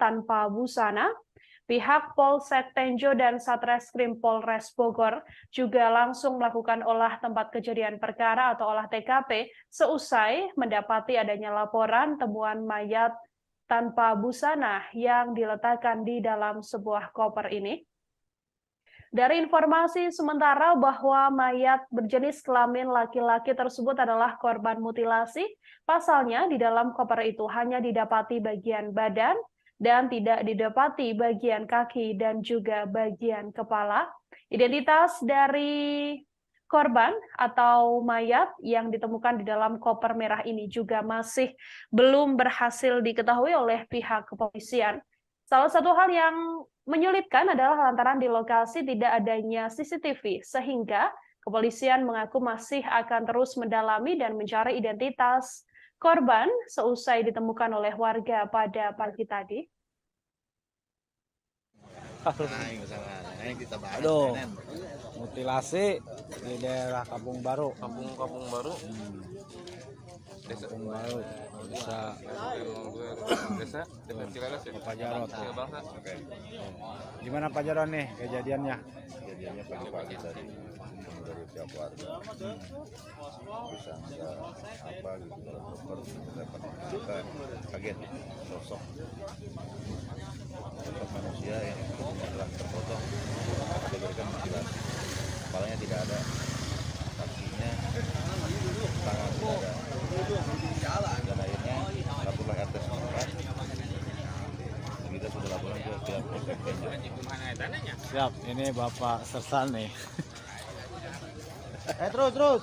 tanpa busana. Pihak Polsek Tenjo dan Satreskrim Polres Bogor juga langsung melakukan olah tempat kejadian perkara atau olah TKP seusai mendapati adanya laporan temuan mayat tanpa busana yang diletakkan di dalam sebuah koper ini. Dari informasi sementara bahwa mayat berjenis kelamin laki-laki tersebut adalah korban mutilasi, pasalnya di dalam koper itu hanya didapati bagian badan dan tidak didapati bagian kaki dan juga bagian kepala. Identitas dari korban atau mayat yang ditemukan di dalam koper merah ini juga masih belum berhasil diketahui oleh pihak kepolisian. Salah satu hal yang menyulitkan adalah lantaran di lokasi tidak adanya CCTV, sehingga kepolisian mengaku masih akan terus mendalami dan mencari identitas korban seusai ditemukan oleh warga pada pagi tadi. Aduh, mutilasi di daerah Kampung Baru. Kampung Baru. Kampung Baru, desa Ciladas ya. Pak Jarot. Tiga bangsa. Oke. Gimana Pak Jarot nih kejadiannya? Kejadiannya pagi-pagi dari pihak warga bisa ada apa gitu dalam koper dapat menunjukkan kaget sosok manusia yang telah terpotong diberikan mutilasi, kepalanya tidak ada, kakinya, tangan tidak ada, dan akhirnya laporlah RT setempat. Kita sudah laporan ke pihak Polsek Tenjo. Siap, ini Bapak Sersan nih. Terus.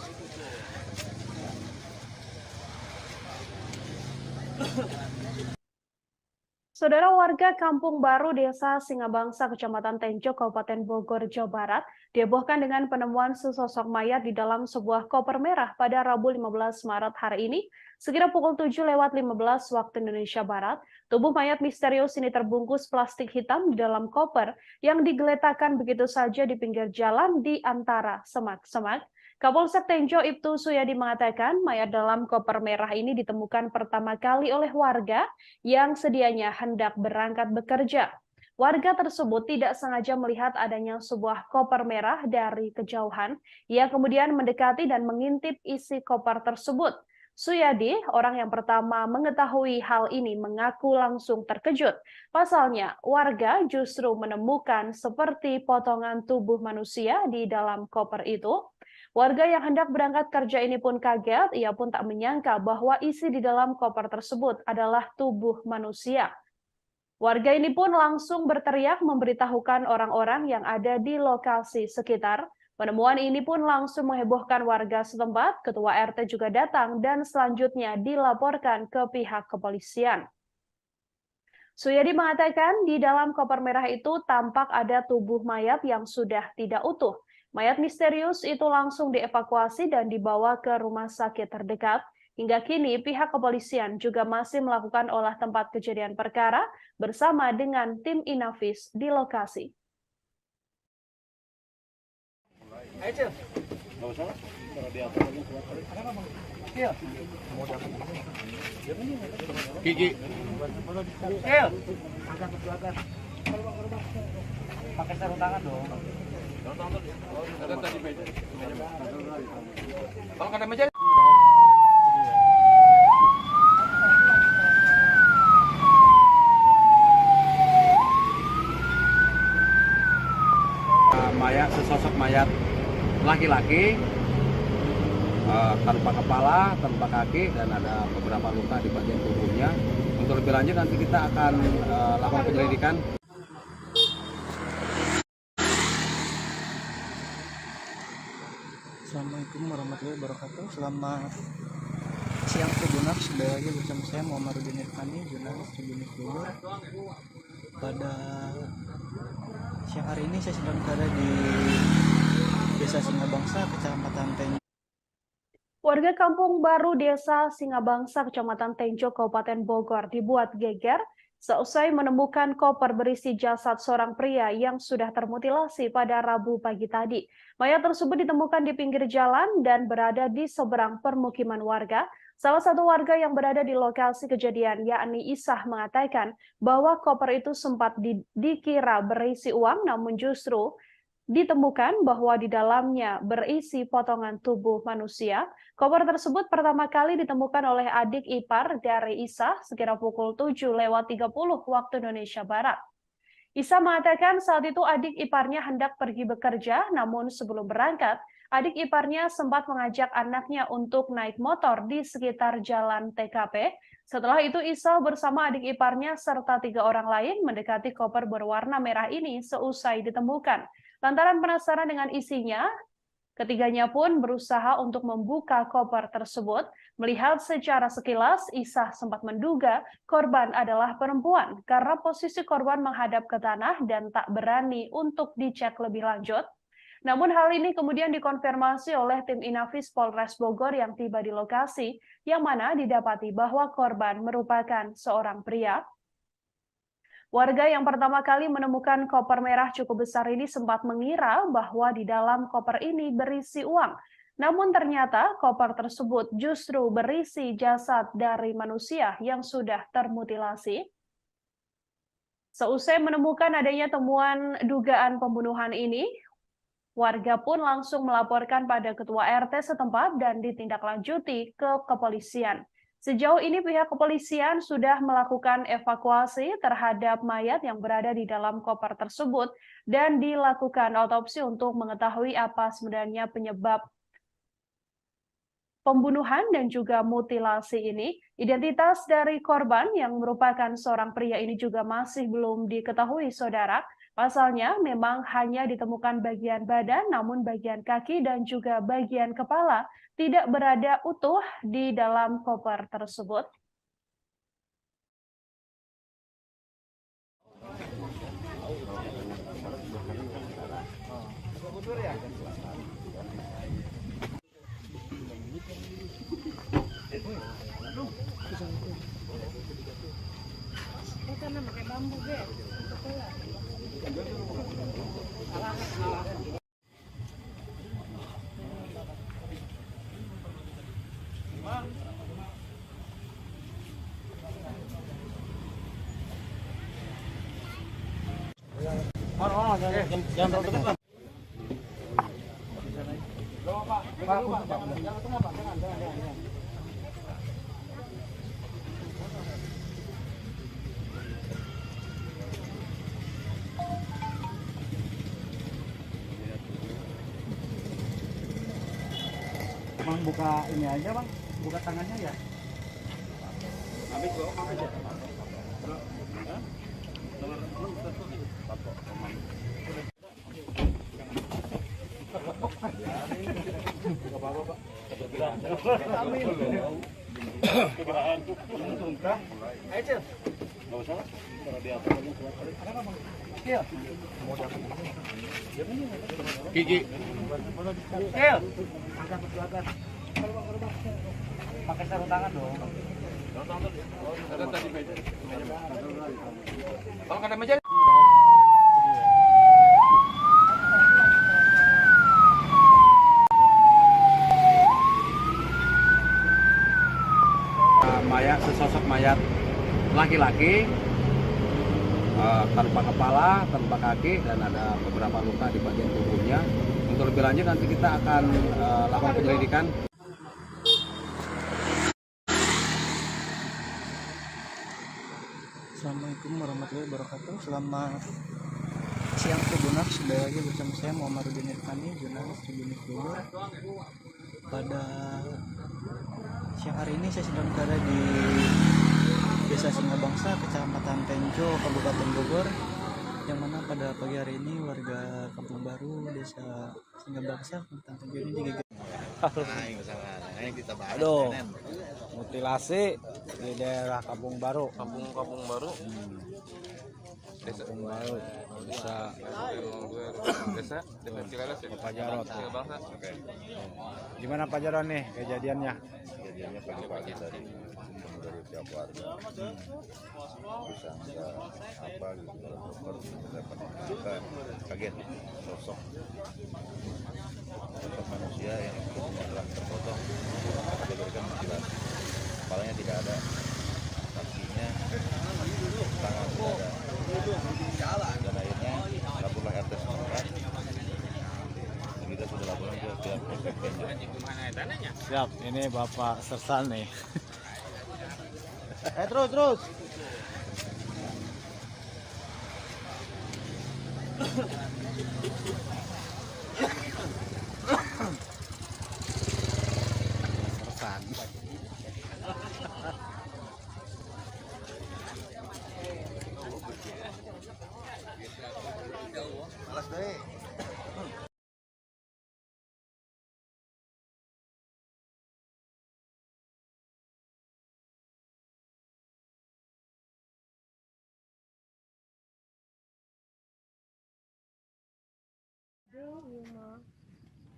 Saudara, warga Kampung Baru, Desa Singabangsa, Kecamatan Tenjo, Kabupaten Bogor, Jawa Barat, dihebohkan dengan penemuan sesosok mayat di dalam sebuah koper merah pada Rabu 15 Maret hari ini, sekira pukul 7:15 waktu Indonesia Barat. Tubuh mayat misterius ini terbungkus plastik hitam di dalam koper yang digeletakkan begitu saja di pinggir jalan di antara semak-semak. Kapolsek Tenjo Ibtu Suyadi mengatakan mayat dalam koper merah ini ditemukan pertama kali oleh warga yang sedianya hendak berangkat bekerja. Warga tersebut tidak sengaja melihat adanya sebuah koper merah dari kejauhan. Ia kemudian mendekati dan mengintip isi koper tersebut. Suyadi, orang yang pertama mengetahui hal ini, mengaku langsung terkejut. Pasalnya, warga justru menemukan seperti potongan tubuh manusia di dalam koper itu. Warga yang hendak berangkat kerja ini pun kaget, ia pun tak menyangka bahwa isi di dalam koper tersebut adalah tubuh manusia. Warga ini pun langsung berteriak memberitahukan orang-orang yang ada di lokasi sekitar. Penemuan ini pun langsung menghebohkan warga setempat, ketua RT juga datang dan selanjutnya dilaporkan ke pihak kepolisian. Suyadi mengatakan di dalam koper merah itu tampak ada tubuh mayat yang sudah tidak utuh. Mayat misterius itu langsung dievakuasi dan dibawa ke rumah sakit terdekat. Hingga kini pihak kepolisian juga masih melakukan olah tempat kejadian perkara bersama dengan tim Inavis di lokasi. Gigi. Pakai sarung tangan dong. Kalau kena meja. Sesosok mayat laki-laki tanpa kepala, tanpa kaki, dan ada beberapa luka di bagian tubuhnya. Untuk lebih lanjut nanti kita akan lakukan penyelidikan. Assalamualaikum warahmatullahi wabarakatuh. Selamat siang Tribuners, kembali lagi bersama saya Muhammadudin Irfani, jurnalis Tribunnews Bogor. Pada siang hari ini saya sedang berada di Desa Singabangsa, Kecamatan Tenjo. Warga Kampung Baru, Desa Singabangsa, Kecamatan Tenjo, Kabupaten Bogor dibuat geger seusai menemukan koper berisi jasad seorang pria yang sudah termutilasi pada Rabu pagi tadi. Mayat tersebut ditemukan di pinggir jalan dan berada di seberang permukiman warga. Salah satu warga yang berada di lokasi kejadian, yakni Isah, mengatakan bahwa koper itu sempat dikira berisi uang, namun justru ditemukan bahwa di dalamnya berisi potongan tubuh manusia. Koper tersebut pertama kali ditemukan oleh adik ipar dari Isah sekira pukul 7:30 waktu Indonesia Barat. Isa mengatakan saat itu adik iparnya hendak pergi bekerja, namun sebelum berangkat, adik iparnya sempat mengajak anaknya untuk naik motor di sekitar jalan TKP. Setelah itu Isa bersama adik iparnya serta 3 orang lain mendekati koper berwarna merah ini seusai ditemukan. Lantaran penasaran dengan isinya, ketiganya pun berusaha untuk membuka koper tersebut. Melihat secara sekilas, Isah sempat menduga korban adalah perempuan karena posisi korban menghadap ke tanah dan tak berani untuk dicek lebih lanjut. Namun hal ini kemudian dikonfirmasi oleh tim Inafis Polres Bogor yang tiba di lokasi, yang mana didapati bahwa korban merupakan seorang pria. Warga yang pertama kali menemukan koper merah cukup besar ini sempat mengira bahwa di dalam koper ini berisi uang. Namun ternyata koper tersebut justru berisi jasad dari manusia yang sudah termutilasi. Seusai menemukan adanya temuan dugaan pembunuhan ini, warga pun langsung melaporkan pada ketua RT setempat dan ditindaklanjuti ke kepolisian. Sejauh ini pihak kepolisian sudah melakukan evakuasi terhadap mayat yang berada di dalam koper tersebut dan dilakukan otopsi untuk mengetahui apa sebenarnya penyebab pembunuhan dan juga mutilasi ini. Identitas dari korban yang merupakan seorang pria ini juga masih belum diketahui, saudara. Pasalnya memang hanya ditemukan bagian badan, namun bagian kaki dan juga bagian kepala tidak berada utuh di dalam koper tersebut. Bang, buka ini aja bang, buka tangannya ya. Gigi. Pakai sarung tangan dong. Ada tadi meja. Kalau ada meja. Mayat, sesosok mayat laki-laki tanpa kepala, tanpa kaki, dan ada beberapa luka di bagian tubuhnya. Untuk lebih lanjut nanti kita akan lakukan penyelidikan. Assalamualaikum warahmatullahi wabarakatuh. Selamat siang Tribuners, kembali lagi bersama saya Muhammadudin Irfani, jurnalis Tribunnews Bogor. Pada siang hari ini saya sedang berada di Desa Singabangsa, Kecamatan Tenjo, Kabupaten Bogor, yang mana pada pagi hari ini warga Kampung Baru, Desa Singabangsa, Kecamatan Tenjo ini digigit. Aduh, mutilasi di daerah Kampung Baru. Kampung Baru. Kampung Baru bisa Desa Ciladas ya. Pak Jarot. Tiga bangsa. Oke. Gimana Pak Jarot nih kejadiannya? Kejadiannya pagi-pagi dari pihak warga bisa nggak apa gitu kalau dapat kita kaget sosok manusia yang telah terpotong diberikan mutilasi. Siap, ini Bapak Sersan nih. Terus. Sersan.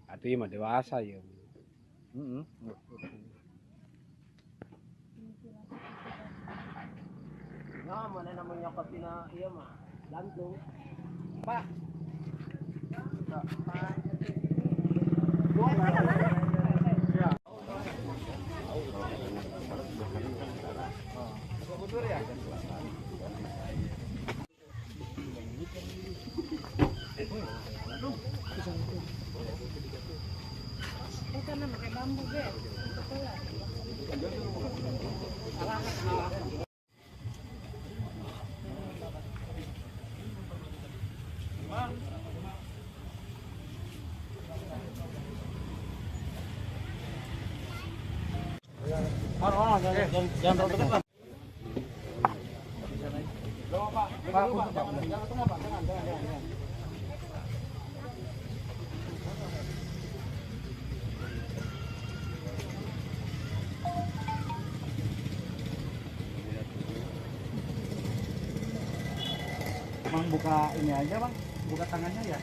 Hati mah dewasa ya. Nah, mana namanya katina iya mah gantung. Bang buka ini aja bang, buka tangannya ya.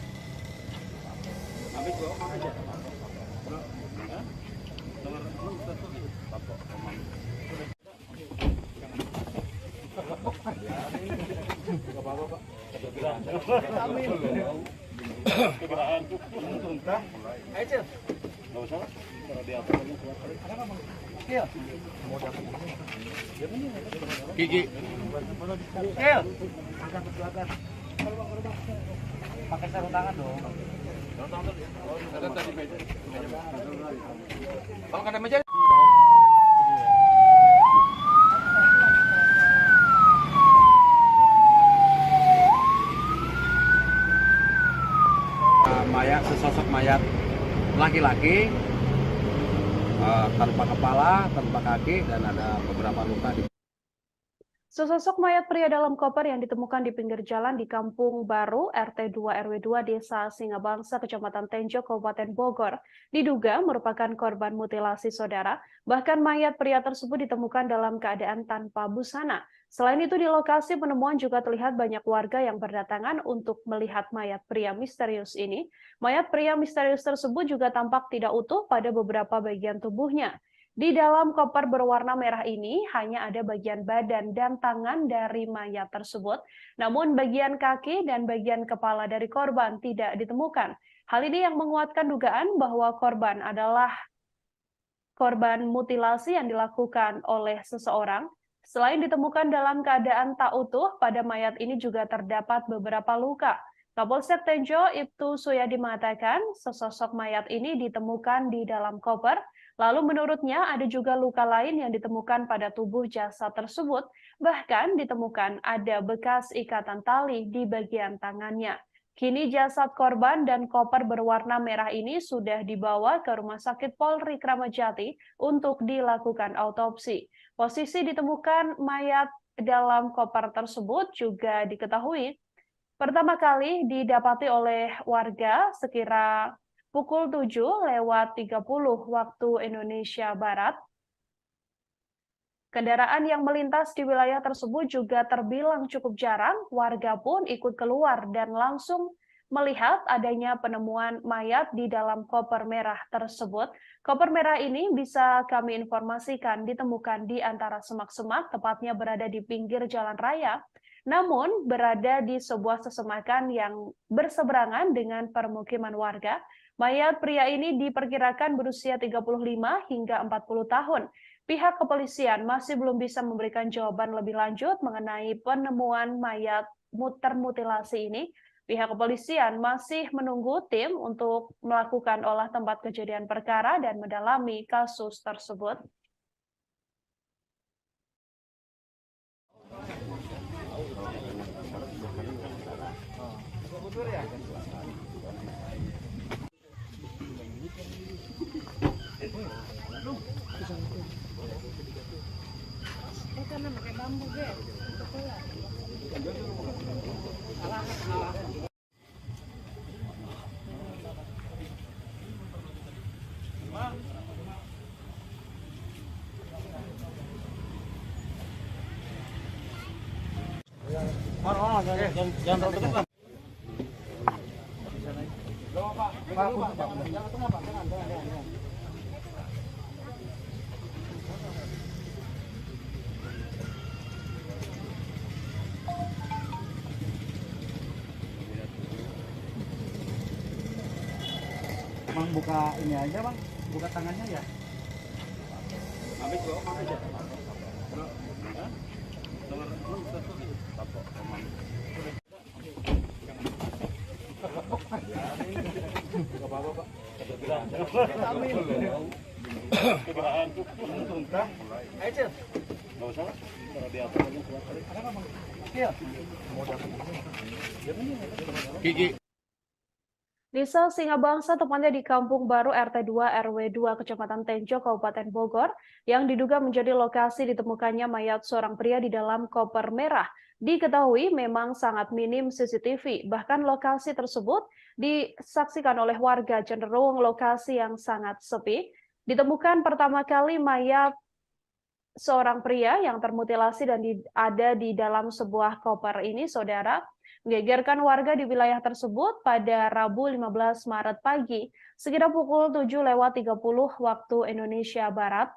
Gigi. Pakai sarung tangan dong. Ada tadi meja. Kalau ada meja. Sesosok mayat laki-laki tanpa kepala, tanpa kaki, dan ada beberapa luka di. Sesosok mayat pria dalam koper yang ditemukan di pinggir jalan di Kampung Baru, RT 2 RW 2 Desa Singabangsa, Kecamatan Tenjo, Kabupaten Bogor, diduga merupakan korban mutilasi saudara. Bahkan mayat pria tersebut ditemukan dalam keadaan tanpa busana. Selain itu, di lokasi penemuan juga terlihat banyak warga yang berdatangan untuk melihat mayat pria misterius ini. Mayat pria misterius tersebut juga tampak tidak utuh pada beberapa bagian tubuhnya. Di dalam koper berwarna merah ini hanya ada bagian badan dan tangan dari mayat tersebut, namun bagian kaki dan bagian kepala dari korban tidak ditemukan. Hal ini yang menguatkan dugaan bahwa korban adalah korban mutilasi yang dilakukan oleh seseorang. Selain ditemukan dalam keadaan tak utuh, pada mayat ini juga terdapat beberapa luka. Kapolsek Tenjo, Ibtu Suyadi mengatakan sesosok mayat ini ditemukan di dalam koper. Lalu menurutnya ada juga luka lain yang ditemukan pada tubuh jasad tersebut, bahkan ditemukan ada bekas ikatan tali di bagian tangannya. Kini jasad korban dan koper berwarna merah ini sudah dibawa ke Rumah Sakit Polri Kramat Jati untuk dilakukan autopsi. Posisi ditemukan mayat dalam koper tersebut juga diketahui pertama kali didapati oleh warga sekira pukul 7:30 waktu Indonesia Barat. Kendaraan yang melintas di wilayah tersebut juga terbilang cukup jarang. Warga pun ikut keluar dan langsung melihat adanya penemuan mayat di dalam koper merah tersebut. Koper merah ini bisa kami informasikan ditemukan di antara semak-semak, tepatnya berada di pinggir jalan raya, namun berada di sebuah sesemakan yang berseberangan dengan permukiman warga. Mayat pria ini diperkirakan berusia 35 hingga 40 tahun. Pihak kepolisian masih belum bisa memberikan jawaban lebih lanjut mengenai penemuan mayat termutilasi ini. Pihak kepolisian masih menunggu tim untuk melakukan olah tempat kejadian perkara dan mendalami kasus tersebut. Bang buka ini aja bang, buka tangannya ya. Desa Singabangsa, tepatnya di Kampung Baru RT 2 RW 2 Kecamatan Tenjo, Kabupaten Bogor, yang diduga menjadi lokasi ditemukannya mayat seorang pria di dalam koper merah. Diketahui memang sangat minim CCTV, bahkan lokasi tersebut disaksikan oleh warga cenderung lokasi yang sangat sepi. Ditemukan pertama kali mayat seorang pria yang termutilasi dan ada di dalam sebuah koper ini, saudara, menggegerkan warga di wilayah tersebut pada Rabu 15 Maret pagi, sekitar pukul 7:30 waktu Indonesia Barat.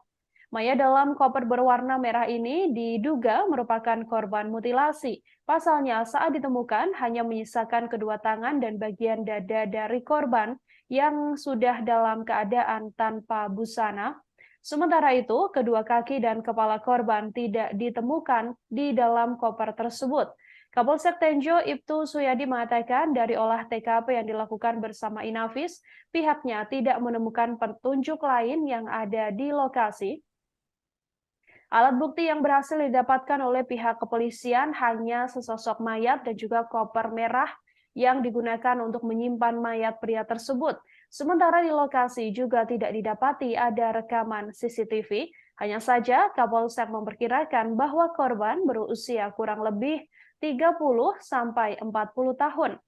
Mayat dalam koper berwarna merah ini diduga merupakan korban mutilasi. Pasalnya, saat ditemukan hanya menyisakan kedua tangan dan bagian dada dari korban yang sudah dalam keadaan tanpa busana. Sementara itu, kedua kaki dan kepala korban tidak ditemukan di dalam koper tersebut. Kapolsek Tenjo Ibtu Suyadi mengatakan dari olah TKP yang dilakukan bersama Inavis, pihaknya tidak menemukan petunjuk lain yang ada di lokasi. Alat bukti yang berhasil didapatkan oleh pihak kepolisian hanya sesosok mayat dan juga koper merah yang digunakan untuk menyimpan mayat pria tersebut. Sementara di lokasi juga tidak didapati ada rekaman CCTV, hanya saja Kapolsek memperkirakan bahwa korban berusia kurang lebih 30 sampai 40 tahun.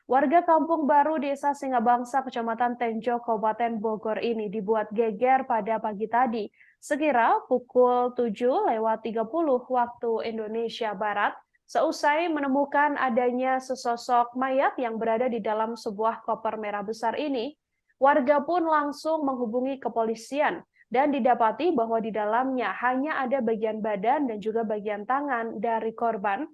Warga Kampung Baru Desa Singabangsa, Kecamatan Tenjo, Kabupaten Bogor ini dibuat geger pada pagi tadi, sekira pukul 7:30 waktu Indonesia Barat, seusai menemukan adanya sesosok mayat yang berada di dalam sebuah koper merah besar ini. Warga pun langsung menghubungi kepolisian dan didapati bahwa di dalamnya hanya ada bagian badan dan juga bagian tangan dari korban.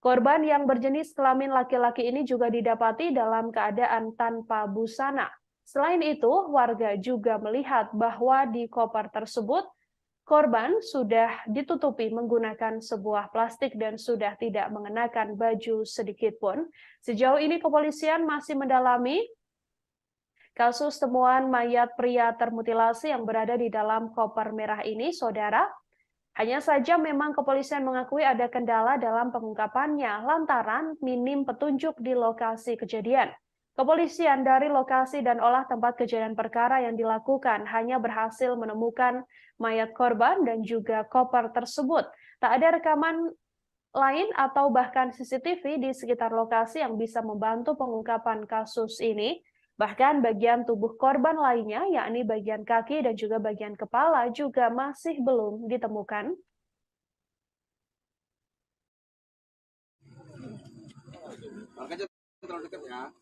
Korban yang berjenis kelamin laki-laki ini juga didapati dalam keadaan tanpa busana. Selain itu, warga juga melihat bahwa di koper tersebut, korban sudah ditutupi menggunakan sebuah plastik dan sudah tidak mengenakan baju sedikit pun. Sejauh ini kepolisian masih mendalami kasus temuan mayat pria termutilasi yang berada di dalam koper merah ini, saudara. Hanya saja memang kepolisian mengakui ada kendala dalam pengungkapannya lantaran minim petunjuk di lokasi kejadian. Kepolisian dari lokasi dan olah tempat kejadian perkara yang dilakukan hanya berhasil menemukan mayat korban dan juga koper tersebut. Tak ada rekaman lain atau bahkan CCTV di sekitar lokasi yang bisa membantu pengungkapan kasus ini. Bahkan bagian tubuh korban lainnya, yakni bagian kaki dan juga bagian kepala juga masih belum ditemukan. Makanya terlalu dekat ya.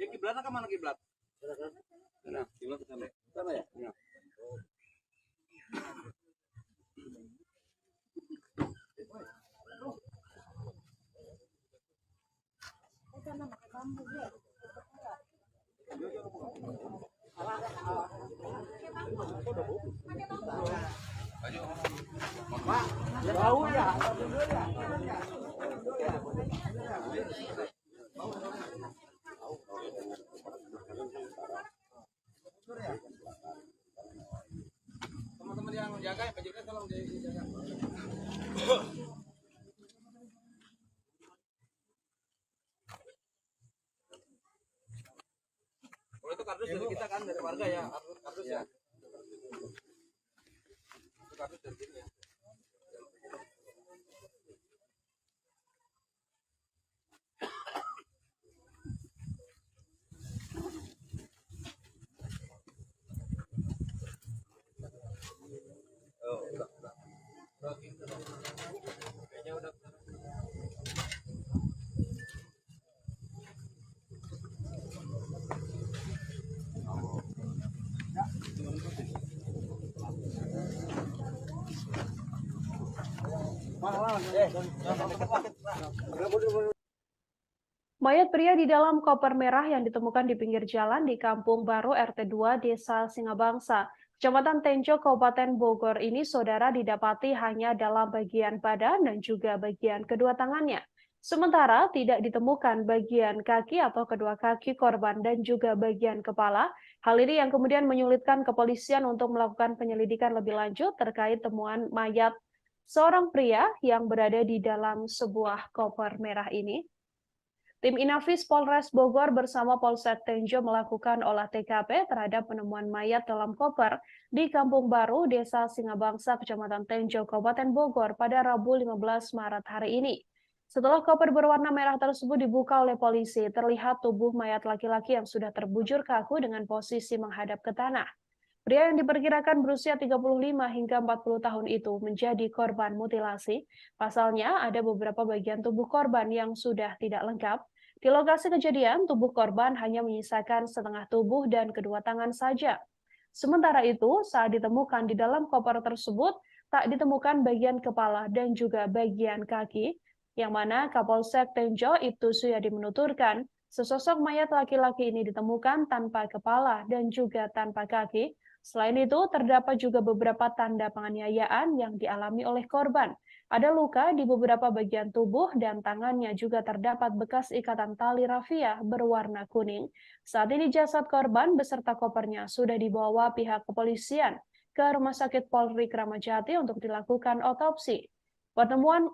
Ya kiblatnya kemana kiblat? Sana, kiblat ke sana. Sana ya? Ya. Teman-teman yang jaga ya, penjaga tolong dijaga. Kalau itu kardus dari kita kan, dari warga ya, kardus ya. Itu kardus dari sini ya. Kayaknya udah. Mayat pria di dalam koper merah yang ditemukan di pinggir jalan di Kampung Baru RT 2 Desa Singabangsa, Kecamatan Tenjo, Kabupaten Bogor ini saudara didapati hanya dalam bagian badan dan juga bagian kedua tangannya. Sementara tidak ditemukan bagian kaki atau kedua kaki korban dan juga bagian kepala. Hal ini yang kemudian menyulitkan kepolisian untuk melakukan penyelidikan lebih lanjut terkait temuan mayat seorang pria yang berada di dalam sebuah koper merah ini. Tim Inafis Polres Bogor bersama Polsek Tenjo melakukan olah TKP terhadap penemuan mayat dalam koper di Kampung Baru, Desa Singabangsa, Kecamatan Tenjo, Kabupaten Bogor pada Rabu 15 Maret hari ini. Setelah koper berwarna merah tersebut dibuka oleh polisi, terlihat tubuh mayat laki-laki yang sudah terbujur kaku dengan posisi menghadap ke tanah. Pria yang diperkirakan berusia 35 hingga 40 tahun itu menjadi korban mutilasi. Pasalnya, ada beberapa bagian tubuh korban yang sudah tidak lengkap. Di lokasi kejadian, tubuh korban hanya menyisakan setengah tubuh dan kedua tangan saja. Sementara itu, saat ditemukan di dalam koper tersebut, tak ditemukan bagian kepala dan juga bagian kaki, yang mana Kapolsek Tenjo Ibtu Suyadi menuturkan, sesosok mayat laki-laki ini ditemukan tanpa kepala dan juga tanpa kaki. Selain itu, terdapat juga beberapa tanda penganiayaan yang dialami oleh korban. Ada luka di beberapa bagian tubuh dan tangannya juga terdapat bekas ikatan tali rafia berwarna kuning. Saat ini jasad korban beserta kopernya sudah dibawa pihak kepolisian ke Rumah Sakit Polri Kramat Jati untuk dilakukan otopsi. Pertemuan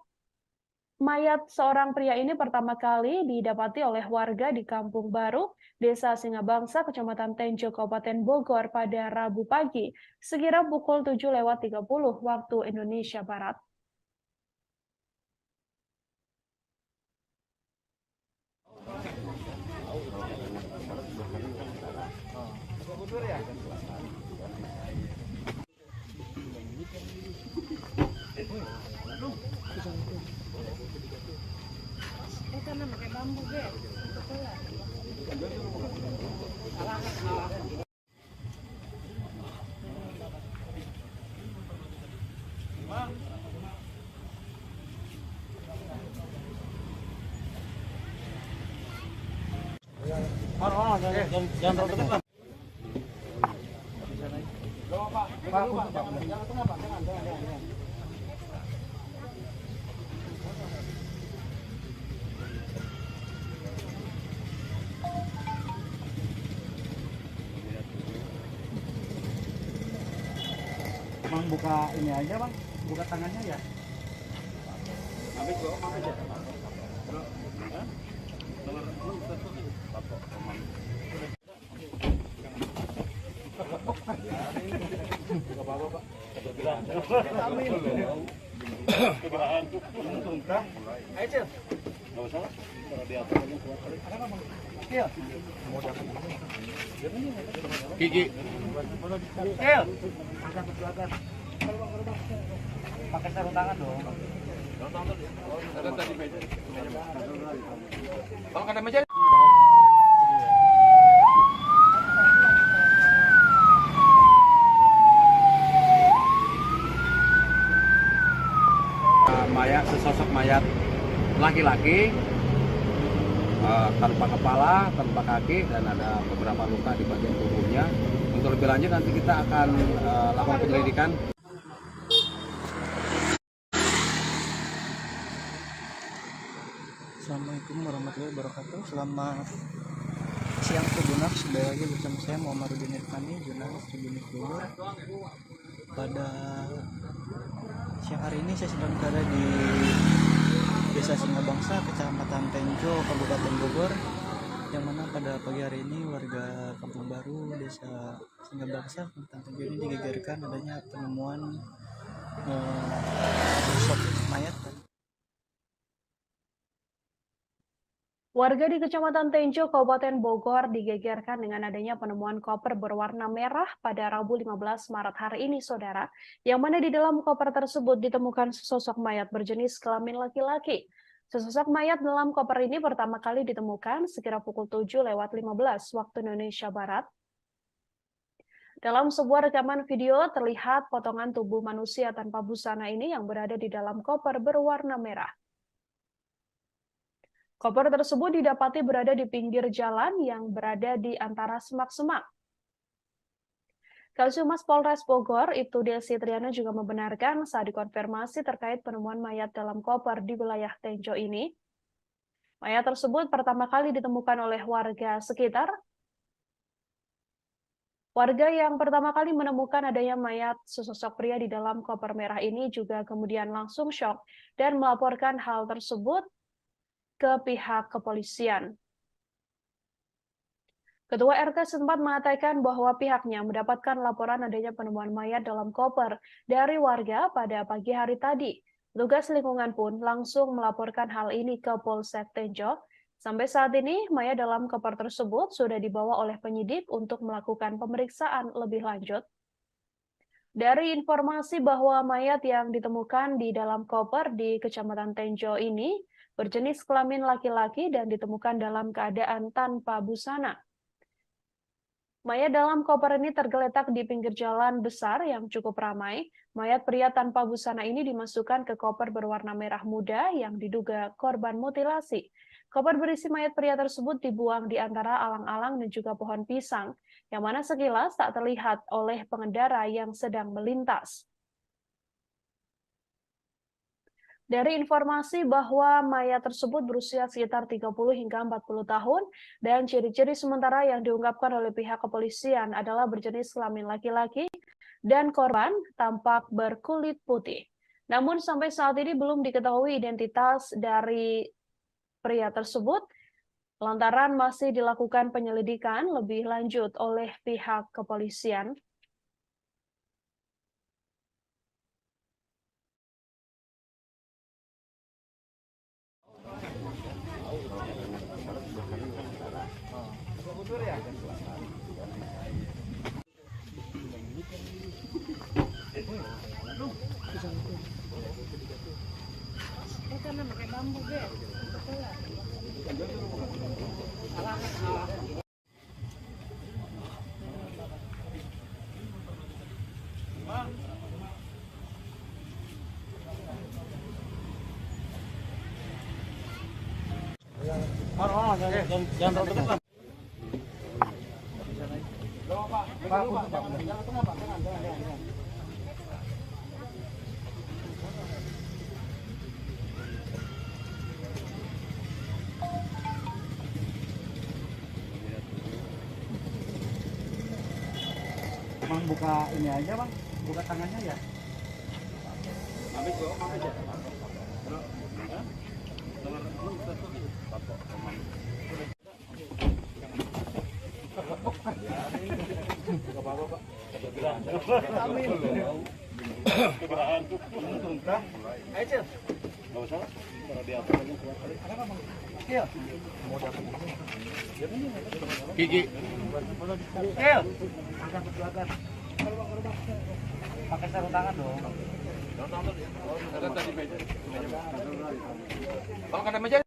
mayat seorang pria ini pertama kali didapati oleh warga di Kampung Baru, Desa Singabangsa, Kecamatan Tenjo, Kabupaten Bogor pada Rabu pagi, sekira pukul 7.30 waktu Indonesia Barat. Bang buka ini aja bang, buka tangannya ya. Gigi. Pakai sarung tangan dong. Ada tadi meja. Kalau ada meja. Mayat, sesosok mayat laki-laki tanpa kepala, tanpa kaki, dan ada beberapa luka di bagian tubuhnya. Untuk lebih lanjut nanti kita akan lakukan penyelidikan. Assalamualaikum warahmatullahi wabarakatuh. Selamat siang Tribuners, kembali lagi bersama saya Muhammadudin Irfani, jurnalis Tribun Bogor. Pada siang hari ini saya sedang berada di Desa Singabangsa, Kecamatan Tenjo, Kabupaten Bogor, yang mana pada pagi hari ini warga Kampung Baru, Desa Singabangsa, Kecamatan Tenjo ini digegerkan adanya penemuan sosok mayat. Warga di Kecamatan Tenjo, Kabupaten Bogor digegerkan dengan adanya penemuan koper berwarna merah pada Rabu 15 Maret hari ini, Saudara, yang mana di dalam koper tersebut ditemukan sesosok mayat berjenis kelamin laki-laki. Sesosok mayat dalam koper ini pertama kali ditemukan sekira pukul 7:15 waktu Indonesia Barat. Dalam sebuah rekaman video terlihat potongan tubuh manusia tanpa busana ini yang berada di dalam koper berwarna merah. Koper tersebut didapati berada di pinggir jalan yang berada di antara semak-semak. Kasubmas Polres Bogor, Ibtu Desi Triana juga membenarkan saat dikonfirmasi terkait penemuan mayat dalam koper di wilayah Tenjo ini. Mayat tersebut pertama kali ditemukan oleh warga sekitar. Warga yang pertama kali menemukan adanya mayat sesosok pria di dalam koper merah ini juga kemudian langsung syok dan melaporkan hal tersebut ke pihak kepolisian. Ketua RT setempat mengatakan bahwa pihaknya mendapatkan laporan adanya penemuan mayat dalam koper dari warga pada pagi hari tadi. Petugas lingkungan pun langsung melaporkan hal ini ke Polsek Tenjo. Sampai saat ini, mayat dalam koper tersebut sudah dibawa oleh penyidik untuk melakukan pemeriksaan lebih lanjut. Dari informasi bahwa mayat yang ditemukan di dalam koper di Kecamatan Tenjo ini berjenis kelamin laki-laki dan ditemukan dalam keadaan tanpa busana. Mayat dalam koper ini tergeletak di pinggir jalan besar yang cukup ramai. Mayat pria tanpa busana ini dimasukkan ke koper berwarna merah muda yang diduga korban mutilasi. Koper berisi mayat pria tersebut dibuang di antara alang-alang dan juga pohon pisang, yang mana sekilas tak terlihat oleh pengendara yang sedang melintas. Dari informasi bahwa mayat tersebut berusia sekitar 30 hingga 40 tahun dan ciri-ciri sementara yang diungkapkan oleh pihak kepolisian adalah berjenis kelamin laki-laki dan korban tampak berkulit putih. Namun sampai saat ini belum diketahui identitas dari pria tersebut lantaran masih dilakukan penyelidikan lebih lanjut oleh pihak kepolisian. Bang, buka ini aja bang, buka tangannya ya. Gigi. Pakai sarung tangan dong. Kalau ada meja.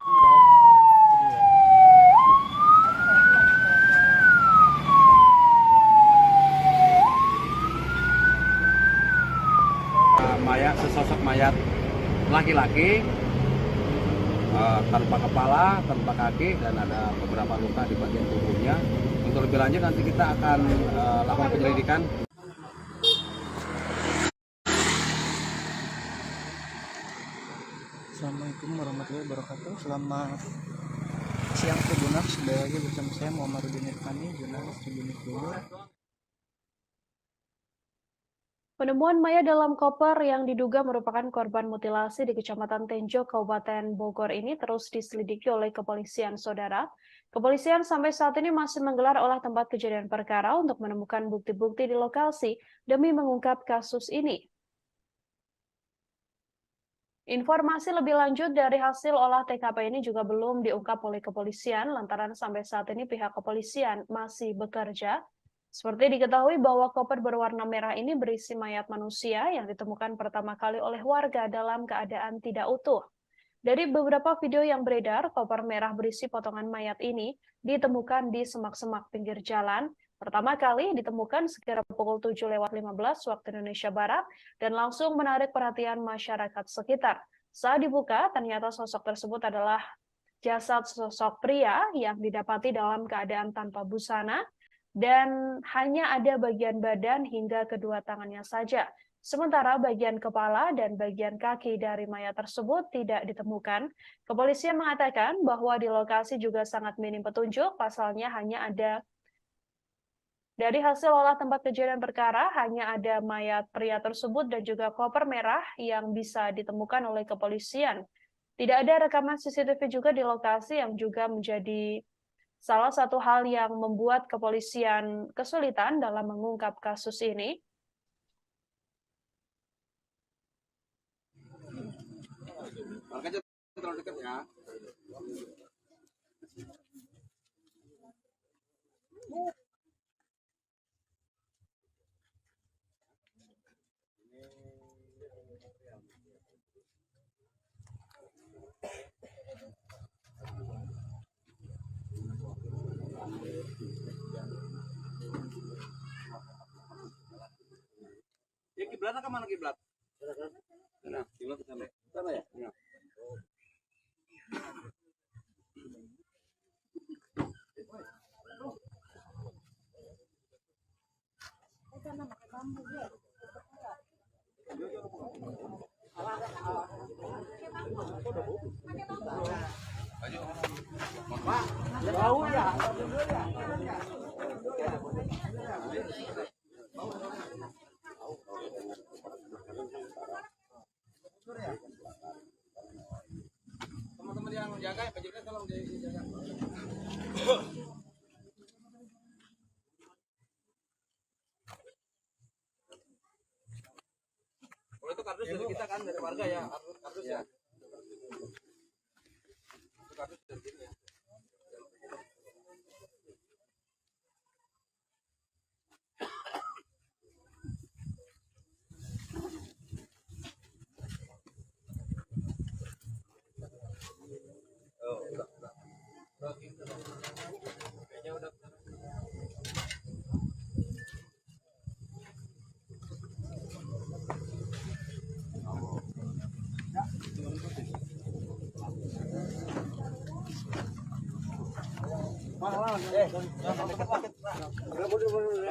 Mayat, sesosok mayat laki-laki tanpa kepala, tanpa kaki, dan ada beberapa luka di bagian tubuhnya. Untuk lebih lanjut nanti kita akan lakukan penyelidikan. Assalamualaikum warahmatullahi wabarakatuh. Selamat siang Tribuners, kembali lagi bersama saya Muhammadudin Irfani, jurnalis Tribun Bogor. Penemuan mayat dalam koper yang diduga merupakan korban mutilasi di Kecamatan Tenjo, Kabupaten Bogor ini terus diselidiki oleh kepolisian, saudara. Kepolisian sampai saat ini masih menggelar olah tempat kejadian perkara untuk menemukan bukti-bukti di lokasi demi mengungkap kasus ini. Informasi lebih lanjut dari hasil olah TKP ini juga belum diungkap oleh kepolisian lantaran sampai saat ini pihak kepolisian masih bekerja. Seperti diketahui bahwa koper berwarna merah ini berisi mayat manusia yang ditemukan pertama kali oleh warga dalam keadaan tidak utuh. Dari beberapa video yang beredar, koper merah berisi potongan mayat ini ditemukan di semak-semak pinggir jalan. Pertama kali ditemukan sekitar pukul 7:15 waktu Indonesia Barat dan langsung menarik perhatian masyarakat sekitar. Saat dibuka, ternyata sosok tersebut adalah jasad sosok pria yang didapati dalam keadaan tanpa busana dan hanya ada bagian badan hingga kedua tangannya saja. Sementara bagian kepala dan bagian kaki dari mayat tersebut tidak ditemukan. Kepolisian mengatakan bahwa di lokasi juga sangat minim petunjuk, pasalnya hanya ada dari hasil olah tempat kejadian perkara, hanya ada mayat pria tersebut dan juga koper merah yang bisa ditemukan oleh kepolisian. Tidak ada rekaman CCTV juga di lokasi yang juga menjadi salah satu hal yang membuat kepolisian kesulitan dalam mengungkap kasus ini. Makanya terlalu dekat ya. Ya kiblat ke mana kiblat? Nah, kiblat ke sana. Sana ya? Ya. Bau ya. Teman-teman yang jaga ya, penjaga tolong dijaga. Kalau itu kardus dari kita kan, dari warga ya, kardus ya. Itu kardus dari kita ya.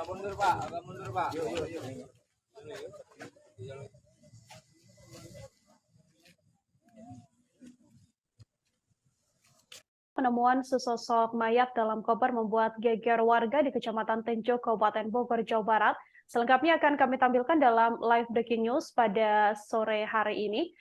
Mundur Pak, agak mundur Pak. Penemuan sesosok mayat dalam koper membuat geger warga di Kecamatan Tenjo, Kabupaten Bogor, Jawa Barat. Selengkapnya akan kami tampilkan dalam live breaking news pada sore hari ini.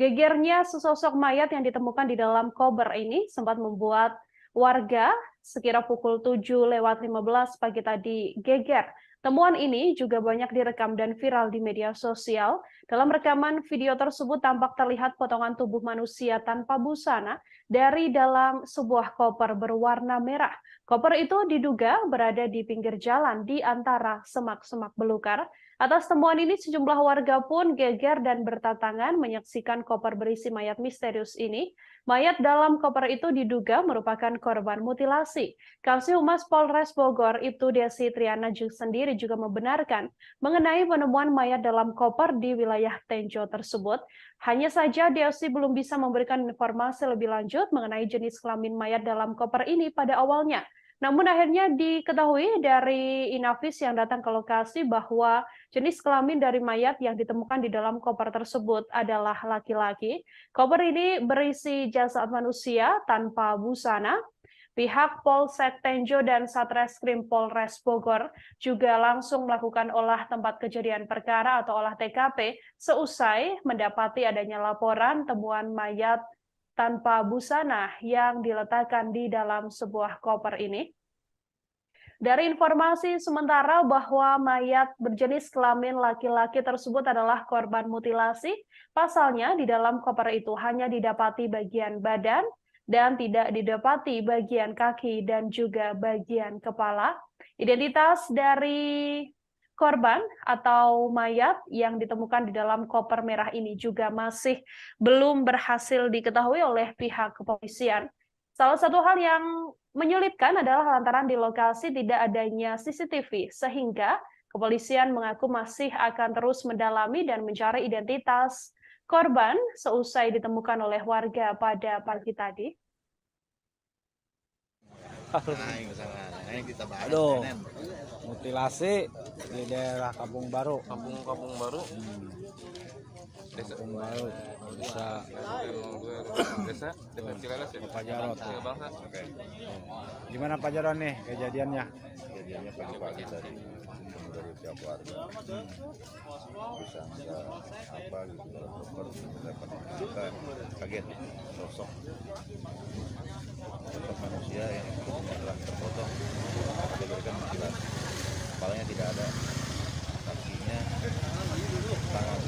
Gegernya sesosok mayat yang ditemukan di dalam koper ini sempat membuat warga sekira pukul 7:15 pagi tadi geger. Temuan ini juga banyak direkam dan viral di media sosial. Dalam rekaman video tersebut tampak terlihat potongan tubuh manusia tanpa busana dari dalam sebuah koper berwarna merah. Koper itu diduga berada di pinggir jalan di antara semak-semak belukar. Atas temuan ini, sejumlah warga pun geger dan berdatangan menyaksikan koper berisi mayat misterius ini. Mayat dalam koper itu diduga merupakan korban mutilasi. Kasih-Humas Polres Bogor, Ibtu Desi Triana sendiri juga membenarkan mengenai penemuan mayat dalam koper di wilayah Tenjo tersebut. Hanya saja Desi belum bisa memberikan informasi lebih lanjut mengenai jenis kelamin mayat dalam koper ini pada awalnya. Namun akhirnya diketahui dari Inavis yang datang ke lokasi bahwa jenis kelamin dari mayat yang ditemukan di dalam koper tersebut adalah laki-laki. Koper ini berisi jasad manusia tanpa busana. Pihak Polsek Tenjo dan Satreskrim Polres Bogor juga langsung melakukan olah tempat kejadian perkara atau olah TKP seusai mendapati adanya laporan temuan mayat tanpa busana yang diletakkan di dalam sebuah koper ini. Dari informasi sementara bahwa mayat berjenis kelamin laki-laki tersebut adalah korban mutilasi, pasalnya di dalam koper itu hanya didapati bagian badan dan tidak didapati bagian kaki dan juga bagian kepala. Identitas dari korban atau mayat yang ditemukan di dalam koper merah ini juga masih belum berhasil diketahui oleh pihak kepolisian. Salah satu hal yang menyulitkan adalah lantaran di lokasi tidak adanya CCTV, sehingga kepolisian mengaku masih akan terus mendalami dan mencari identitas korban seusai ditemukan oleh warga pada pagi tadi. Aduh, mutilasi di daerah Kampung Baru. Kampung Baru. Kampung Baru bisa Desa Cileles ya. Pak Jarot. Bangsa. Gimana Pak Jarot nih kejadiannya? Kejadiannya pagi-pagi dari pihak warga bisa nggak apa gitu koper dapat kita kaget sosok manusia yang telah terpotong diberikan mutilasi, kepalanya tidak ada, kakinya, tangan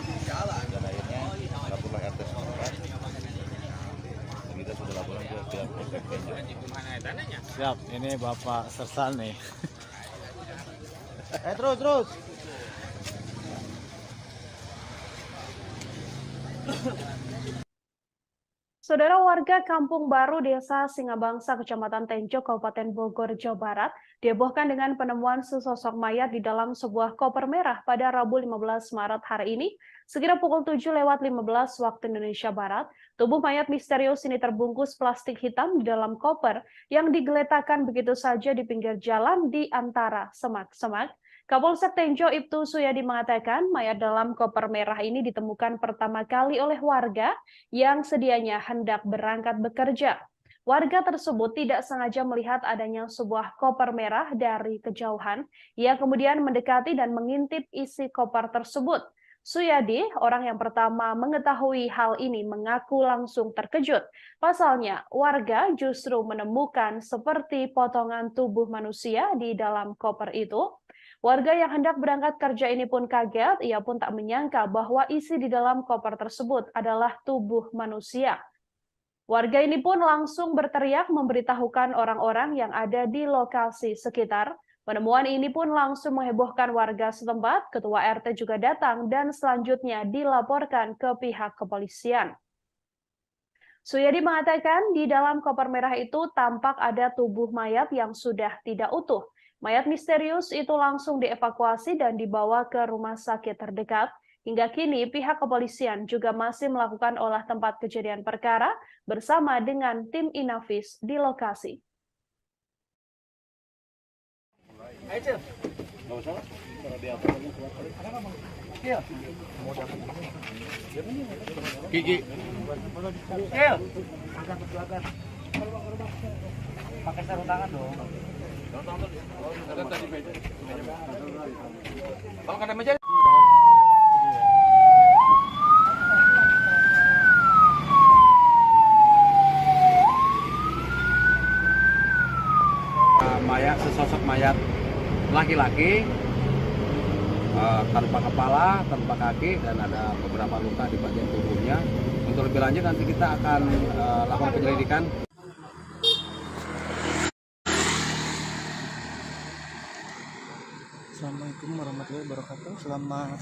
tidak ada, dan akhirnya laporlah RT setempat. Kita sudah laporan ke pihak Polsek Tenjo. Siap, ini Bapak Sersan nih. Terus. Saudara, warga Kampung Baru, Desa Singabangsa, Kecamatan Tenjo, Kabupaten Bogor, Jawa Barat, dihebohkan dengan penemuan sesosok mayat di dalam sebuah koper merah pada Rabu 15 Maret hari ini, sekira pukul 7:15 waktu Indonesia Barat. Tubuh mayat misterius ini terbungkus plastik hitam di dalam koper yang digeletakkan begitu saja di pinggir jalan di antara semak-semak. Kapolsek Tenjo Ibtu Suyadi mengatakan mayat dalam koper merah ini ditemukan pertama kali oleh warga yang sedianya hendak berangkat bekerja. Warga tersebut tidak sengaja melihat adanya sebuah koper merah dari kejauhan. Ia kemudian mendekati dan mengintip isi koper tersebut. Suyadi, orang yang pertama mengetahui hal ini, mengaku langsung terkejut. Pasalnya, warga justru menemukan seperti potongan tubuh manusia di dalam koper itu. Warga yang hendak berangkat kerja ini pun kaget, ia pun tak menyangka bahwa isi di dalam koper tersebut adalah tubuh manusia. Warga ini pun langsung berteriak memberitahukan orang-orang yang ada di lokasi sekitar. Penemuan ini pun langsung menghebohkan warga setempat, ketua RT juga datang dan selanjutnya dilaporkan ke pihak kepolisian. Suyadi mengatakan di dalam koper merah itu tampak ada tubuh mayat yang sudah tidak utuh. Mayat misterius itu langsung dievakuasi dan dibawa ke rumah sakit terdekat. Hingga kini pihak kepolisian juga masih melakukan olah tempat kejadian perkara bersama dengan tim Inavis di lokasi. Gigi. Pakai sarung tangan dong. Ada tadi meja. Kalau ada meja. Sesosok mayat laki-laki tanpa kepala, tanpa kaki, dan ada beberapa luka di bagian tubuhnya. Untuk lebih lanjut nanti kita akan lakukan penyelidikan. Assalamualaikum warahmatullahi wabarakatuh. Selamat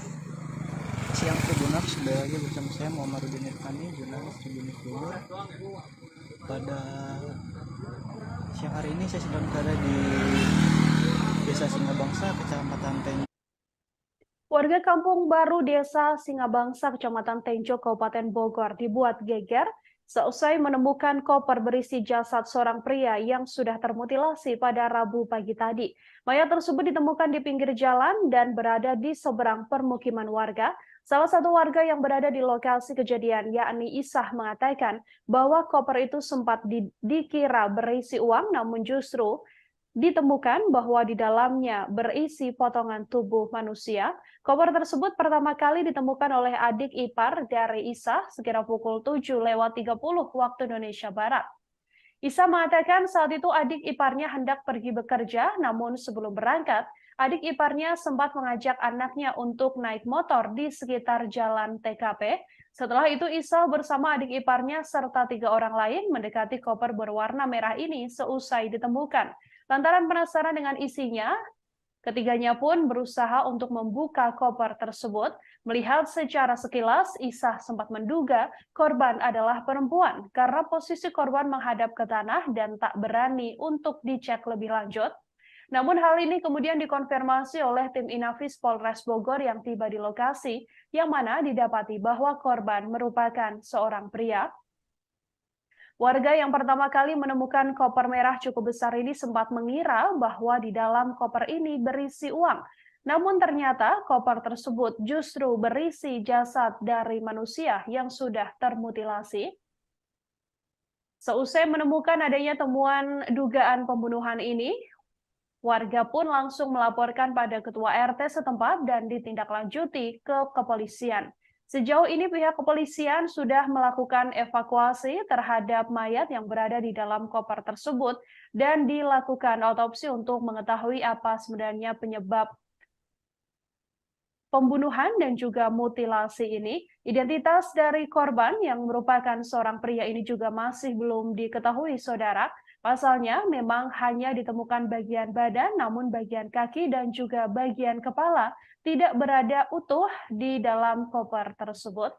siang Tribuners, kembali lagi bersama saya Muhammadudin Irfani, jurnalis Tribunnews Bogor. Pada siang hari ini saya sedang berada di Desa Singabangsa, Kecamatan Tenjo. Warga Kampung Baru Desa Singabangsa, Kecamatan Tenjo, Kabupaten Bogor dibuat geger seusai menemukan koper berisi jasad seorang pria yang sudah termutilasi pada Rabu pagi tadi. Mayat tersebut ditemukan di pinggir jalan dan berada di seberang permukiman warga. Salah satu warga yang berada di lokasi kejadian, yakni Isah, mengatakan bahwa koper itu sempat dikira berisi uang, namun justru ditemukan bahwa di dalamnya berisi potongan tubuh manusia. Koper tersebut pertama kali ditemukan oleh adik ipar dari Isah sekira pukul 7:30 waktu Indonesia Barat. Isah mengatakan saat itu adik iparnya hendak pergi bekerja, namun sebelum berangkat, adik iparnya sempat mengajak anaknya untuk naik motor di sekitar jalan TKP. Setelah itu Isah bersama adik iparnya serta 3 orang lain mendekati koper berwarna merah ini seusai ditemukan. Lantaran penasaran dengan isinya, ketiganya pun berusaha untuk membuka koper tersebut. Melihat secara sekilas, Isah sempat menduga korban adalah perempuan karena posisi korban menghadap ke tanah dan tak berani untuk dicek lebih lanjut. Namun hal ini kemudian dikonfirmasi oleh tim Inafis Polres Bogor yang tiba di lokasi, yang mana didapati bahwa korban merupakan seorang pria. Warga yang pertama kali menemukan koper merah cukup besar ini sempat mengira bahwa di dalam koper ini berisi uang. Namun ternyata koper tersebut justru berisi jasad dari manusia yang sudah termutilasi. Seusai menemukan adanya temuan dugaan pembunuhan ini, warga pun langsung melaporkan pada ketua RT setempat dan ditindaklanjuti ke kepolisian. Sejauh ini pihak kepolisian sudah melakukan evakuasi terhadap mayat yang berada di dalam koper tersebut dan dilakukan otopsi untuk mengetahui apa sebenarnya penyebab pembunuhan dan juga mutilasi ini. Identitas dari korban yang merupakan seorang pria ini juga masih belum diketahui, saudara. Pasalnya memang hanya ditemukan bagian badan, namun bagian kaki dan juga bagian kepala tidak berada utuh di dalam koper tersebut.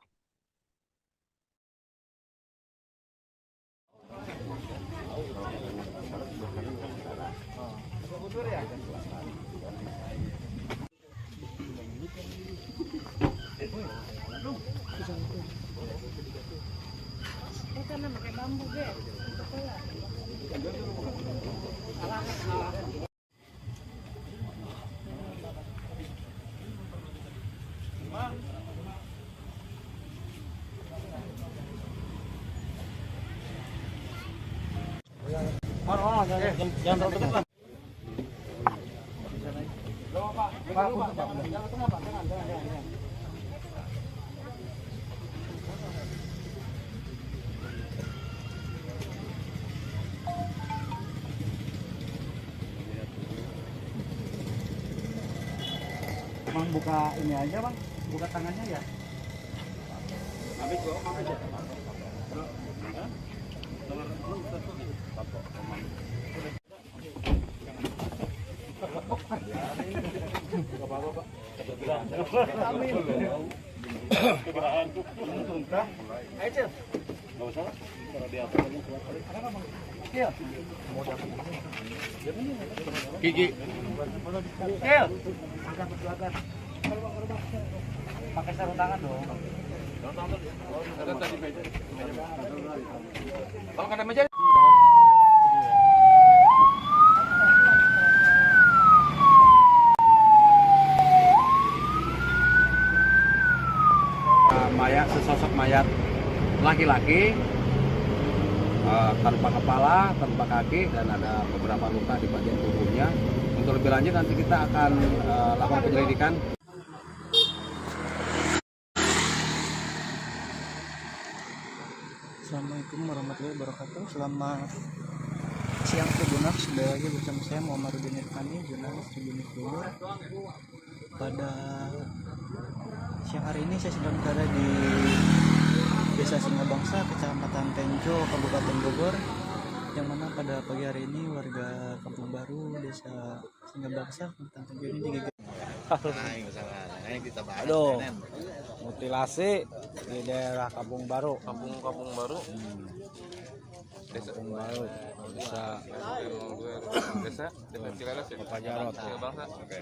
Bang, buka ini aja bang, buka tangannya ya. Gigi. Pakai sarung tangan dong. Ada tadi meja. Kalau ada meja. Sesosok mayat laki-laki tanpa kepala, tanpa kaki, dan ada beberapa luka di bagian tubuhnya. Untuk lebih lanjut nanti kita akan lakukan penyelidikan. Assalamualaikum warahmatullahi wabarakatuh. Selamat siang Tribuners, kembali lagi bersama saya Muhammadudin Irfani, jurnalis Tribunnews Bogor. Pada siang hari ini saya sedang berada di Desa Singabangsa, Kecamatan Tenjo, Kabupaten Bogor, yang mana pada pagi hari ini warga Kampung Baru Desa Singabangsa, Kecamatan Tenjo ini digeger. Nah, ini masalah. Nah, ini kita bahas. Aduh. Nen. Mutilasi di daerah Kampung Baru. Kampung Baru. Kampung Baru bisa Desa Cileles ya. Pak Jarot. Bangsa. Oke.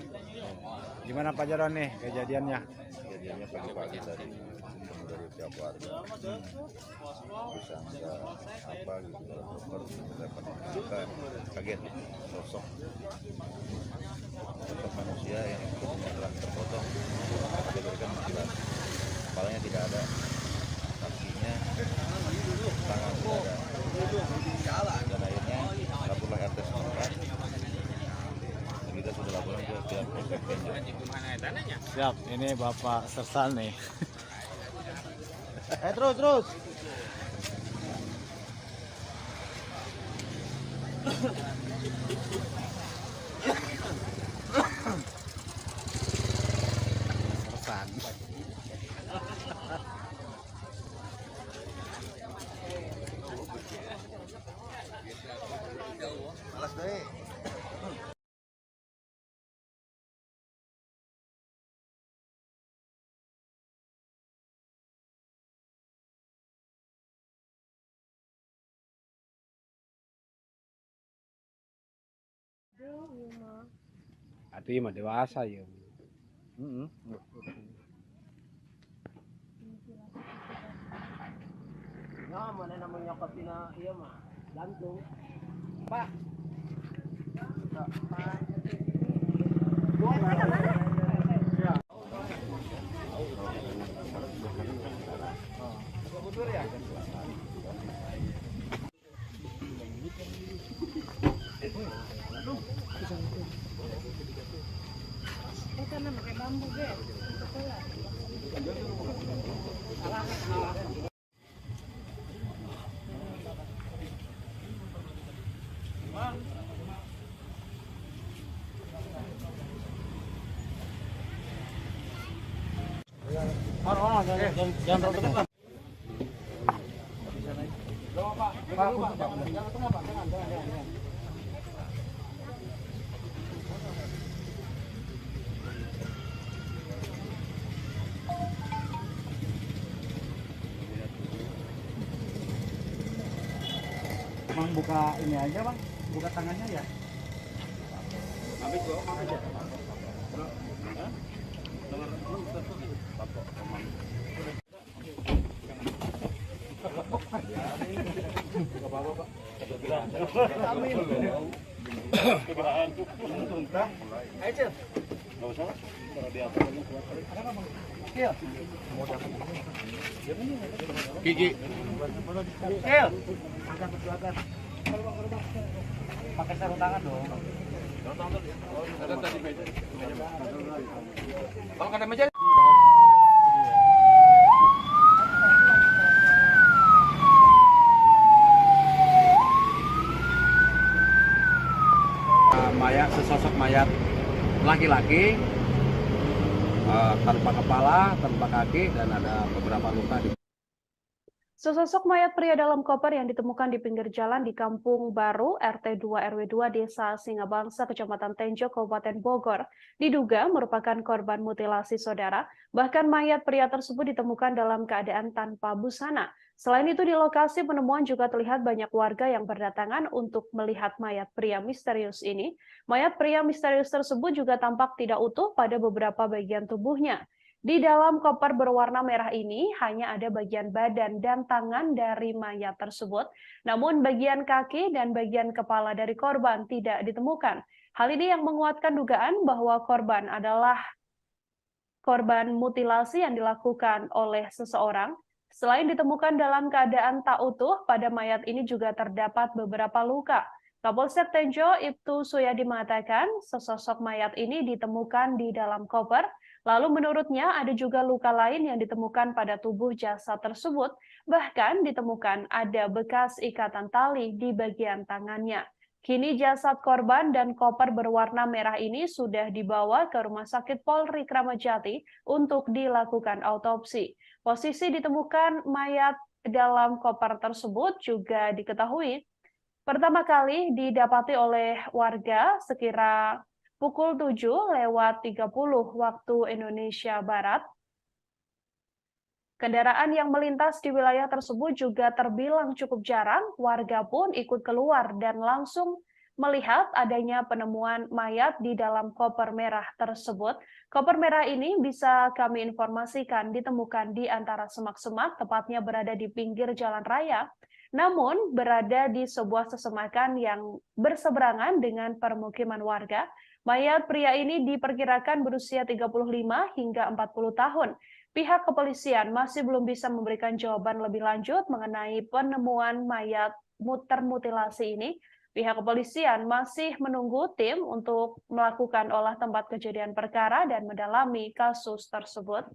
Gimana Pak Jarot nih kejadiannya? Kejadiannya pagi-pagi dari pihak warga. Bisa nggak apa gitu dokter dapat kita kaget sosok manusia yang tubuhnya telah terpotong, diberikan mutilasi. Kepalanya tidak ada, kakinya, tangan tidak ada, dan akhirnya laporlah RT setempat. Kita sudah laporan ke pihak polsek. Siap, ini Bapak Sersal nih. Terus. Sersan. Ati mah dewasa ya. Nah, mana namanya kapina iya mah gantung. Bang buka ini aja bang, buka tangannya ya. Gigi. Angkat ke belakang. Pakai sarung tangan dong. Ada tadi meja. Kalau ada meja. Sesosok mayat laki-laki tanpa kepala, tanpa kaki, dan ada beberapa luka di. Sesosok mayat pria dalam koper yang ditemukan di pinggir jalan di Kampung Baru, RT 2 RW 2 Desa Singabangsa, Kecamatan Tenjo, Kabupaten Bogor, diduga merupakan korban mutilasi saudara. Bahkan mayat pria tersebut ditemukan dalam keadaan tanpa busana. Selain itu, di lokasi penemuan juga terlihat banyak warga yang berdatangan untuk melihat mayat pria misterius ini. Mayat pria misterius tersebut juga tampak tidak utuh pada beberapa bagian tubuhnya. Di dalam koper berwarna merah ini hanya ada bagian badan dan tangan dari mayat tersebut, namun bagian kaki dan bagian kepala dari korban tidak ditemukan. Hal ini yang menguatkan dugaan bahwa korban adalah korban mutilasi yang dilakukan oleh seseorang. Selain ditemukan dalam keadaan tak utuh, pada mayat ini juga terdapat beberapa luka. Kapolsek Tenjo Ibtu Suyadi mengatakan sesosok mayat ini ditemukan di dalam koper. Lalu menurutnya ada juga luka lain yang ditemukan pada tubuh jasad tersebut. Bahkan ditemukan ada bekas ikatan tali di bagian tangannya. Kini jasad korban dan koper berwarna merah ini sudah dibawa ke Rumah Sakit Polri Kramat Jati untuk dilakukan autopsi. Posisi ditemukan mayat dalam koper tersebut juga diketahui pertama kali didapati oleh warga sekira pukul 7:30 waktu Indonesia Barat. Kendaraan yang melintas di wilayah tersebut juga terbilang cukup jarang, warga pun ikut keluar dan langsung melihat adanya penemuan mayat di dalam koper merah tersebut. Koper merah ini bisa kami informasikan ditemukan di antara semak-semak, tepatnya berada di pinggir jalan raya, namun berada di sebuah sesemakan yang berseberangan dengan permukiman warga. Mayat pria ini diperkirakan berusia 35 hingga 40 tahun. Pihak kepolisian masih belum bisa memberikan jawaban lebih lanjut mengenai penemuan mayat termutilasi ini. Pihak kepolisian masih menunggu tim untuk melakukan olah tempat kejadian perkara dan mendalami kasus tersebut.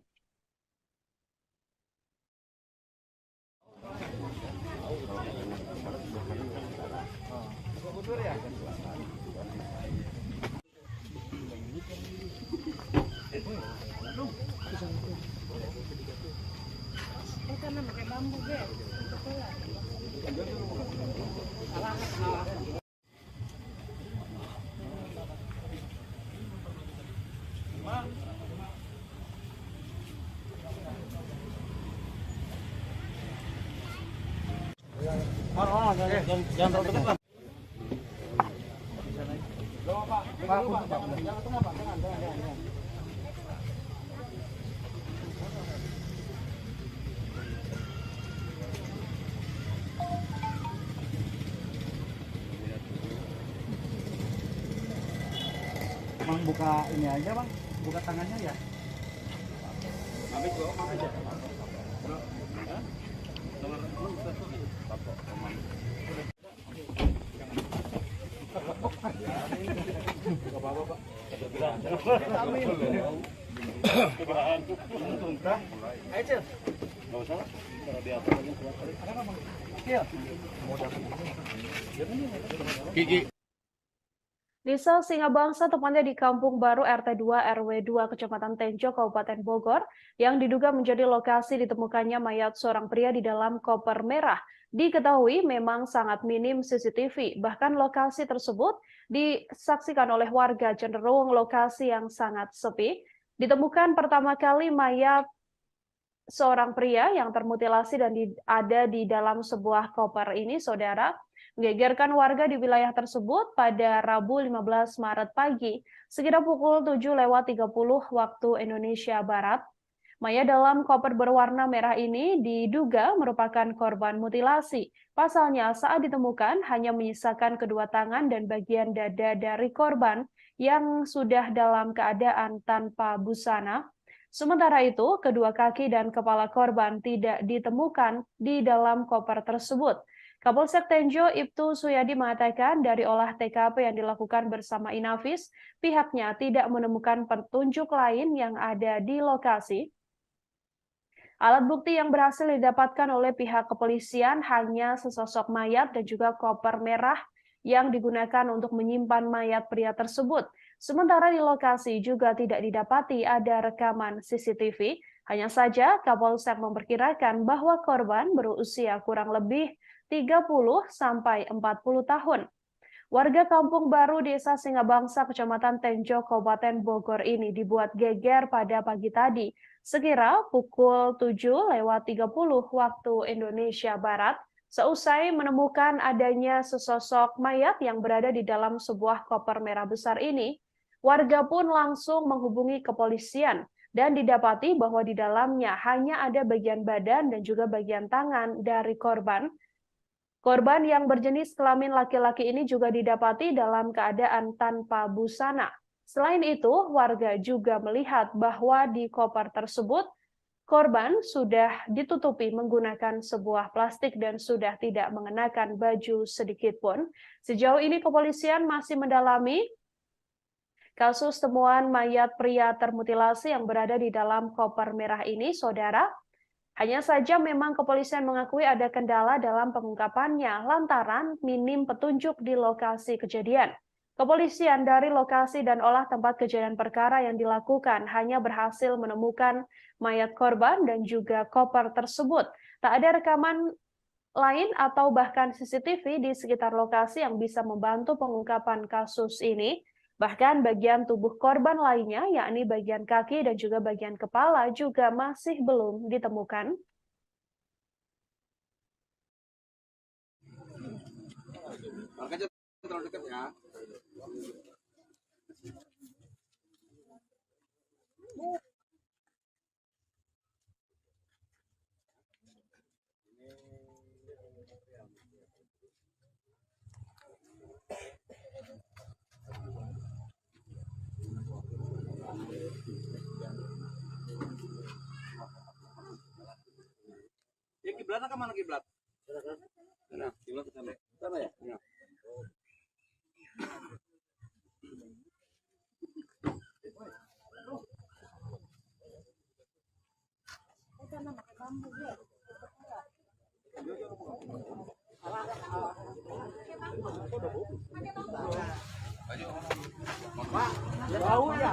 Bang buka ini aja bang, buka tangannya ya. Desa Singabangsa, tepatnya di Kampung Baru RT 2 RW 2 Kecamatan Tenjo, Kabupaten Bogor, yang diduga menjadi lokasi ditemukannya mayat seorang pria di dalam koper merah. Diketahui memang sangat minim CCTV, bahkan lokasi tersebut disaksikan oleh warga cenderung lokasi yang sangat sepi. Ditemukan pertama kali mayat seorang pria yang termutilasi dan ada di dalam sebuah koper ini, saudara, menggegerkan warga di wilayah tersebut pada Rabu 15 Maret pagi, sekitar pukul 7:30 waktu Indonesia Barat. Mayat dalam koper berwarna merah ini diduga merupakan korban mutilasi. Pasalnya, saat ditemukan hanya menyisakan kedua tangan dan bagian dada dari korban yang sudah dalam keadaan tanpa busana. Sementara itu, kedua kaki dan kepala korban tidak ditemukan di dalam koper tersebut. Kapolsek Tenjo Ibtu Suyadi mengatakan dari olah TKP yang dilakukan bersama Inavis, pihaknya tidak menemukan petunjuk lain yang ada di lokasi. Alat bukti yang berhasil didapatkan oleh pihak kepolisian hanya sesosok mayat dan juga koper merah yang digunakan untuk menyimpan mayat pria tersebut. Sementara di lokasi juga tidak didapati ada rekaman CCTV. Hanya saja Kapolsek memperkirakan bahwa korban berusia kurang lebih 30 sampai 40 tahun. Warga Kampung Baru Desa Singabangsa, Kecamatan Tenjo, Kabupaten Bogor ini dibuat geger pada pagi tadi, sekira pukul 7:30 waktu Indonesia Barat, seusai menemukan adanya sesosok mayat yang berada di dalam sebuah koper merah besar ini. Warga pun langsung menghubungi kepolisian dan didapati bahwa di dalamnya hanya ada bagian badan dan juga bagian tangan dari korban. Korban yang berjenis kelamin laki-laki ini juga didapati dalam keadaan tanpa busana. Selain itu, warga juga melihat bahwa di koper tersebut, korban sudah ditutupi menggunakan sebuah plastik dan sudah tidak mengenakan baju sedikit pun. Sejauh ini kepolisian masih mendalami kasus temuan mayat pria termutilasi yang berada di dalam koper merah ini, saudara. Hanya saja memang kepolisian mengakui ada kendala dalam pengungkapannya lantaran minim petunjuk di lokasi kejadian. Kepolisian dari lokasi dan olah tempat kejadian perkara yang dilakukan hanya berhasil menemukan mayat korban dan juga koper tersebut. Tak ada rekaman lain atau bahkan CCTV di sekitar lokasi yang bisa membantu pengungkapan kasus ini. Bahkan bagian tubuh korban lainnya, yakni bagian kaki dan juga bagian kepala, juga masih belum ditemukan. Makanya terlalu dekat ya. Ya kiblat ke mana kiblat? Nah, kiblat ke sana. Sana ya? Ya. Bau ya.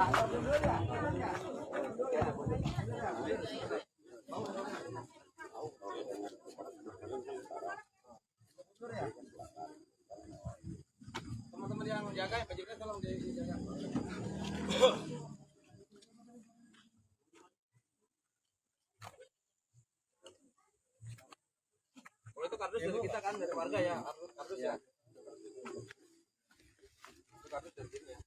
Teman-teman yang jaga, Pak Jika tolong dijaga. Kalau itu kardus dari kita kan, dari warga ya, kardus ya. Itu kardus dari kita ya.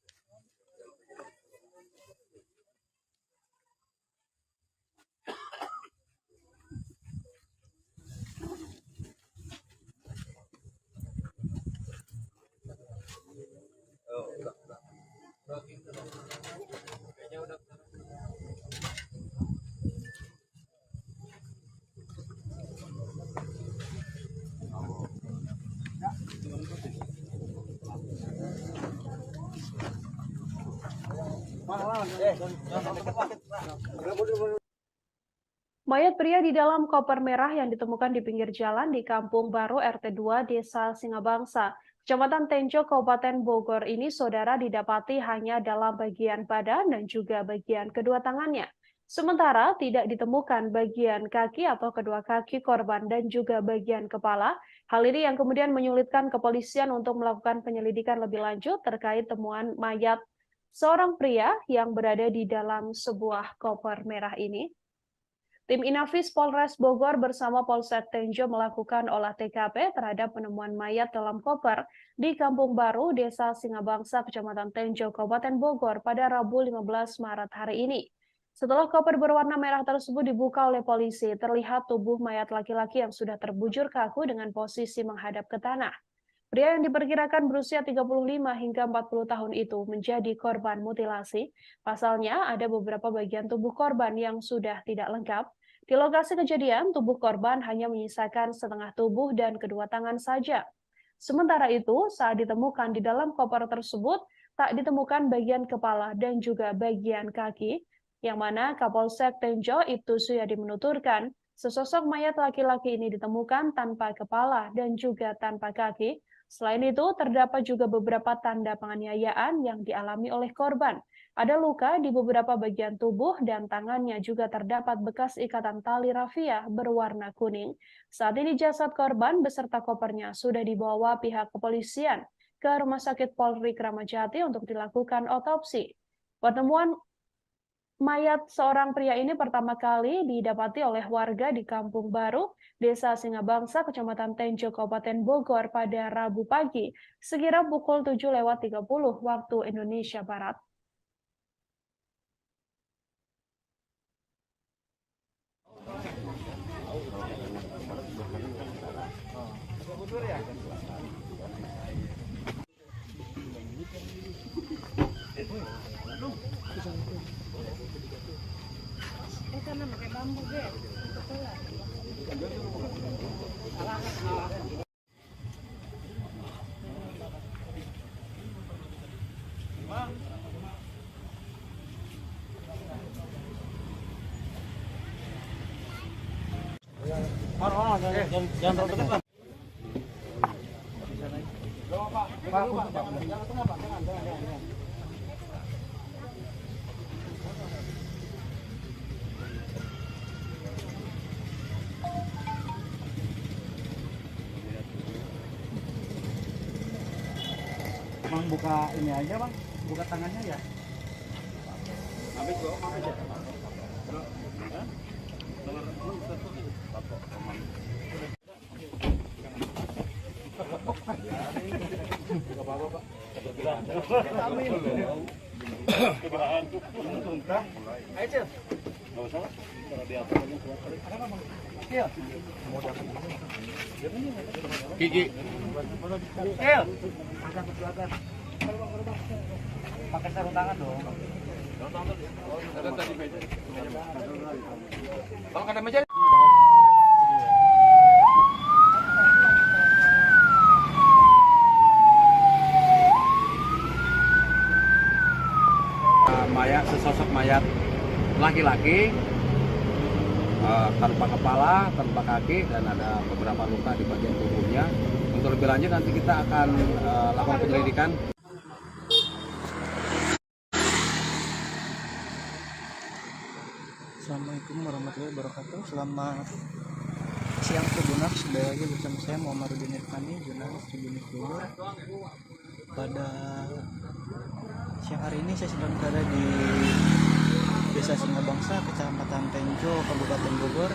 Mayat pria di dalam koper merah yang ditemukan di pinggir jalan di Kampung Baru RT 2 Desa Singabangsa, Kecamatan Tenjo, Kabupaten Bogor ini saudara didapati hanya dalam bagian badan dan juga bagian kedua tangannya. Sementara tidak ditemukan bagian kaki atau kedua kaki korban dan juga bagian kepala. Hal ini yang kemudian menyulitkan kepolisian untuk melakukan penyelidikan lebih lanjut terkait temuan mayat seorang pria yang berada di dalam sebuah koper merah ini. Tim Inafis Polres Bogor bersama Polsek Tenjo melakukan olah TKP terhadap penemuan mayat dalam koper di Kampung Baru, Desa Singabangsa, Kecamatan Tenjo, Kabupaten Bogor pada Rabu 15 Maret hari ini. Setelah koper berwarna merah tersebut dibuka oleh polisi, terlihat tubuh mayat laki-laki yang sudah terbujur kaku dengan posisi menghadap ke tanah. Pria yang diperkirakan berusia 35 hingga 40 tahun itu menjadi korban mutilasi. Pasalnya, ada beberapa bagian tubuh korban yang sudah tidak lengkap. Di lokasi kejadian, tubuh korban hanya menyisakan setengah tubuh dan kedua tangan saja. Sementara itu, saat ditemukan di dalam koper tersebut, tak ditemukan bagian kepala dan juga bagian kaki, yang mana Kapolsek Tenjo Ibtu Suyadi menuturkan, sesosok mayat laki-laki ini ditemukan tanpa kepala dan juga tanpa kaki. Selain itu, terdapat juga beberapa tanda penganiayaan yang dialami oleh korban. Ada luka di beberapa bagian tubuh dan tangannya juga terdapat bekas ikatan tali rafia berwarna kuning. Saat ini jasad korban beserta kopernya sudah dibawa pihak kepolisian ke Rumah Sakit Polri Kramat Jati untuk dilakukan otopsi. Pertemuan mayat seorang pria ini pertama kali didapati oleh warga di Kampung Baru, Desa Singabangsa, Kecamatan Tenjo, Kabupaten Bogor pada Rabu pagi, sekira pukul 7.30 waktu Indonesia Barat. Bang buka ini aja bang, buka tangannya ya. Gigi. Pakai sarung tangan dong. Ada tadi meja. Kalau ada meja. Mayat, sesosok mayat laki-laki tanpa kepala, tanpa kaki, dan ada beberapa luka di bagian tubuhnya. Untuk lebih lanjut nanti kita akan lakukan penyelidikan. Assalamualaikum warahmatullahi wabarakatuh. Selamat siang Tribuners, kembali lagi bersama saya Muhammadudin Irfani, jurnalis Tribunnews Bogor. Pada siang hari ini saya sedang berada di Desa Singabangsa, Kecamatan Tenjo, Kabupaten Bogor,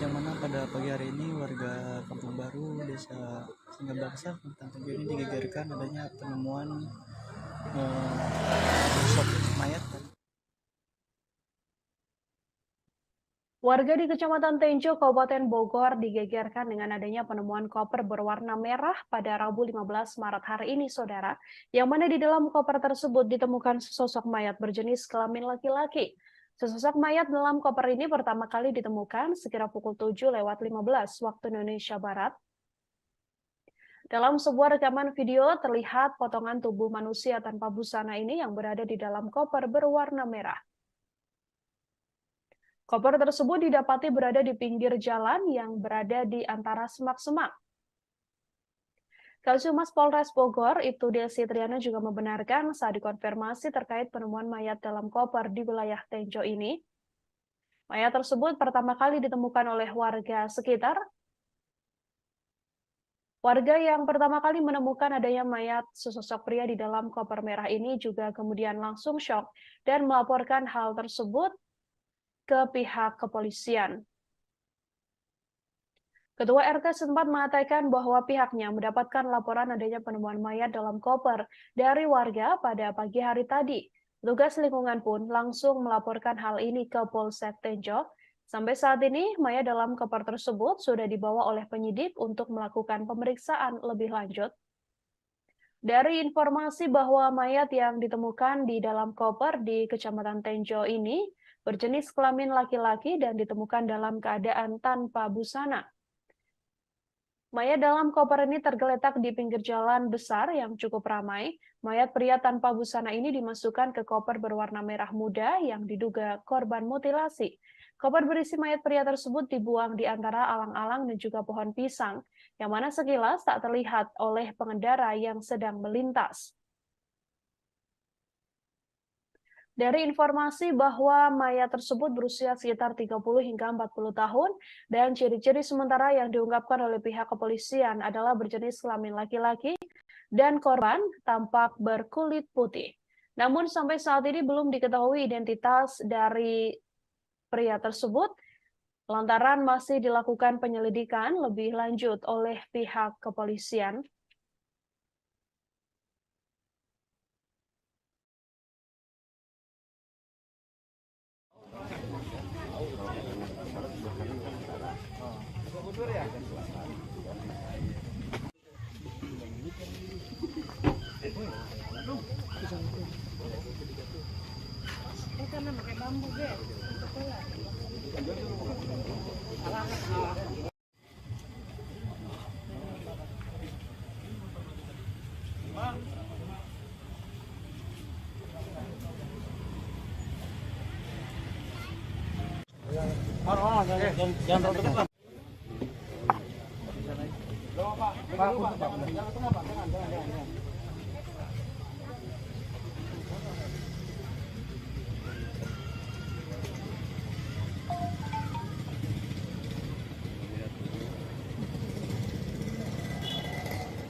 yang mana pada pagi hari ini warga Kampung Baru, Desa Singabangsa, Kecamatan Tenjo ini digegerkan adanya penemuan sosok mayat. Warga di Kecamatan Tenjo, Kabupaten Bogor digegerkan dengan adanya penemuan koper berwarna merah pada Rabu 15 Maret hari ini, saudara. Yang mana di dalam koper tersebut ditemukan sesosok mayat berjenis kelamin laki-laki. Sesosok mayat dalam koper ini pertama kali ditemukan sekira pukul 7:15 waktu Indonesia Barat. Dalam sebuah rekaman video terlihat potongan tubuh manusia tanpa busana ini yang berada di dalam koper berwarna merah. Koper tersebut didapati berada di pinggir jalan yang berada di antara semak-semak. Kasubmas Polres Bogor, Ibtu Desi Triana juga membenarkan saat dikonfirmasi terkait penemuan mayat dalam koper di wilayah Tenjo ini. Mayat tersebut pertama kali ditemukan oleh warga sekitar. Warga yang pertama kali menemukan adanya mayat sesosok pria di dalam koper merah ini juga kemudian langsung syok dan melaporkan hal tersebut ke pihak kepolisian. Ketua RT sempat mengatakan bahwa pihaknya mendapatkan laporan adanya penemuan mayat dalam koper dari warga pada pagi hari tadi. Petugas lingkungan pun langsung melaporkan hal ini ke Polsek Tenjo. Sampai saat ini, mayat dalam koper tersebut sudah dibawa oleh penyidik untuk melakukan pemeriksaan lebih lanjut. Dari informasi bahwa mayat yang ditemukan di dalam koper di Kecamatan Tenjo ini berjenis kelamin laki-laki dan ditemukan dalam keadaan tanpa busana. Mayat dalam koper ini tergeletak di pinggir jalan besar yang cukup ramai. Mayat pria tanpa busana ini dimasukkan ke koper berwarna merah muda yang diduga korban mutilasi. Koper berisi mayat pria tersebut dibuang di antara alang-alang dan juga pohon pisang, yang mana sekilas tak terlihat oleh pengendara yang sedang melintas. Dari informasi bahwa mayat tersebut berusia sekitar 30 hingga 40 tahun dan ciri-ciri sementara yang diungkapkan oleh pihak kepolisian adalah berjenis kelamin laki-laki dan korban tampak berkulit putih. Namun sampai saat ini belum diketahui identitas dari pria tersebut lantaran masih dilakukan penyelidikan lebih lanjut oleh pihak kepolisian.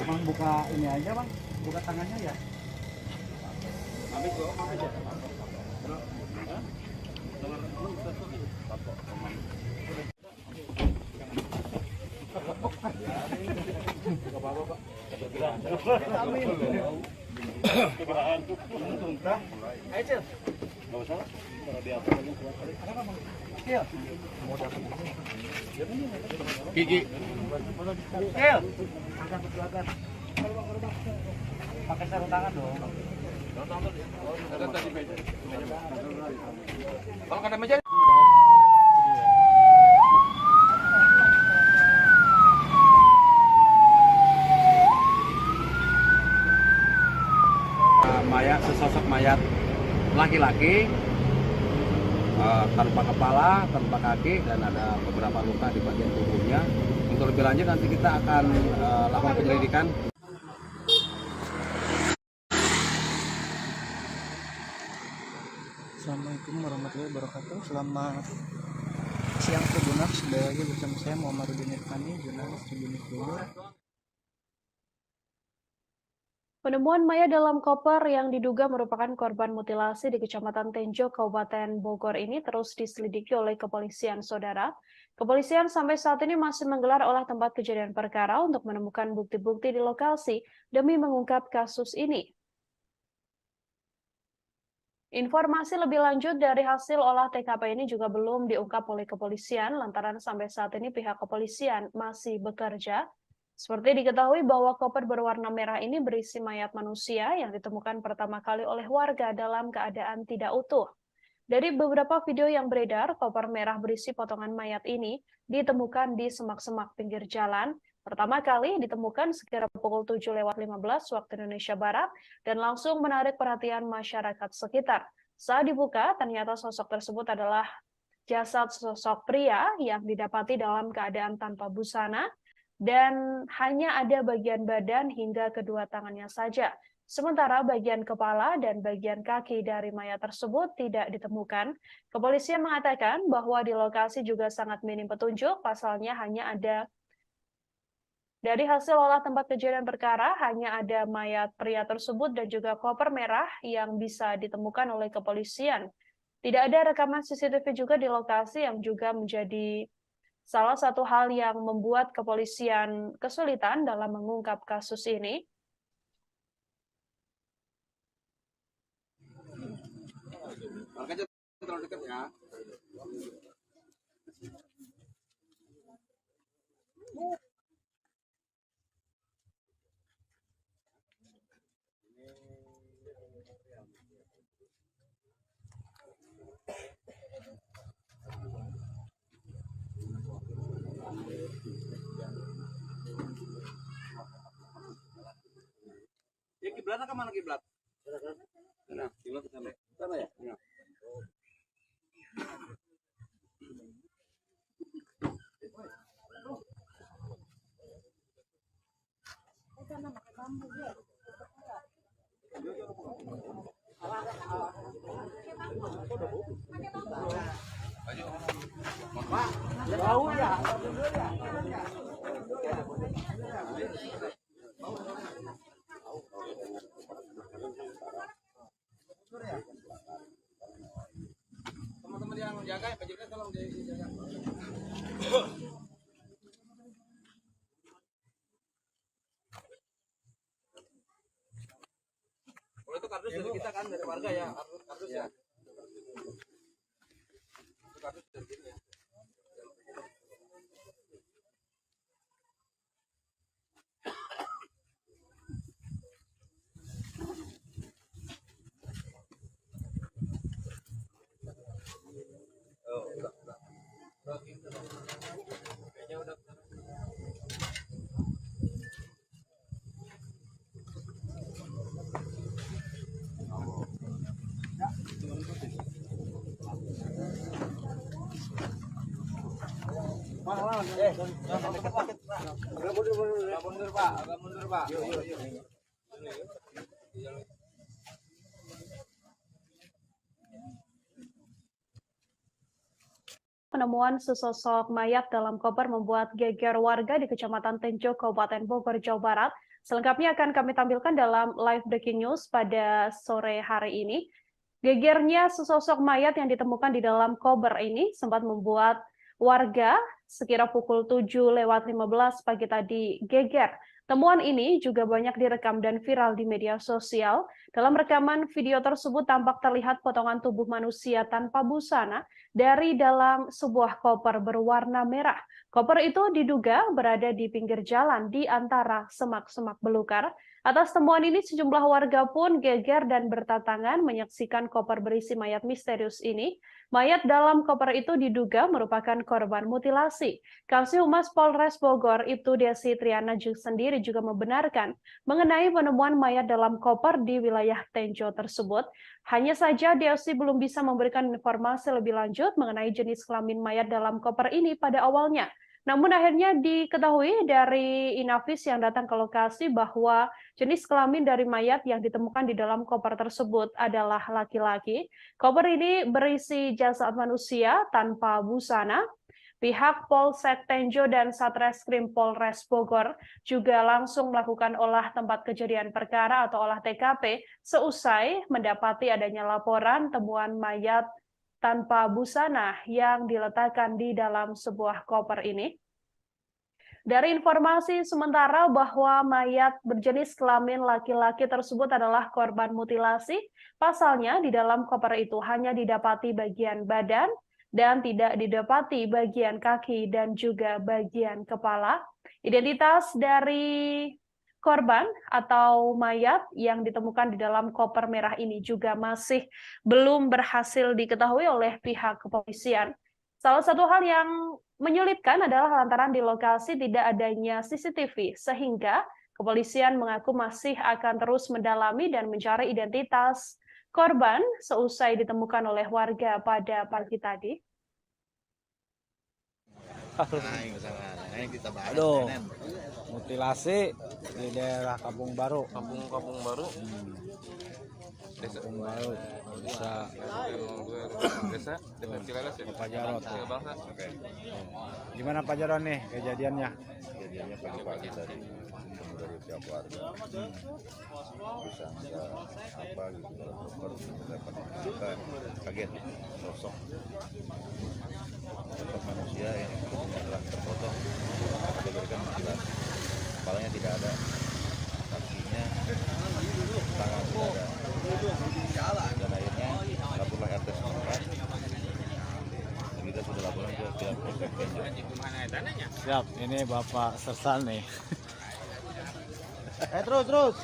Bang, buka ini aja bang, buka tangannya ya. Gigi. Pakai sarung tangan dong. Ada tadi meja. Kalau kena meja. Mayat, sesosok mayat laki-laki tanpa kepala, tanpa kaki, dan ada beberapa luka di bagian tubuhnya. Untuk lebih lanjut nanti kita akan lakukan penyelidikan. Assalamualaikum warahmatullahi wabarakatuh. Selamat siang Tribuners, kembali lagi bersama saya Muhammadudin Irfani, jurnalis Tribunnews Bogor. Penemuan mayat dalam koper yang diduga merupakan korban mutilasi di Kecamatan Tenjo, Kabupaten Bogor ini terus diselidiki oleh kepolisian, saudara. Kepolisian sampai saat ini masih menggelar olah tempat kejadian perkara untuk menemukan bukti-bukti di lokasi demi mengungkap kasus ini. Informasi lebih lanjut dari hasil olah TKP ini juga belum diungkap oleh kepolisian lantaran sampai saat ini pihak kepolisian masih bekerja. Seperti diketahui bahwa koper berwarna merah ini berisi mayat manusia yang ditemukan pertama kali oleh warga dalam keadaan tidak utuh. Dari beberapa video yang beredar, koper merah berisi potongan mayat ini ditemukan di semak-semak pinggir jalan. Pertama kali ditemukan sekitar pukul 7:15 waktu Indonesia Barat dan langsung menarik perhatian masyarakat sekitar. Saat dibuka, ternyata sosok tersebut adalah jasad sosok pria yang didapati dalam keadaan tanpa busana, dan hanya ada bagian badan hingga kedua tangannya saja. Sementara bagian kepala dan bagian kaki dari mayat tersebut tidak ditemukan. Kepolisian mengatakan bahwa di lokasi juga sangat minim petunjuk, pasalnya hanya ada dari hasil olah tempat kejadian perkara, hanya ada mayat pria tersebut dan juga koper merah yang bisa ditemukan oleh kepolisian. Tidak ada rekaman CCTV juga di lokasi yang juga menjadi salah satu hal yang membuat kepolisian kesulitan dalam mengungkap kasus ini. Makanya terlalu dekat ya. Ya kiblat ke mana kiblat? Nah, kiblat ke sana. Sana ya? Ya. Bau ya. Teman-teman yang jaga, penjaga tolong dijaga. Kalau itu kardus dari kita kan, dari warga ya, kardus ya. Itu kardus dari kita ya. Agak mundur Pak. Penemuan sesosok mayat dalam koper membuat geger warga di Kecamatan Tenjo, Kabupaten Bogor, Jawa Barat. Selengkapnya akan kami tampilkan dalam live breaking news pada sore hari ini. Gegernya sesosok mayat yang ditemukan di dalam koper ini sempat membuat warga sekira pukul 7:15 pagi tadi geger. Temuan ini juga banyak direkam dan viral di media sosial. Dalam rekaman video tersebut tampak terlihat potongan tubuh manusia tanpa busana dari dalam sebuah koper berwarna merah. Koper itu diduga berada di pinggir jalan di antara semak-semak belukar. Atas temuan ini sejumlah warga pun geger dan berdatangan menyaksikan koper berisi mayat misterius ini. Mayat dalam koper itu diduga merupakan korban mutilasi. Kasih Humas Polres Bogor Ibtu Desi Triana sendiri juga membenarkan mengenai penemuan mayat dalam koper di wilayah Tenjo tersebut. Hanya saja Desi belum bisa memberikan informasi lebih lanjut mengenai jenis kelamin mayat dalam koper ini pada awalnya. Namun akhirnya diketahui dari Inavis yang datang ke lokasi bahwa jenis kelamin dari mayat yang ditemukan di dalam koper tersebut adalah laki-laki. Koper ini berisi jasad manusia tanpa busana. Pihak Polsek Tenjo dan Satreskrim Polres Bogor juga langsung melakukan olah tempat kejadian perkara atau olah TKP seusai mendapati adanya laporan temuan mayat tanpa busana yang diletakkan di dalam sebuah koper ini. Dari informasi sementara bahwa mayat berjenis kelamin laki-laki tersebut adalah korban mutilasi, pasalnya di dalam koper itu hanya didapati bagian badan dan tidak didapati bagian kaki dan juga bagian kepala. Identitas dari korban atau mayat yang ditemukan di dalam koper merah ini juga masih belum berhasil diketahui oleh pihak kepolisian. Salah satu hal yang menyulitkan adalah lantaran di lokasi tidak adanya CCTV, sehingga kepolisian mengaku masih akan terus mendalami dan mencari identitas korban seusai ditemukan oleh warga pada pagi tadi. Aduh, mutilasi di daerah Kampung Baru. Kampung Baru. Kampung Baru bisa Desa Cileles ya. Pak Jarot. Ya, Bangsa. Gimana Pak Jarot nih kejadiannya? Kejadiannya pagi-pagi tadi dari pihak warga bisa apa gitu dokter dapat kita kaget sosok manusia yang telah terpotong diberikan mutilasi, kepalanya tidak ada, kakinya, tangan tidak ada, dan akhirnya laporlah RT setempat. Kita sudah laporan ke pihak Polsek Tenjo. Siap, ini Bapak Sersan nih. Terus.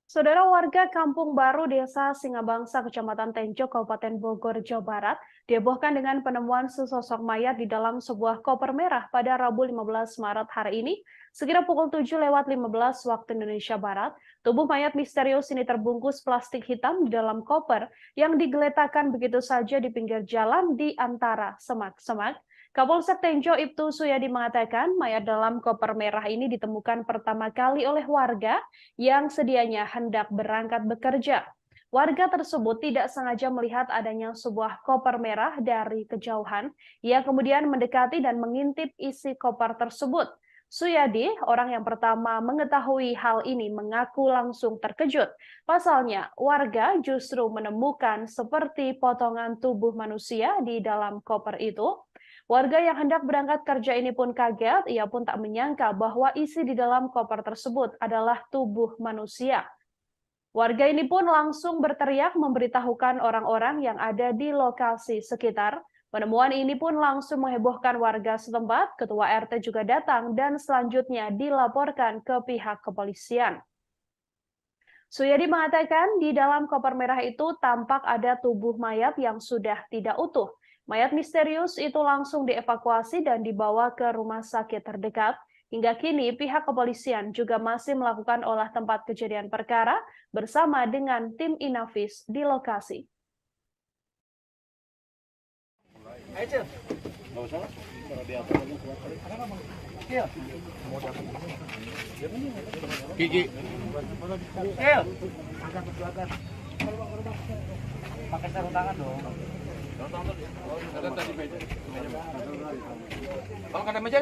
Saudara warga Kampung Baru Desa Singabangsa, Kecamatan Tenjo, Kabupaten Bogor, Jawa Barat, dihebohkan dengan penemuan sesosok mayat di dalam sebuah koper merah pada Rabu 15 Maret hari ini, sekira pukul 7:15 waktu Indonesia Barat. Tubuh mayat misterius ini terbungkus plastik hitam di dalam koper yang digeletakkan begitu saja di pinggir jalan di antara semak-semak. Kapolsek Tenjo Ibtu Suyadi mengatakan mayat dalam koper merah ini ditemukan pertama kali oleh warga yang sedianya hendak berangkat bekerja. Warga tersebut tidak sengaja melihat adanya sebuah koper merah dari kejauhan. Ia kemudian mendekati dan mengintip isi koper tersebut. Suyadi, orang yang pertama mengetahui hal ini, mengaku langsung terkejut. Pasalnya, warga justru menemukan seperti potongan tubuh manusia di dalam koper itu. Warga yang hendak berangkat kerja ini pun kaget, ia pun tak menyangka bahwa isi di dalam koper tersebut adalah tubuh manusia. Warga ini pun langsung berteriak memberitahukan orang-orang yang ada di lokasi sekitar. Penemuan ini pun langsung menghebohkan warga setempat, ketua RT juga datang dan selanjutnya dilaporkan ke pihak kepolisian. Suyadi mengatakan di dalam koper merah itu tampak ada tubuh mayat yang sudah tidak utuh. Mayat misterius itu langsung dievakuasi dan dibawa ke rumah sakit terdekat. Hingga kini pihak kepolisian juga masih melakukan olah tempat kejadian perkara bersama dengan tim Inavis di lokasi. Gigi. Pakai sarung tangan dong. Ada tadi meja. Kalau ada meja.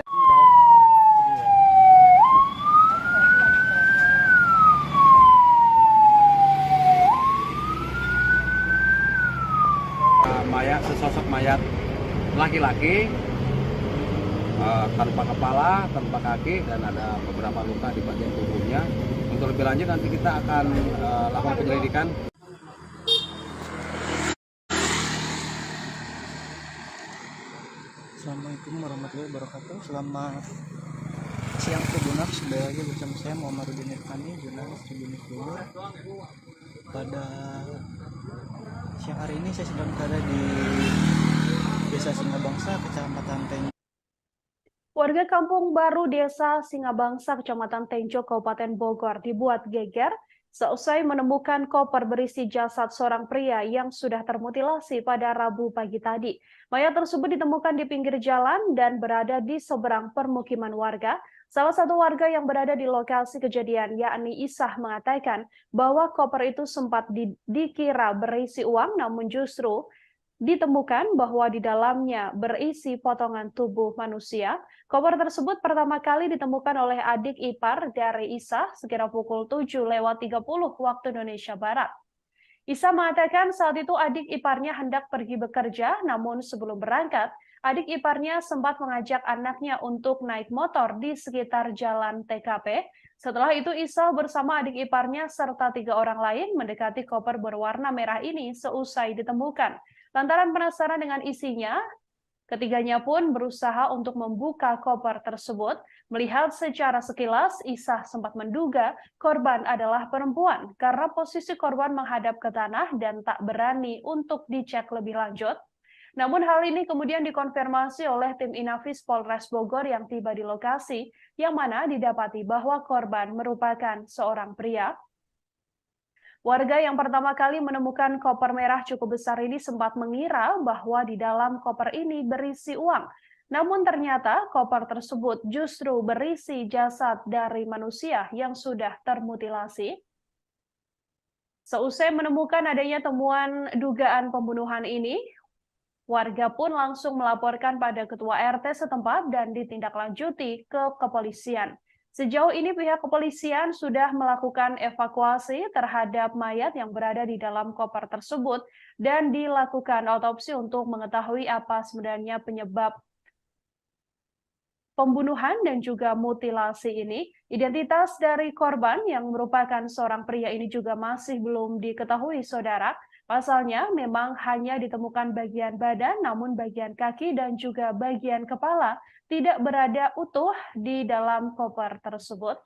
Mayat, sesosok mayat laki-laki tanpa kepala, tanpa kaki, dan ada beberapa luka di bagian tubuhnya. Untuk lebih lanjut nanti kita akan lakukan penyelidikan. Assalamualaikum warahmatullahi wabarakatuh. Selamat siang Tribuners, kembali lagi bersama saya Muhammadudin Irfani, jurnalis Tribunnews Bogor. Pada siang hari ini saya sedang berada di Desa Singabangsa, Kecamatan Tenjo. Warga Kampung Baru Desa Singabangsa, Kecamatan Tenjo, Kabupaten Bogor dibuat geger seusai menemukan koper berisi jasad seorang pria yang sudah termutilasi pada Rabu pagi tadi. Mayat tersebut ditemukan di pinggir jalan dan berada di seberang permukiman warga. Salah satu warga yang berada di lokasi kejadian, yakni Isah, mengatakan bahwa koper itu sempat dikira berisi uang, namun justru ditemukan bahwa di dalamnya berisi potongan tubuh manusia. Koper tersebut pertama kali ditemukan oleh adik ipar dari Isah sekira pukul 7:30 waktu Indonesia Barat. Isah mengatakan saat itu adik iparnya hendak pergi bekerja, namun sebelum berangkat, adik iparnya sempat mengajak anaknya untuk naik motor di sekitar jalan TKP. Setelah itu Isah bersama adik iparnya serta 3 orang lain mendekati koper berwarna merah ini seusai ditemukan. Lantaran penasaran dengan isinya, ketiganya pun berusaha untuk membuka koper tersebut. Melihat secara sekilas, Isah sempat menduga korban adalah perempuan karena posisi korban menghadap ke tanah dan tak berani untuk dicek lebih lanjut. Namun hal ini kemudian dikonfirmasi oleh tim Inafis Polres Bogor yang tiba di lokasi, yang mana didapati bahwa korban merupakan seorang pria. Warga yang pertama kali menemukan koper merah cukup besar ini sempat mengira bahwa di dalam koper ini berisi uang. Namun ternyata koper tersebut justru berisi jasad dari manusia yang sudah termutilasi. Seusai menemukan adanya temuan dugaan pembunuhan ini, warga pun langsung melaporkan pada ketua RT setempat dan ditindaklanjuti ke kepolisian. Sejauh ini pihak kepolisian sudah melakukan evakuasi terhadap mayat yang berada di dalam koper tersebut dan dilakukan otopsi untuk mengetahui apa sebenarnya penyebab pembunuhan dan juga mutilasi ini. Identitas dari korban yang merupakan seorang pria ini juga masih belum diketahui, saudara. Pasalnya memang hanya ditemukan bagian badan, namun bagian kaki dan juga bagian kepala tidak berada utuh di dalam koper tersebut.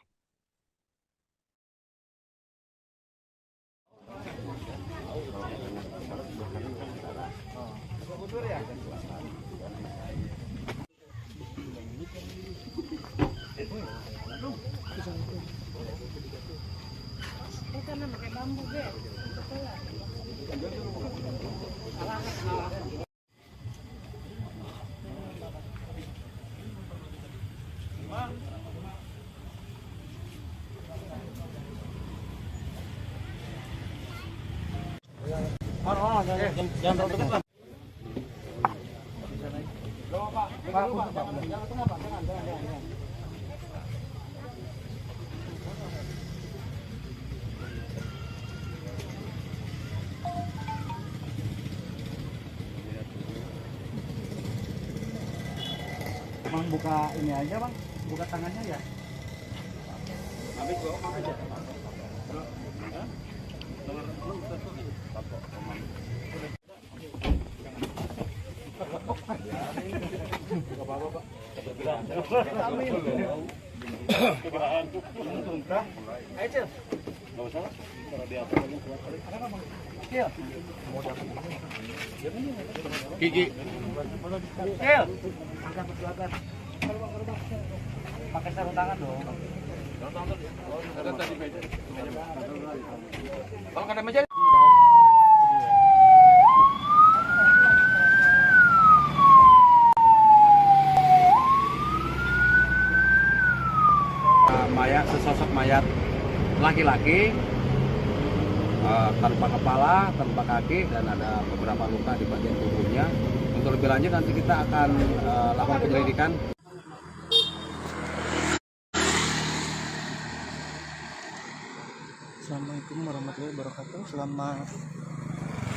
Karena pakai bambu, Bang, buka ini aja bang, buka tangannya ya. Gigi. Pakai sarung tangan dong. Ada tadi meja. Kalau ada meja. Mayat, sesosok mayat laki-laki tanpa kepala, tanpa kaki, dan ada beberapa luka di bagian tubuhnya. Untuk lebih lanjut nanti kita akan lakukan penyelidikan. Assalamualaikum warahmatullahi wabarakatuh. Selamat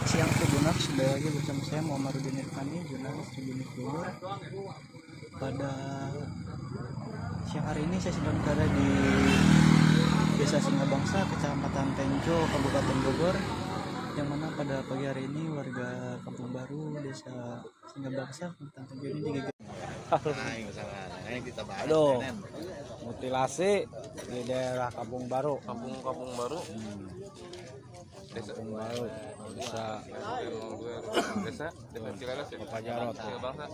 siang Tribuners, kembali lagi bersama saya Muhammadudin Irfani, jurnalis Tribunnews Bogor. Pada siang hari ini saya sedang berada di Desa Singabangsa, Kecamatan Tenjo, Kabupaten Bogor, yang mana pada pagi hari ini warga Kampung Baru, Desa Singabangsa, Kecamatan Tenjo ini digigit. Aduh, mutilasi di daerah Kampung Baru. Kampung Baru. Kampung Baru, desa Desa Cileres ya. Pak Jarot. Bangsa.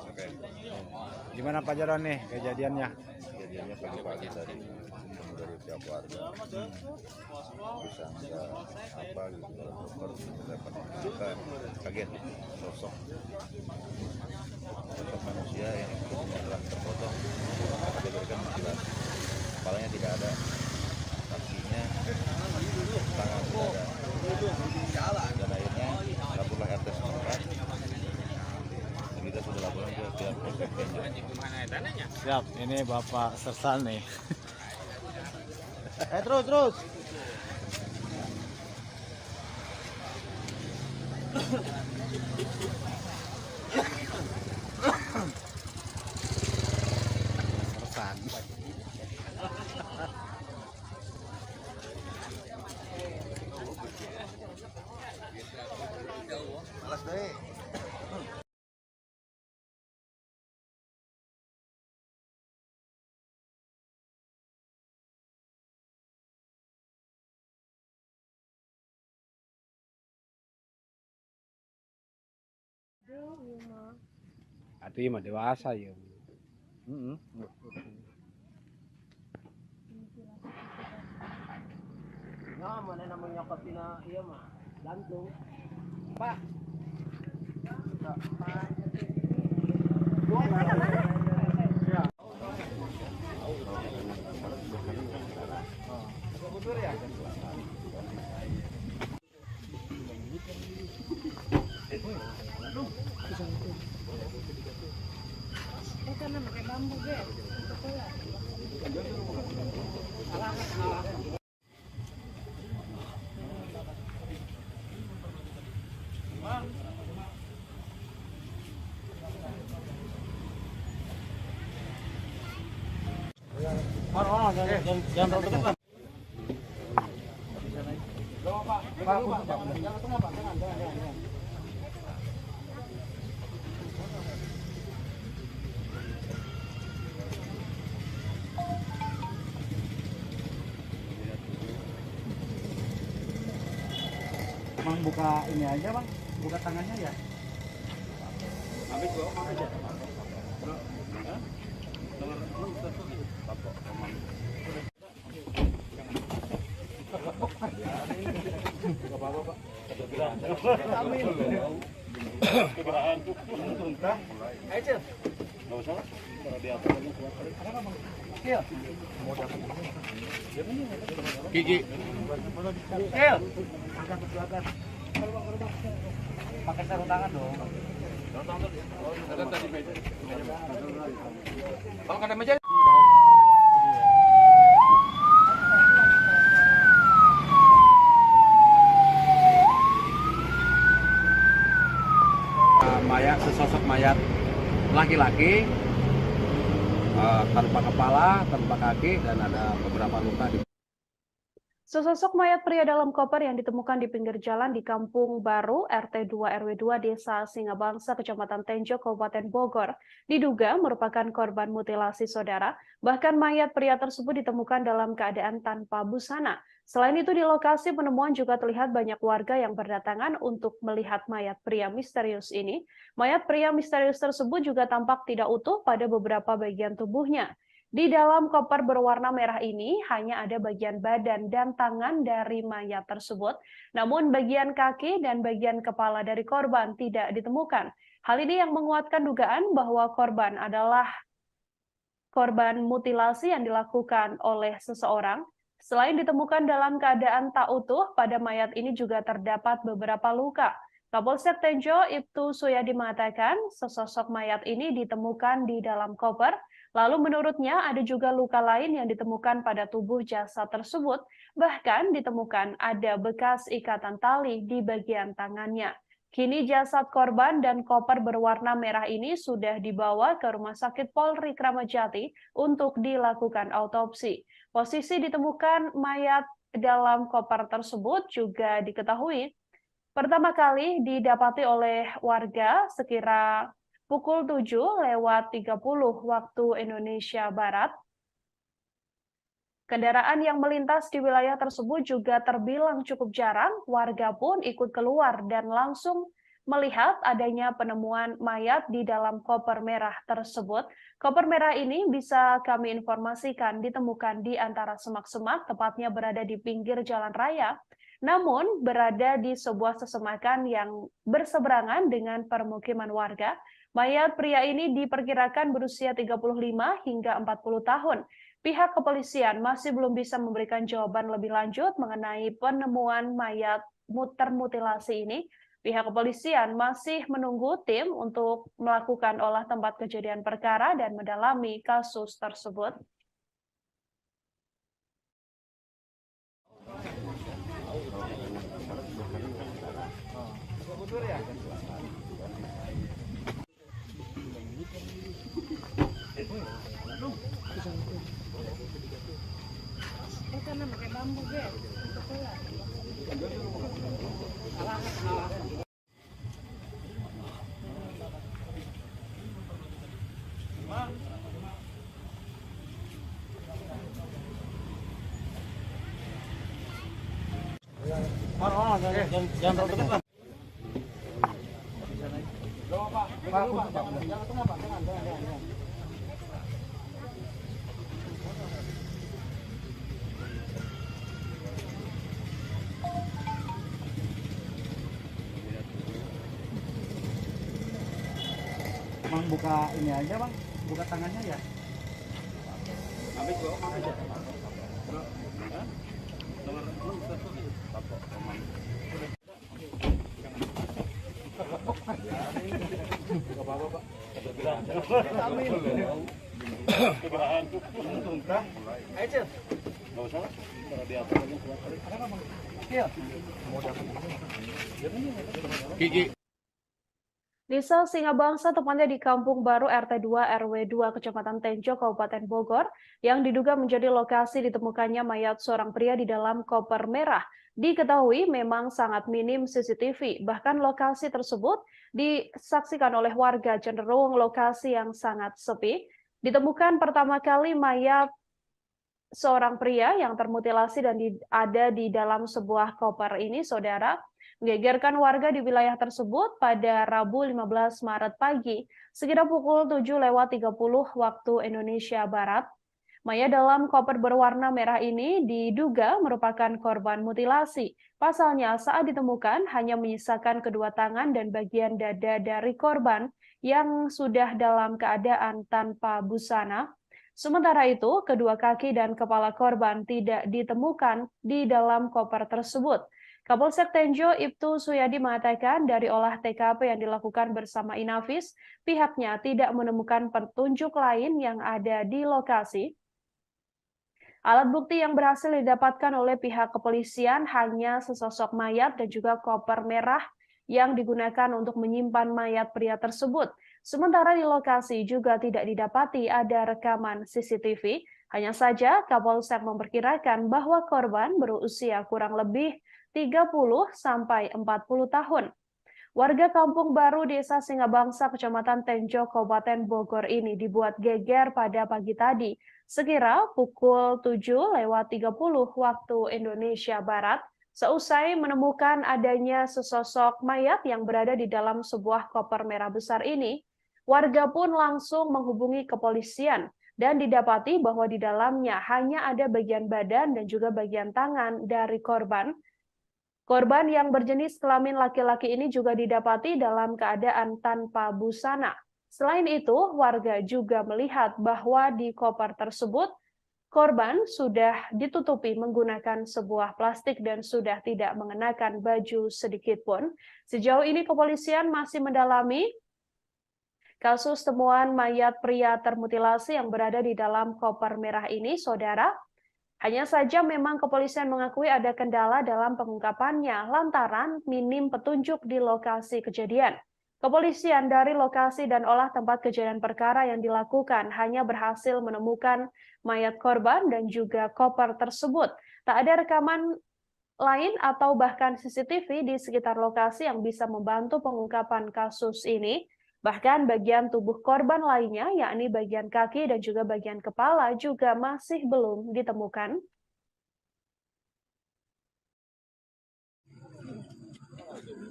Gimana Pak Jarot nih kejadiannya? Kejadiannya pagi-pagi tadi dari pihak warga bisa nggak apa gitu dokter dapat kita kaget sosok manusia yang tubuhnya telah terpotong, diberikan mutilasi, kepalanya tidak ada, kakinya, tangan tidak ada, dan akhirnya laporlah RT setempat. Kita sudah laporan ke pihak Polsek Tenjo. Siap, ini Bapak Sersan nih. Terus. Sersan. Malas deh. Atuh mah dewasa ya. Nah, mana namanya kotina iya mah gantung. Bang buka ini aja bang, buka tangannya ya. Gigi. Pakai sarung tangan dong. Ada tadi meja. Kalau ada meja. Sesosok mayat laki-laki tanpa kepala, tanpa kaki, dan ada beberapa luka di. Sesosok mayat pria dalam koper yang ditemukan di pinggir jalan di Kampung Baru, RT 2 RW 2 Desa Singabangsa, Kecamatan Tenjo, Kabupaten Bogor, diduga merupakan korban mutilasi saudara. Bahkan mayat pria tersebut ditemukan dalam keadaan tanpa busana. Selain itu, di lokasi penemuan juga terlihat banyak warga yang berdatangan untuk melihat mayat pria misterius ini. Mayat pria misterius tersebut juga tampak tidak utuh pada beberapa bagian tubuhnya. Di dalam koper berwarna merah ini hanya ada bagian badan dan tangan dari mayat tersebut, namun bagian kaki dan bagian kepala dari korban tidak ditemukan. Hal ini yang menguatkan dugaan bahwa korban adalah korban mutilasi yang dilakukan oleh seseorang. Selain ditemukan dalam keadaan tak utuh, pada mayat ini juga terdapat beberapa luka. Kapolsek Tenjo Ibtu Suyadi mengatakan sesosok mayat ini ditemukan di dalam koper, lalu menurutnya ada juga luka lain yang ditemukan pada tubuh jasad tersebut, bahkan ditemukan ada bekas ikatan tali di bagian tangannya. Kini jasad korban dan koper berwarna merah ini sudah dibawa ke Rumah Sakit Polri Kramat Jati untuk dilakukan autopsi. Posisi ditemukan mayat dalam koper tersebut juga diketahui pertama kali didapati oleh warga sekira pukul 7:30 waktu Indonesia Barat. Kendaraan yang melintas di wilayah tersebut juga terbilang cukup jarang, warga pun ikut keluar dan langsung melihat adanya penemuan mayat di dalam koper merah tersebut. Koper merah ini bisa kami informasikan ditemukan di antara semak-semak, tepatnya berada di pinggir jalan raya, namun berada di sebuah sesemakan yang berseberangan dengan permukiman warga. Mayat pria ini diperkirakan berusia 35 hingga 40 tahun. Pihak kepolisian masih belum bisa memberikan jawaban lebih lanjut mengenai penemuan mayat termutilasi ini. Pihak kepolisian masih menunggu tim untuk melakukan olah tempat kejadian perkara dan mendalami kasus tersebut. Bang buka ini aja bang, buka tangannya ya. Desa Singabangsa, tepatnya di Kampung Baru RT 2 RW 2 Kecamatan Tenjo, Kabupaten Bogor, yang diduga menjadi lokasi ditemukannya mayat seorang pria di dalam koper merah. Diketahui memang sangat minim CCTV, bahkan lokasi tersebut disaksikan oleh warga cenderung lokasi yang sangat sepi. Ditemukan pertama kali mayat seorang pria yang termutilasi dan ada di dalam sebuah koper ini, saudara, menggegerkan warga di wilayah tersebut pada Rabu 15 Maret pagi, sekitar pukul 7:30 waktu Indonesia Barat. Mayat dalam koper berwarna merah ini diduga merupakan korban mutilasi. Pasalnya saat ditemukan hanya menyisakan kedua tangan dan bagian dada dari korban yang sudah dalam keadaan tanpa busana. Sementara itu, kedua kaki dan kepala korban tidak ditemukan di dalam koper tersebut. Kapolsek Tenjo Ibtu Suyadi mengatakan dari olah TKP yang dilakukan bersama Inavis, pihaknya tidak menemukan petunjuk lain yang ada di lokasi. Alat bukti yang berhasil didapatkan oleh pihak kepolisian hanya sesosok mayat dan juga koper merah yang digunakan untuk menyimpan mayat pria tersebut. Sementara di lokasi juga tidak didapati ada rekaman CCTV. Hanya saja Kapolsek memperkirakan bahwa korban berusia kurang lebih 30 sampai 40 tahun. Warga Kampung Baru Desa Singabangsa, Kecamatan Tenjo, Kabupaten Bogor ini dibuat geger pada pagi tadi, sekira pukul 7:30 waktu Indonesia Barat, seusai menemukan adanya sesosok mayat yang berada di dalam sebuah koper merah besar ini. Warga pun langsung menghubungi kepolisian dan didapati bahwa di dalamnya hanya ada bagian badan dan juga bagian tangan dari korban. Korban yang berjenis kelamin laki-laki ini juga didapati dalam keadaan tanpa busana. Selain itu, warga juga melihat bahwa di koper tersebut Korban sudah ditutupi menggunakan sebuah plastik dan sudah tidak mengenakan baju sedikit pun. Sejauh ini kepolisian masih mendalami kasus temuan mayat pria termutilasi yang berada di dalam koper merah ini, Saudara. Hanya saja memang kepolisian mengakui ada kendala dalam pengungkapannya lantaran minim petunjuk di lokasi kejadian. Kepolisian dari lokasi dan olah tempat kejadian perkara yang dilakukan hanya berhasil menemukan mayat korban dan juga koper tersebut. Tak ada rekaman lain atau bahkan CCTV di sekitar lokasi yang bisa membantu pengungkapan kasus ini. Bahkan bagian tubuh korban lainnya, yakni bagian kaki dan juga bagian kepala juga masih belum ditemukan.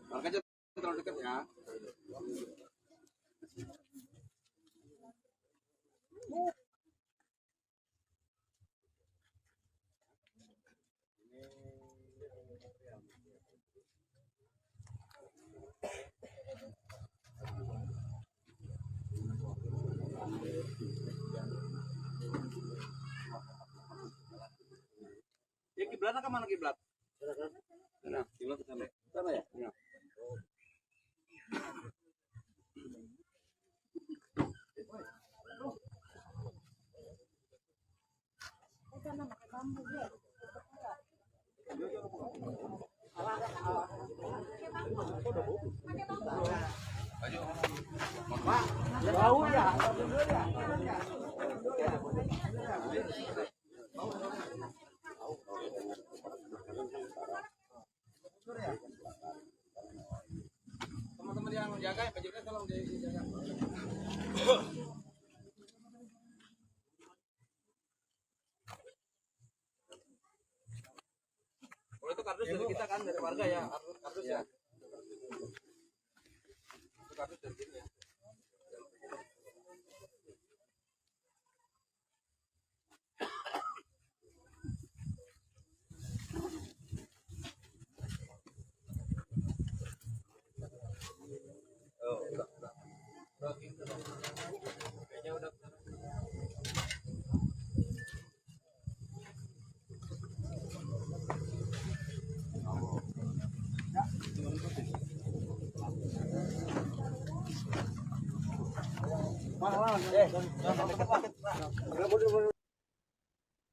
Makanya terlalu dekat ya. Ya kiblatnya ke mana kiblat? Sana, kiblat ke sana. Sana ya? Ya. Bau ya. Teman-teman yang jaga, Pak Jika tolong dijaga. Kalau itu kardus dari kita kan, dari warga ya, kardus ya. Itu kardus dari kita ya.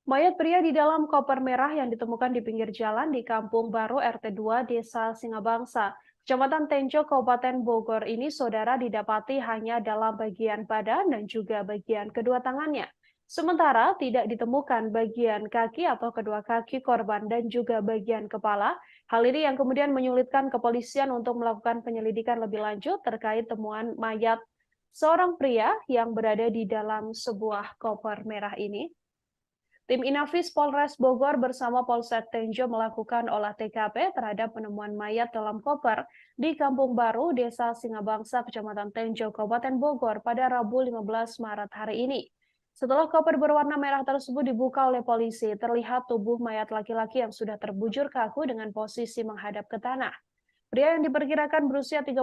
Mayat pria di dalam koper merah yang ditemukan di pinggir jalan di Kampung Baru RT 2 Desa Singabangsa, Kecamatan Tenjo, Kabupaten Bogor ini, Saudara, didapati hanya dalam bagian badan dan juga bagian kedua tangannya. Sementara tidak ditemukan bagian kaki atau kedua kaki korban dan juga bagian kepala. Hal ini yang kemudian menyulitkan kepolisian untuk melakukan penyelidikan lebih lanjut terkait temuan mayat seorang pria yang berada di dalam sebuah koper merah ini. Tim Inafis Polres Bogor bersama Polsek Tenjo melakukan olah TKP terhadap penemuan mayat dalam koper di Kampung Baru, Desa Singabangsa, Kecamatan Tenjo, Kabupaten Bogor pada Rabu 15 Maret hari ini. Setelah koper berwarna merah tersebut dibuka oleh polisi, terlihat tubuh mayat laki-laki yang sudah terbujur kaku dengan posisi menghadap ke tanah. Pria yang diperkirakan berusia 35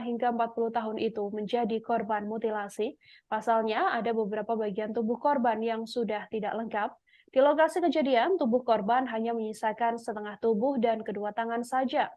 hingga 40 tahun itu menjadi korban mutilasi. Pasalnya, ada beberapa bagian tubuh korban yang sudah tidak lengkap. Di lokasi kejadian, tubuh korban hanya menyisakan setengah tubuh dan kedua tangan saja.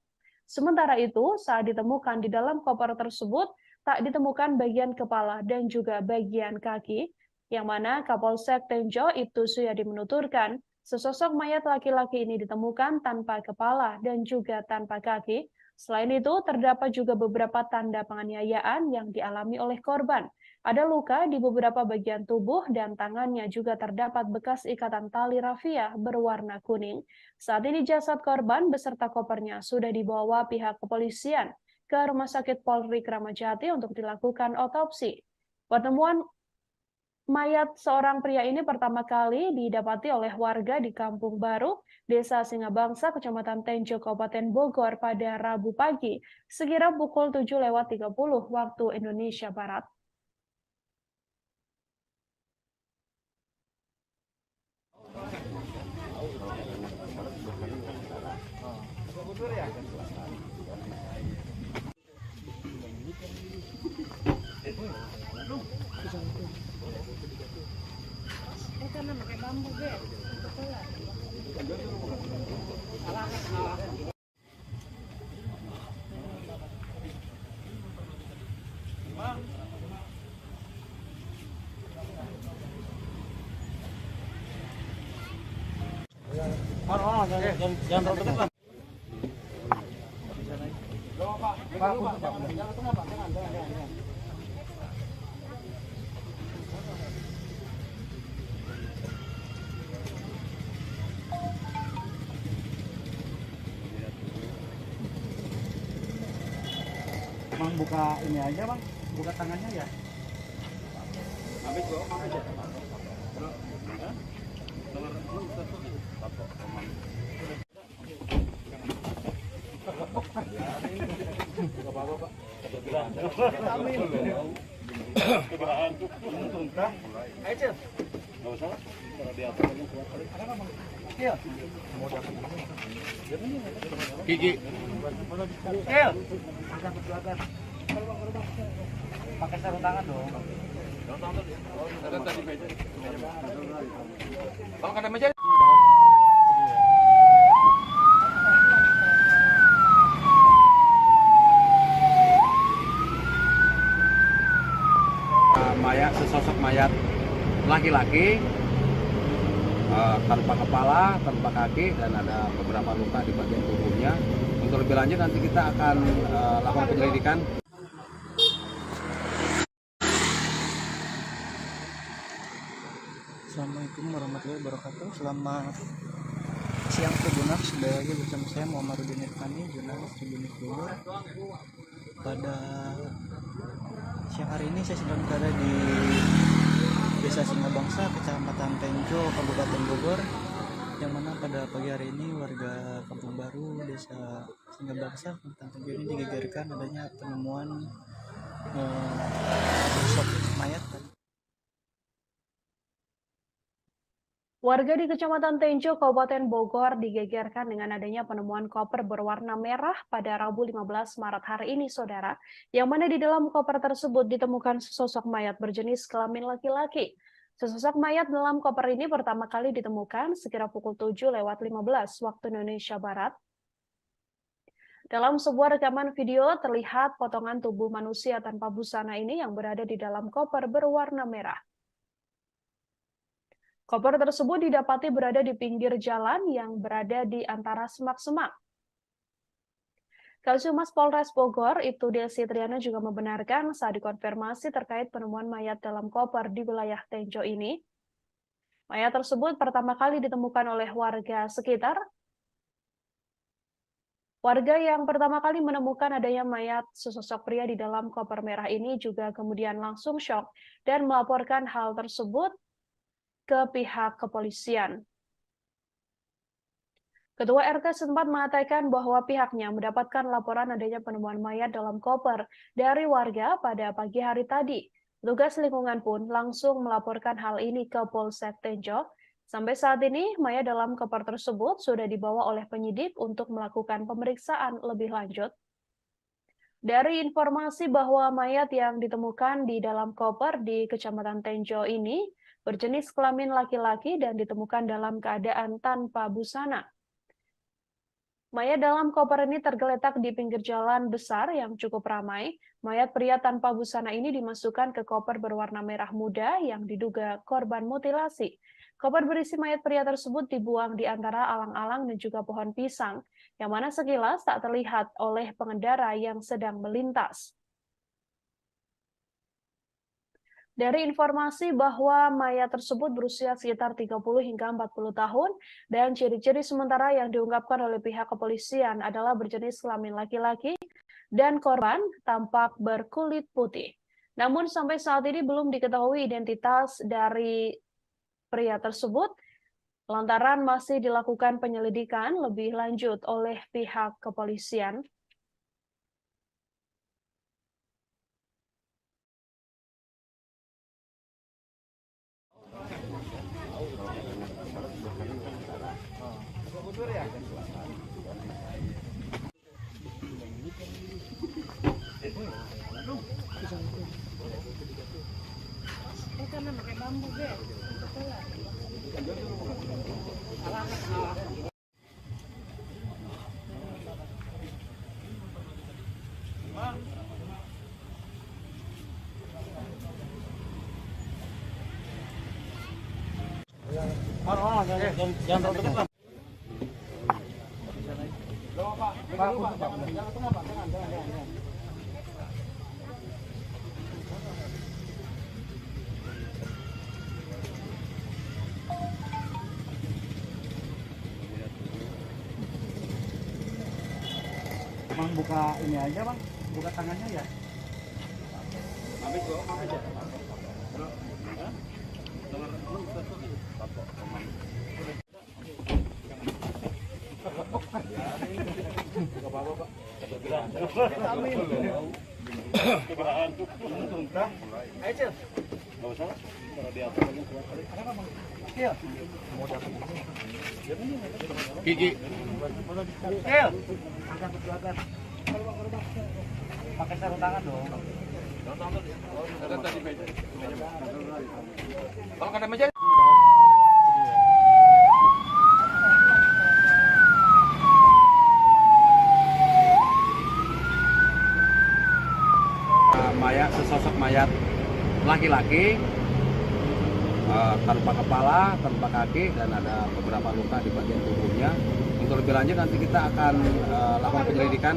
Sementara itu, saat ditemukan di dalam koper tersebut, tak ditemukan bagian kepala dan juga bagian kaki, yang mana Kapolsek Tenjo Ibtu Suyadi menuturkan, sesosok mayat laki-laki ini ditemukan tanpa kepala dan juga tanpa kaki. Selain itu, terdapat juga beberapa tanda penganiayaan yang dialami oleh korban. Ada luka di beberapa bagian tubuh dan tangannya juga terdapat bekas ikatan tali rafia berwarna kuning. Saat ini jasad korban beserta kopernya sudah dibawa pihak kepolisian ke Rumah Sakit Polri Kramat Jati untuk dilakukan otopsi. Pertemuan mayat seorang pria ini pertama kali didapati oleh warga di Kampung Baru, Desa Singabangsa, Kecamatan Tenjo, Kabupaten Bogor pada Rabu pagi, sekira pukul 7.30 waktu Indonesia Barat. Karena pakai bambu, Jangan terlalu dekat. Bang buka ini aja bang, buka tangannya ya. Gigi. Pakai sarung tangan dong. Ada tadi meja. Bang, ada meja. Mayat, sesosok mayat laki-laki tanpa kepala, tanpa kaki, dan ada beberapa luka di bagian tubuhnya. Untuk lebih lanjut nanti kita akan lakukan penyelidikan. Assalamualaikum warahmatullahi wabarakatuh. Selamat siang Tribuners, kembali lagi bersama saya Muhammadudin Irfani, jurnalis Tribunnews Bogor. Pada siang hari ini saya sedang berada di Desa Singabangsa, Kecamatan Tenjo, Kabupaten Bogor, yang mana pada pagi hari ini warga Kampung Baru, Desa Singabangsa, Kecamatan Tenjo ini digegerkan adanya penemuan sosok mayat. Warga di Kecamatan Tenjo, Kabupaten Bogor digegerkan dengan adanya penemuan koper berwarna merah pada Rabu 15 Maret hari ini, Saudara, yang mana di dalam koper tersebut ditemukan sesosok mayat berjenis kelamin laki-laki. Sesosok mayat dalam koper ini pertama kali ditemukan sekira pukul 7:15 waktu Indonesia Barat. Dalam sebuah rekaman video terlihat potongan tubuh manusia tanpa busana ini yang berada di dalam koper berwarna merah. Koper tersebut didapati berada di pinggir jalan yang berada di antara semak-semak. Kasubmas Polres Bogor, Ibtu Desi Triana juga membenarkan saat dikonfirmasi terkait penemuan mayat dalam koper di wilayah Tenjo ini. Mayat tersebut pertama kali ditemukan oleh warga sekitar. Warga yang pertama kali menemukan adanya mayat sesosok pria di dalam koper merah ini juga kemudian langsung syok dan melaporkan hal tersebut ke pihak kepolisian. Ketua RT setempat mengatakan bahwa pihaknya mendapatkan laporan adanya penemuan mayat dalam koper dari warga pada pagi hari tadi. Petugas lingkungan pun langsung melaporkan hal ini ke Polsek Tenjo. Sampai saat ini, mayat dalam koper tersebut sudah dibawa oleh penyidik untuk melakukan pemeriksaan lebih lanjut. Dari informasi bahwa mayat yang ditemukan di dalam koper di Kecamatan Tenjo ini berjenis kelamin laki-laki dan ditemukan dalam keadaan tanpa busana. Mayat dalam koper ini tergeletak di pinggir jalan besar yang cukup ramai. Mayat pria tanpa busana ini dimasukkan ke koper berwarna merah muda yang diduga korban mutilasi. Koper berisi mayat pria tersebut dibuang di antara alang-alang dan juga pohon pisang, yang mana sekilas tak terlihat oleh pengendara yang sedang melintas. Dari informasi bahwa mayat tersebut berusia sekitar 30 hingga 40 tahun dan ciri-ciri sementara yang diungkapkan oleh pihak kepolisian adalah berjenis kelamin laki-laki dan korban tampak berkulit putih. Namun sampai saat ini belum diketahui identitas dari pria tersebut lantaran masih dilakukan penyelidikan lebih lanjut oleh pihak kepolisian. Jangan terlalu dekat. Bang buka ini aja bang, buka tangannya ya. Gigi. Pakai sarung tangan dong. Ada tadi meja. Kalau ada meja. Sesosok mayat laki-laki tanpa kepala, tanpa kaki, dan ada beberapa luka di bagian tubuhnya. Untuk lebih lanjut nanti kita akan lakukan penyelidikan.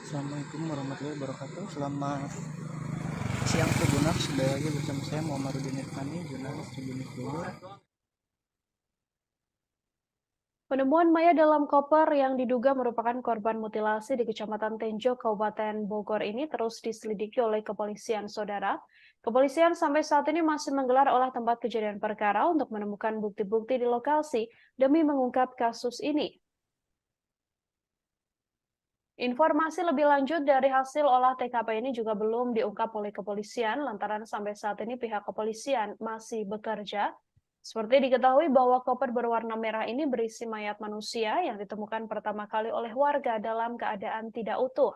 Assalamualaikum warahmatullahi wabarakatuh. Selamat siang Tribuners, kembali lagi bersama saya Muhammadudin Irfani, jurnalis Tribunnews Bogor. Penemuan mayat dalam koper yang diduga merupakan korban mutilasi di Kecamatan Tenjo, Kabupaten Bogor ini terus diselidiki oleh kepolisian, saudara. Kepolisian sampai saat ini masih menggelar olah tempat kejadian perkara untuk menemukan bukti-bukti di lokasi demi mengungkap kasus ini. Informasi lebih lanjut dari hasil olah TKP ini juga belum diungkap oleh kepolisian lantaran sampai saat ini pihak kepolisian masih bekerja. Seperti diketahui bahwa koper berwarna merah ini berisi mayat manusia yang ditemukan pertama kali oleh warga dalam keadaan tidak utuh.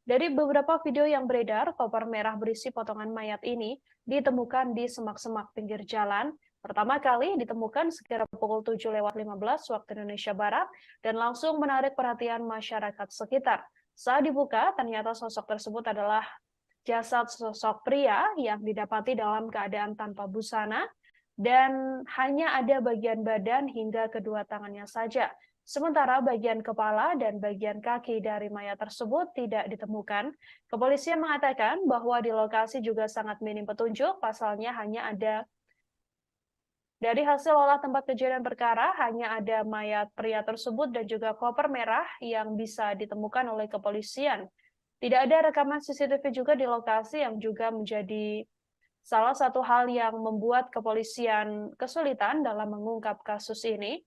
Dari beberapa video yang beredar, koper merah berisi potongan mayat ini ditemukan di semak-semak pinggir jalan. Pertama kali ditemukan sekitar pukul 7:15 waktu Indonesia Barat dan langsung menarik perhatian masyarakat sekitar. Saat dibuka, ternyata sosok tersebut adalah jasad sosok pria yang didapati dalam keadaan tanpa busana, dan hanya ada bagian badan hingga kedua tangannya saja. Sementara bagian kepala dan bagian kaki dari mayat tersebut tidak ditemukan. Kepolisian mengatakan bahwa di lokasi juga sangat minim petunjuk, pasalnya hanya ada dari hasil olah tempat kejadian perkara, hanya ada mayat pria tersebut dan juga koper merah yang bisa ditemukan oleh kepolisian. Tidak ada rekaman CCTV juga di lokasi yang juga menjadi salah satu hal yang membuat kepolisian kesulitan dalam mengungkap kasus ini.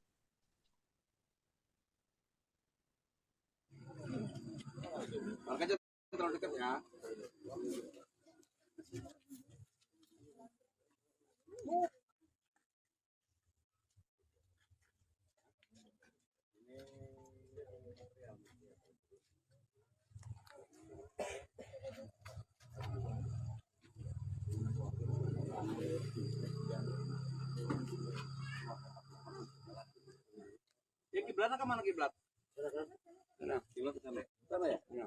Makanya terlalu dekat ya. Ya kiblatnya kemana kiblat? Sana, kiblat ke sana. Sana ya? Ya.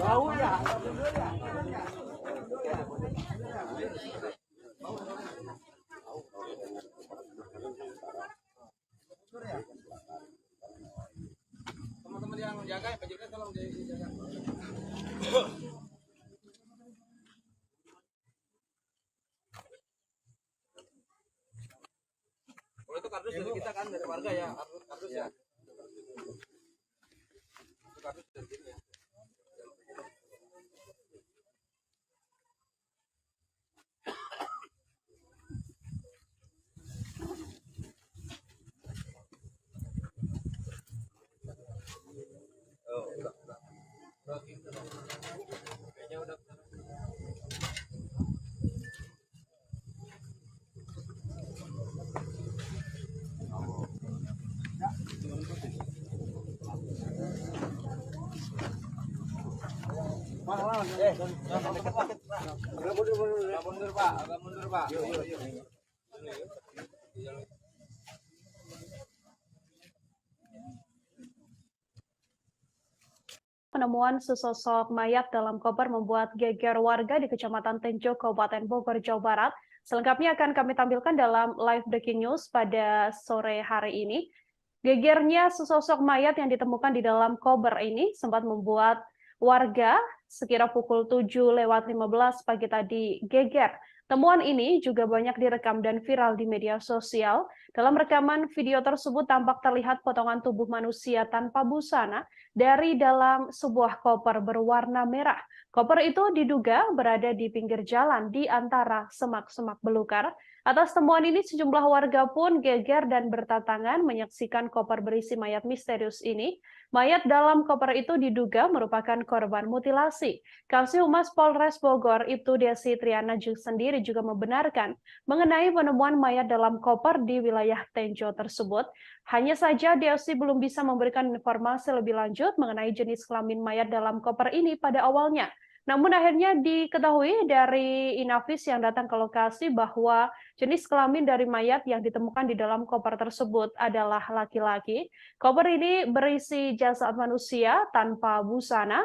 Bau ya. Teman-teman yang jaga, Pak Jika tolong dijaga. Kalau itu kardus dari kita kan, dari warga ya, kardus ya. Itu kardus dari sini ya. mundur Pak. Penemuan sesosok mayat dalam koper membuat geger warga di Kecamatan Tenjo, Kabupaten Bogor, Jawa Barat. Selengkapnya akan kami tampilkan dalam live breaking news pada sore hari ini. Gegernya sesosok mayat yang ditemukan di dalam koper ini sempat membuat warga sekira pukul 7:15 pagi tadi geger. Temuan ini juga banyak direkam dan viral di media sosial. Dalam rekaman video tersebut tampak terlihat potongan tubuh manusia tanpa busana dari dalam sebuah koper berwarna merah. Koper itu diduga berada di pinggir jalan di antara semak-semak belukar. Atas temuan ini sejumlah warga pun geger dan berdatangan menyaksikan koper berisi mayat misterius ini. Mayat dalam koper itu diduga merupakan korban mutilasi. Kasih Humas Polres Bogor, Ibtu Desi Triana sendiri juga membenarkan mengenai penemuan mayat dalam koper di wilayah Tenjo tersebut. Hanya saja Desi belum bisa memberikan informasi lebih lanjut mengenai jenis kelamin mayat dalam koper ini pada awalnya. Namun akhirnya diketahui dari Inavis yang datang ke lokasi bahwa jenis kelamin dari mayat yang ditemukan di dalam koper tersebut adalah laki-laki. Koper ini berisi jasad manusia tanpa busana.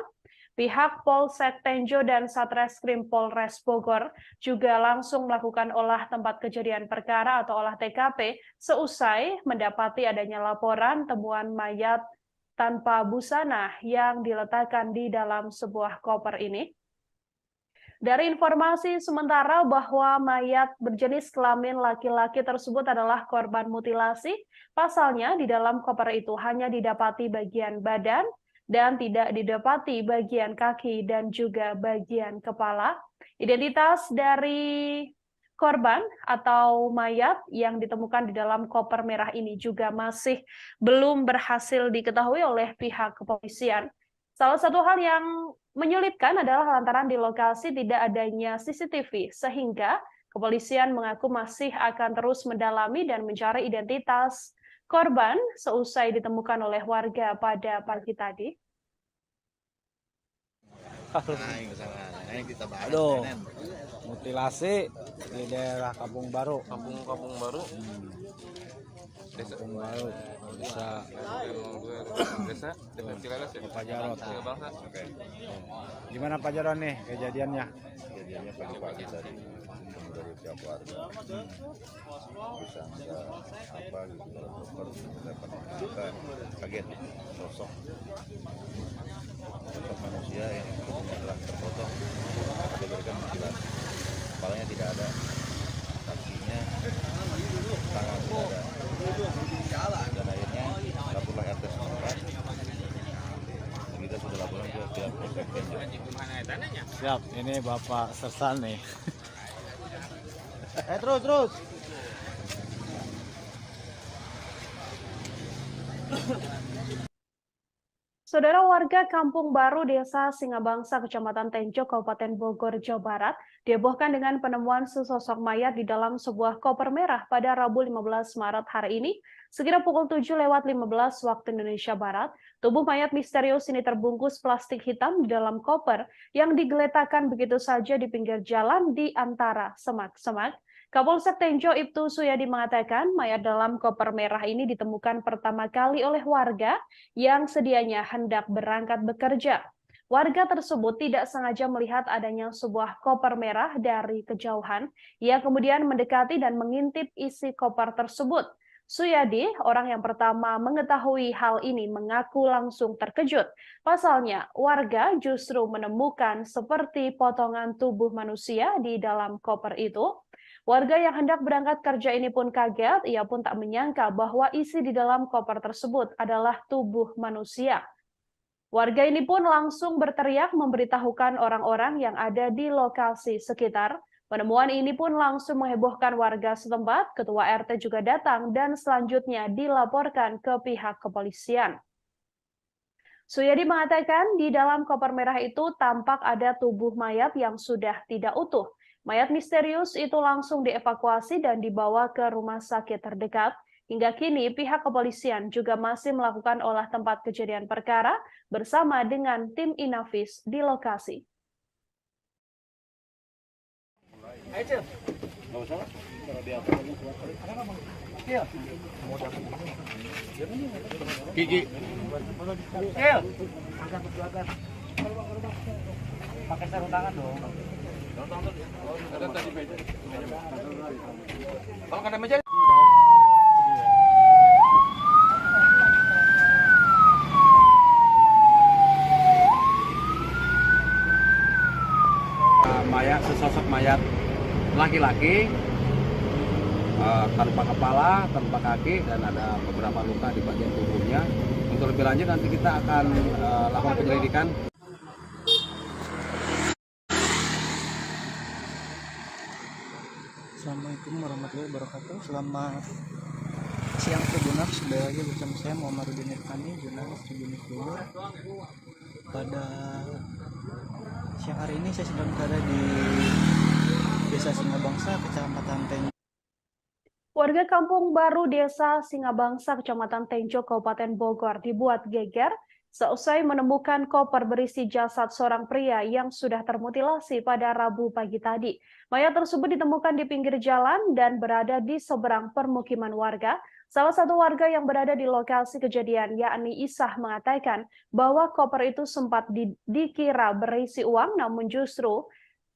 Pihak Polsek Tenjo dan Satreskrim Polres Bogor juga langsung melakukan olah tempat kejadian perkara atau olah TKP seusai mendapati adanya laporan temuan mayat tanpa busana yang diletakkan di dalam sebuah koper ini. Dari informasi sementara bahwa mayat berjenis kelamin laki-laki tersebut adalah korban mutilasi, pasalnya di dalam koper itu hanya didapati bagian badan dan tidak didapati bagian kaki dan juga bagian kepala. Identitas dari korban atau mayat yang ditemukan di dalam koper merah ini juga masih belum berhasil diketahui oleh pihak kepolisian. Salah satu hal yang menyulitkan adalah lantaran di lokasi tidak adanya CCTV, sehingga kepolisian mengaku masih akan terus mendalami dan mencari identitas korban seusai ditemukan oleh warga pada pagi tadi. Aduh, mutilasi di daerah Kampung Baru. Kampung Baru. Kampung Baru bisa Desa Cilalas ya. Pak Jarot. Tiga bangsa. Oke. Gimana Pak Jarot nih kejadiannya? Kejadiannya pagi-pagi tadi dari pihak warga bisa ada apa gitu dalam koper dapat kita kaget sosok manusia yang tubuhnya telah terpotong diberikan mutilasi, kepalanya tidak ada, kakinya, tangan tidak ada, dan akhirnya dapurlah RT setempat. Kita sudah laporan ke pihak Polsek Tenjo. Siap, ini Bapak Sersan nih. Terus. Saudara, warga Kampung Baru, Desa Singabangsa, Kecamatan Tenjo, Kabupaten Bogor, Jawa Barat, dihebohkan dengan penemuan sesosok mayat di dalam sebuah koper merah pada Rabu 15 Maret hari ini. Sekira pukul 7:15 waktu Indonesia Barat, tubuh mayat misterius ini terbungkus plastik hitam di dalam koper yang digeletakkan begitu saja di pinggir jalan di antara semak-semak. Kapolsek Tenjo Ibtu Suyadi mengatakan mayat dalam koper merah ini ditemukan pertama kali oleh warga yang sedianya hendak berangkat bekerja. Warga tersebut tidak sengaja melihat adanya sebuah koper merah dari kejauhan. Ia kemudian mendekati dan mengintip isi koper tersebut. Suyadi, orang yang pertama mengetahui hal ini, mengaku langsung terkejut. Pasalnya, warga justru menemukan seperti potongan tubuh manusia di dalam koper itu. Warga yang hendak berangkat kerja ini pun kaget, ia pun tak menyangka bahwa isi di dalam koper tersebut adalah tubuh manusia. Warga ini pun langsung berteriak memberitahukan orang-orang yang ada di lokasi sekitar. Penemuan ini pun langsung menghebohkan warga setempat, ketua RT juga datang dan selanjutnya dilaporkan ke pihak kepolisian. Suyadi mengatakan di dalam koper merah itu tampak ada tubuh mayat yang sudah tidak utuh. Mayat misterius itu langsung dievakuasi dan dibawa ke rumah sakit terdekat. Hingga kini pihak kepolisian juga masih melakukan olah tempat kejadian perkara bersama dengan tim Inavis di lokasi. Gigi. Pakai sarung tangan dong. Ada tadi meja. Kalau ada meja. Mayat, sesosok mayat laki-laki tanpa kepala, tanpa kaki, dan ada beberapa luka di bagian tubuhnya. Untuk lebih lanjut nanti kita akan lakukan penyelidikan. Assalamualaikum warahmatullahi wabarakatuh. Selamat siang Tribuners, kembali lagi bersama saya Muhammadudin Irfani, jurnalis Tribunnews Bogor. Pada siang hari ini saya sedang berada di Desa Singabangsa, Kecamatan Tenjo. Warga Kampung Baru Desa Singabangsa, Kecamatan Tenjo, Kabupaten Bogor dibuat geger seusai menemukan koper berisi jasad seorang pria yang sudah termutilasi pada Rabu pagi tadi. Mayat tersebut ditemukan di pinggir jalan dan berada di seberang permukiman warga. Salah satu warga yang berada di lokasi kejadian, yakni Isah, mengatakan bahwa koper itu sempat dikira berisi uang, namun justru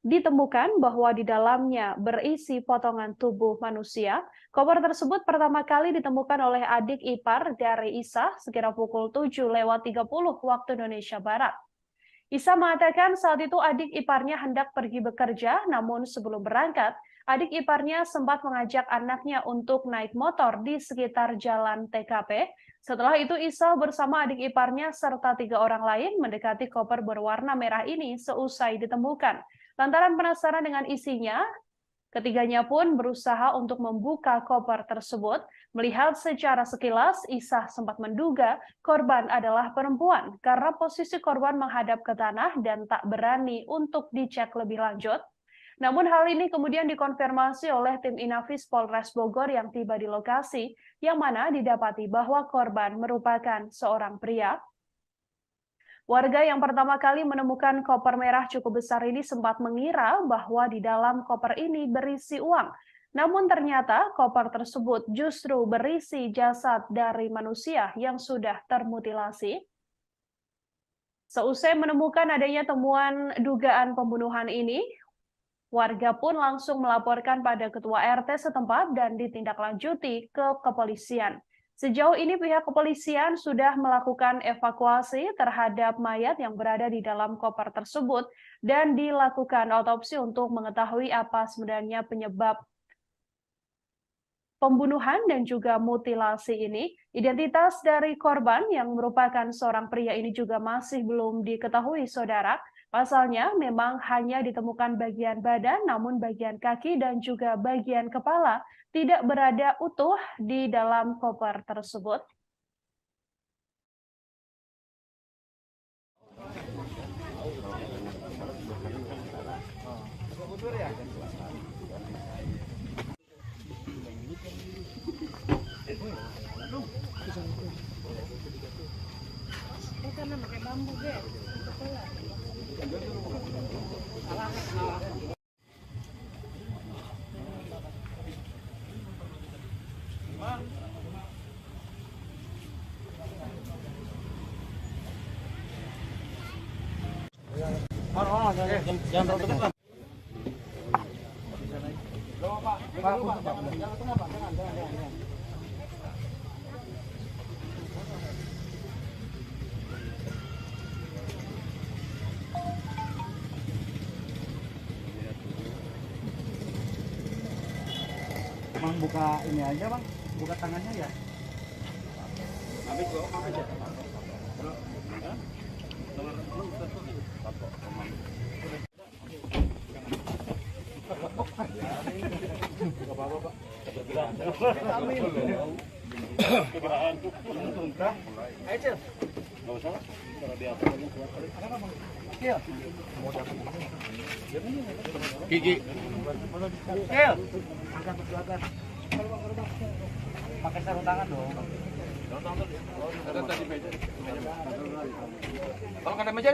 ditemukan bahwa di dalamnya berisi potongan tubuh manusia. Koper tersebut pertama kali ditemukan oleh adik ipar dari Isah sekira pukul 7:30 waktu Indonesia Barat. Isah mengatakan saat itu adik iparnya hendak pergi bekerja, namun sebelum berangkat, adik iparnya sempat mengajak anaknya untuk naik motor di sekitar jalan TKP. Setelah itu Isah bersama adik iparnya serta 3 orang lain mendekati koper berwarna merah ini seusai ditemukan. Lantaran penasaran dengan isinya, ketiganya pun berusaha untuk membuka koper tersebut. Melihat secara sekilas, Isah sempat menduga korban adalah perempuan karena posisi korban menghadap ke tanah dan tak berani untuk dicek lebih lanjut. Namun hal ini kemudian dikonfirmasi oleh tim Inafis Polres Bogor yang tiba di lokasi, yang mana didapati bahwa korban merupakan seorang pria. Warga yang pertama kali menemukan koper merah cukup besar ini sempat mengira bahwa di dalam koper ini berisi uang. Namun ternyata koper tersebut justru berisi jasad dari manusia yang sudah termutilasi. Seusai menemukan adanya temuan dugaan pembunuhan ini, warga pun langsung melaporkan pada ketua RT setempat dan ditindaklanjuti ke kepolisian. Sejauh ini pihak kepolisian sudah melakukan evakuasi terhadap mayat yang berada di dalam koper tersebut dan dilakukan otopsi untuk mengetahui apa sebenarnya penyebab pembunuhan dan juga mutilasi ini. Identitas dari korban yang merupakan seorang pria ini juga masih belum diketahui, saudara. Pasalnya memang hanya ditemukan bagian badan, namun bagian kaki dan juga bagian kepala tidak berada utuh di dalam koper tersebut. Karena pakai bambu, jangan terlalu dekat. Bang, buka ini aja bang, buka tangannya ya. Habis loh, habis ya. Gigi. Angkat ke belakang. Pakai sarung tangan dong. Ada tadi meja. Kalau ada meja.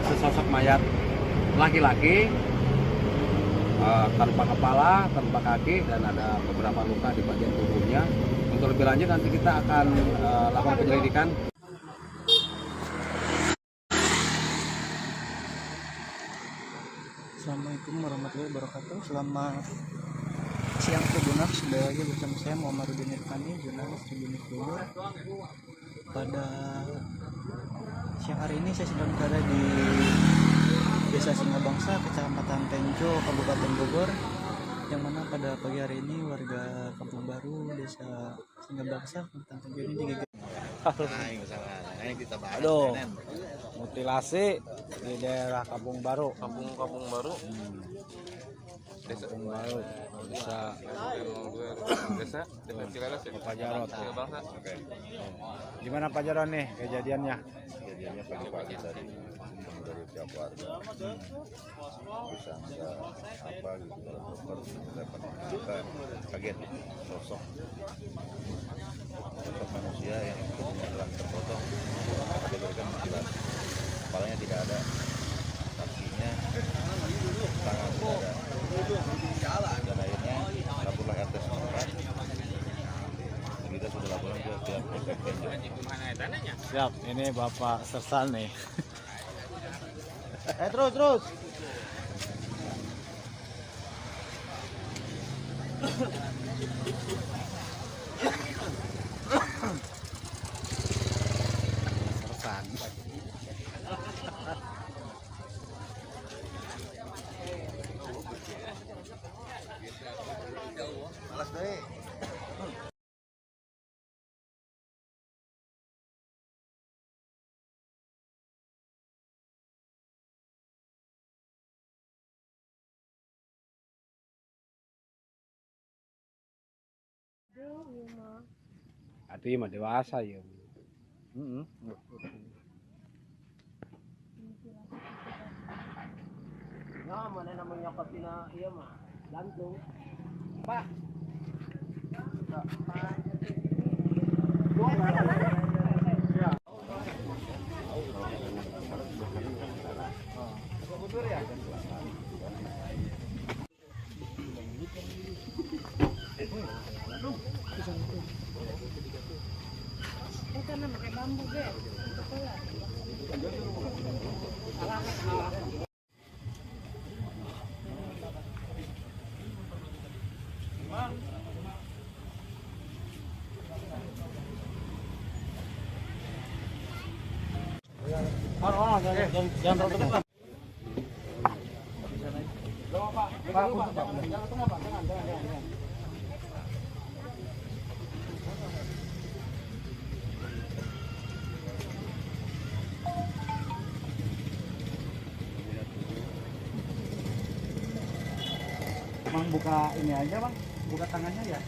sesosok mayat laki-laki tanpa kepala, tanpa kaki, dan ada beberapa luka di bagian tubuhnya. Untuk lebih lanjut nanti kita akan lakukan penyelidikan. Assalamualaikum warahmatullahi wabarakatuh. Selamat siang Tribuners, kembali lagi bersama saya Muhammadudin Irfani, jurnalis Tribunnews Bogor. Pada siang hari ini saya sedang berada di Desa Singabangsa, Kecamatan Tenjo, Kabupaten Bogor, yang mana pada pagi hari ini warga Kampung Baru, Desa Singabangsa, Kecamatan Tenjo ini digigit. Aduh, mutilasi di daerah Kampung Baru. Kampung Baru. Kampung Baru, desa Desa Cilalas ya. Pak Jarot. Tiga bangsa. Oke. Gimana Pak Jarot nih kejadiannya? Kejadiannya pagi-pagi tadi dari pihak warga bisa ada apa gitu kalau dokter dapat kita kaget sosok manusia yang tubuhnya telah terpotong, diberikan mutilasi, kepalanya tidak ada, kakinya, tangan tidak ada, dan akhirnya laporlah RT setempat. Kita sudah laporan ke pihak Polsek Tenjo. Siap, ini Bapak Sersal nih. Terus. Sersan. Malas deh. Hati mah dewasa ya. Nah, mana namanya katina iya mah gantung. Bang buka ini aja bang, buka tangannya ya.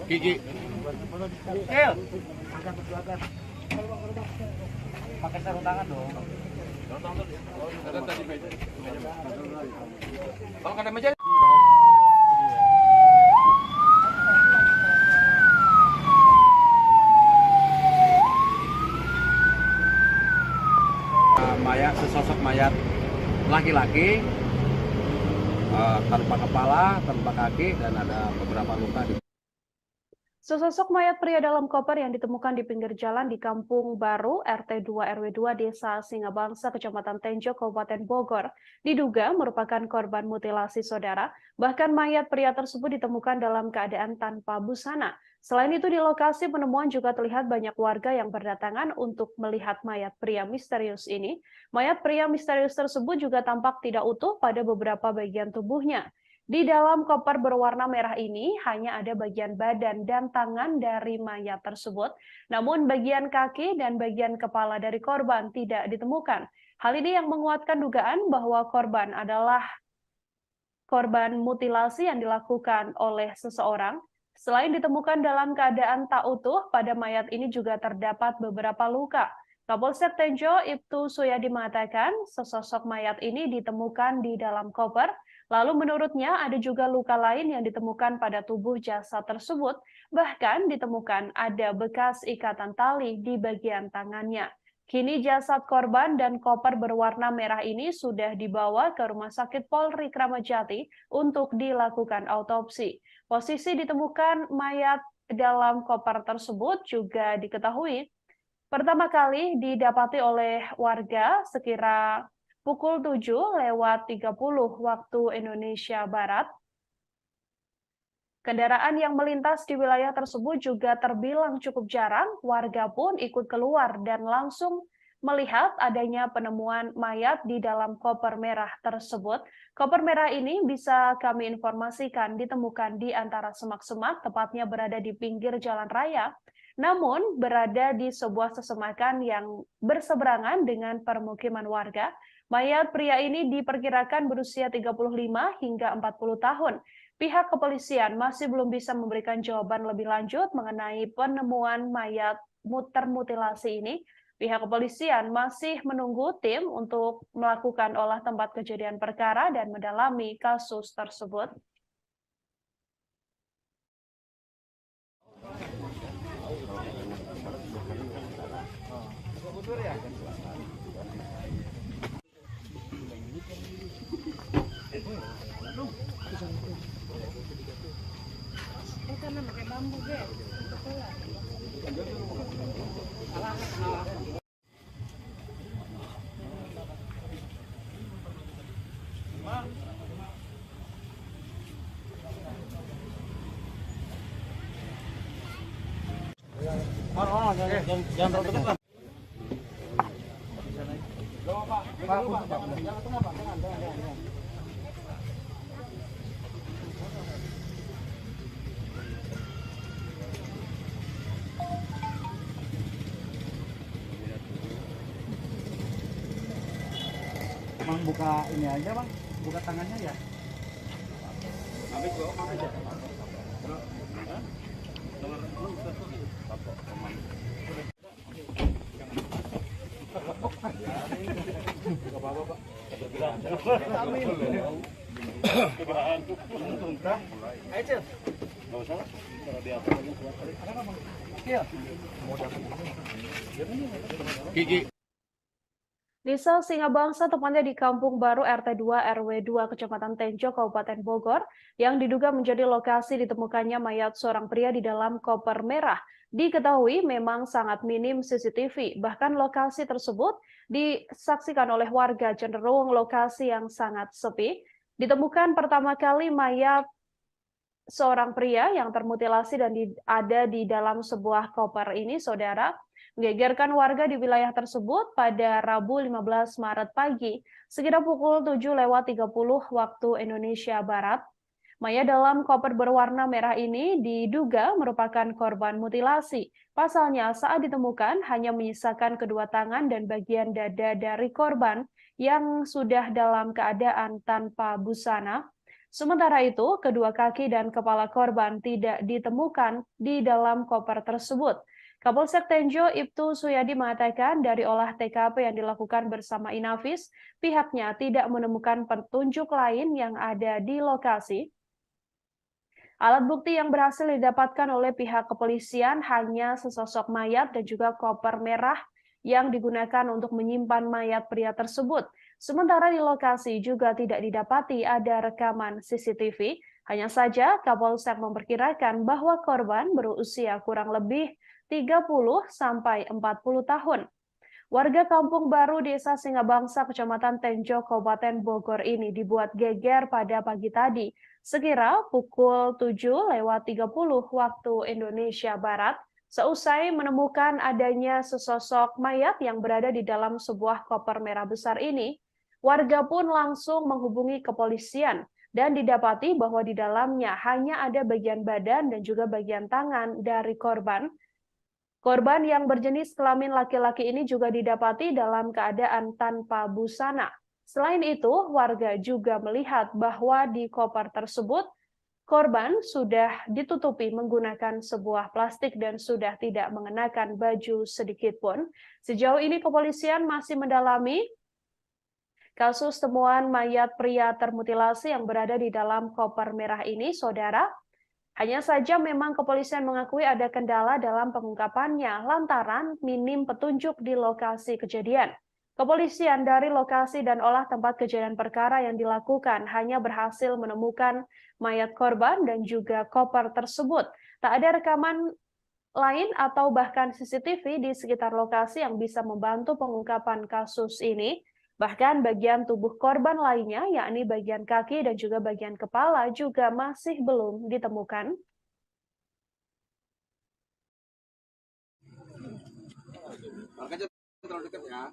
Gigi. Pakai sarung tangan dong. Ada tadi meja. Kalau ada meja. Sesosok mayat laki-laki tanpa kepala, tanpa kaki, dan ada beberapa luka di. Sesosok mayat pria dalam koper yang ditemukan di pinggir jalan di Kampung Baru, RT 2 RW 2 Desa Singabangsa, Kecamatan Tenjo, Kabupaten Bogor, diduga merupakan korban mutilasi saudara. Bahkan mayat pria tersebut ditemukan dalam keadaan tanpa busana. Selain itu, di lokasi penemuan juga terlihat banyak warga yang berdatangan untuk melihat mayat pria misterius ini. Mayat pria misterius tersebut juga tampak tidak utuh pada beberapa bagian tubuhnya. Di dalam koper berwarna merah ini hanya ada bagian badan dan tangan dari mayat tersebut, namun bagian kaki dan bagian kepala dari korban tidak ditemukan. Hal ini yang menguatkan dugaan bahwa korban adalah korban mutilasi yang dilakukan oleh seseorang. Selain ditemukan dalam keadaan tak utuh, pada mayat ini juga terdapat beberapa luka. Kapolsek Tenjo Ibtu Suyadi mengatakan sesosok mayat ini ditemukan di dalam koper. Lalu menurutnya ada juga luka lain yang ditemukan pada tubuh jasad tersebut. Bahkan ditemukan ada bekas ikatan tali di bagian tangannya. Kini jasad korban dan koper berwarna merah ini sudah dibawa ke Rumah Sakit Polri Kramat Jati untuk dilakukan autopsi. Posisi ditemukan mayat dalam koper tersebut juga diketahui pertama kali didapati oleh warga sekira pukul 7:30 waktu Indonesia Barat. Kendaraan yang melintas di wilayah tersebut juga terbilang cukup jarang. Warga pun ikut keluar dan langsung melihat adanya penemuan mayat di dalam koper merah tersebut. Koper merah ini bisa kami informasikan ditemukan di antara semak-semak, tepatnya berada di pinggir jalan raya, namun berada di sebuah sesemakan yang berseberangan dengan permukiman warga. Mayat pria ini diperkirakan berusia 35 hingga 40 tahun. Pihak kepolisian masih belum bisa memberikan jawaban lebih lanjut mengenai penemuan mayat termutilasi ini. Pihak kepolisian masih menunggu tim untuk melakukan olah tempat kejadian perkara dan mendalami kasus tersebut. Bang buka ini aja bang, buka tangannya ya. Desa Singabangsa, tepatnya di Kampung Baru RT 2 RW 2 Kecamatan Tenjo, Kabupaten Bogor, yang diduga menjadi lokasi ditemukannya mayat seorang pria di dalam koper merah. Diketahui memang sangat minim CCTV, bahkan lokasi tersebut disaksikan oleh warga cenderung lokasi yang sangat sepi. Ditemukan pertama kali mayat seorang pria yang termutilasi dan ada di dalam sebuah koper ini, saudara, menggegerkan warga di wilayah tersebut pada Rabu 15 Maret pagi, sekitar pukul 7:30 waktu Indonesia Barat. Mayat dalam koper berwarna merah ini diduga merupakan korban mutilasi. Pasalnya, saat ditemukan hanya menyisakan kedua tangan dan bagian dada dari korban yang sudah dalam keadaan tanpa busana. Sementara itu, kedua kaki dan kepala korban tidak ditemukan di dalam koper tersebut. Kapolsek Tenjo Ibtu Suyadi mengatakan dari olah TKP yang dilakukan bersama Inavis, pihaknya tidak menemukan petunjuk lain yang ada di lokasi. Alat bukti yang berhasil didapatkan oleh pihak kepolisian hanya sesosok mayat dan juga koper merah yang digunakan untuk menyimpan mayat pria tersebut. Sementara di lokasi juga tidak didapati ada rekaman CCTV. Hanya saja Kapolsek memperkirakan bahwa korban berusia kurang lebih 30 sampai 40 tahun. Warga Kampung Baru Desa Singabangsa, Kecamatan Tenjo, Kabupaten Bogor ini dibuat geger pada pagi tadi, sekira pukul 7:30 waktu Indonesia Barat, seusai menemukan adanya sesosok mayat yang berada di dalam sebuah koper merah besar ini. Warga pun langsung menghubungi kepolisian dan didapati bahwa di dalamnya hanya ada bagian badan dan juga bagian tangan dari korban. Korban yang berjenis kelamin laki-laki ini juga didapati dalam keadaan tanpa busana. Selain itu, warga juga melihat bahwa di koper tersebut korban sudah ditutupi menggunakan sebuah plastik dan sudah tidak mengenakan baju sedikit pun. Sejauh ini kepolisian masih mendalami kasus temuan mayat pria termutilasi yang berada di dalam koper merah ini, saudara. Hanya saja memang kepolisian mengakui ada kendala dalam pengungkapannya lantaran minim petunjuk di lokasi kejadian. Kepolisian dari lokasi dan olah tempat kejadian perkara yang dilakukan hanya berhasil menemukan mayat korban dan juga koper tersebut. Tak ada rekaman lain atau bahkan CCTV di sekitar lokasi yang bisa membantu pengungkapan kasus ini. Bahkan bagian tubuh korban lainnya, yakni bagian kaki dan juga bagian kepala juga masih belum ditemukan. Makanya terlalu dekat ya.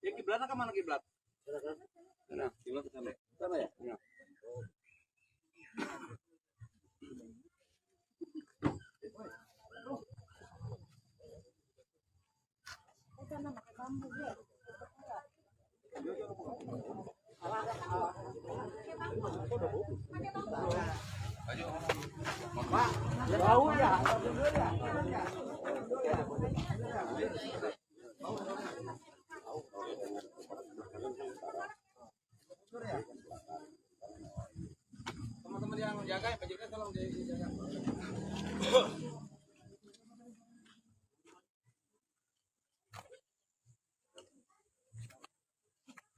Ya kiblatnya kemana kiblat? Nah, kiblat ke sana. Sana ya? Ya. Jauh ya. Teman-teman yang jaga ya, penjaga tolong dijaga.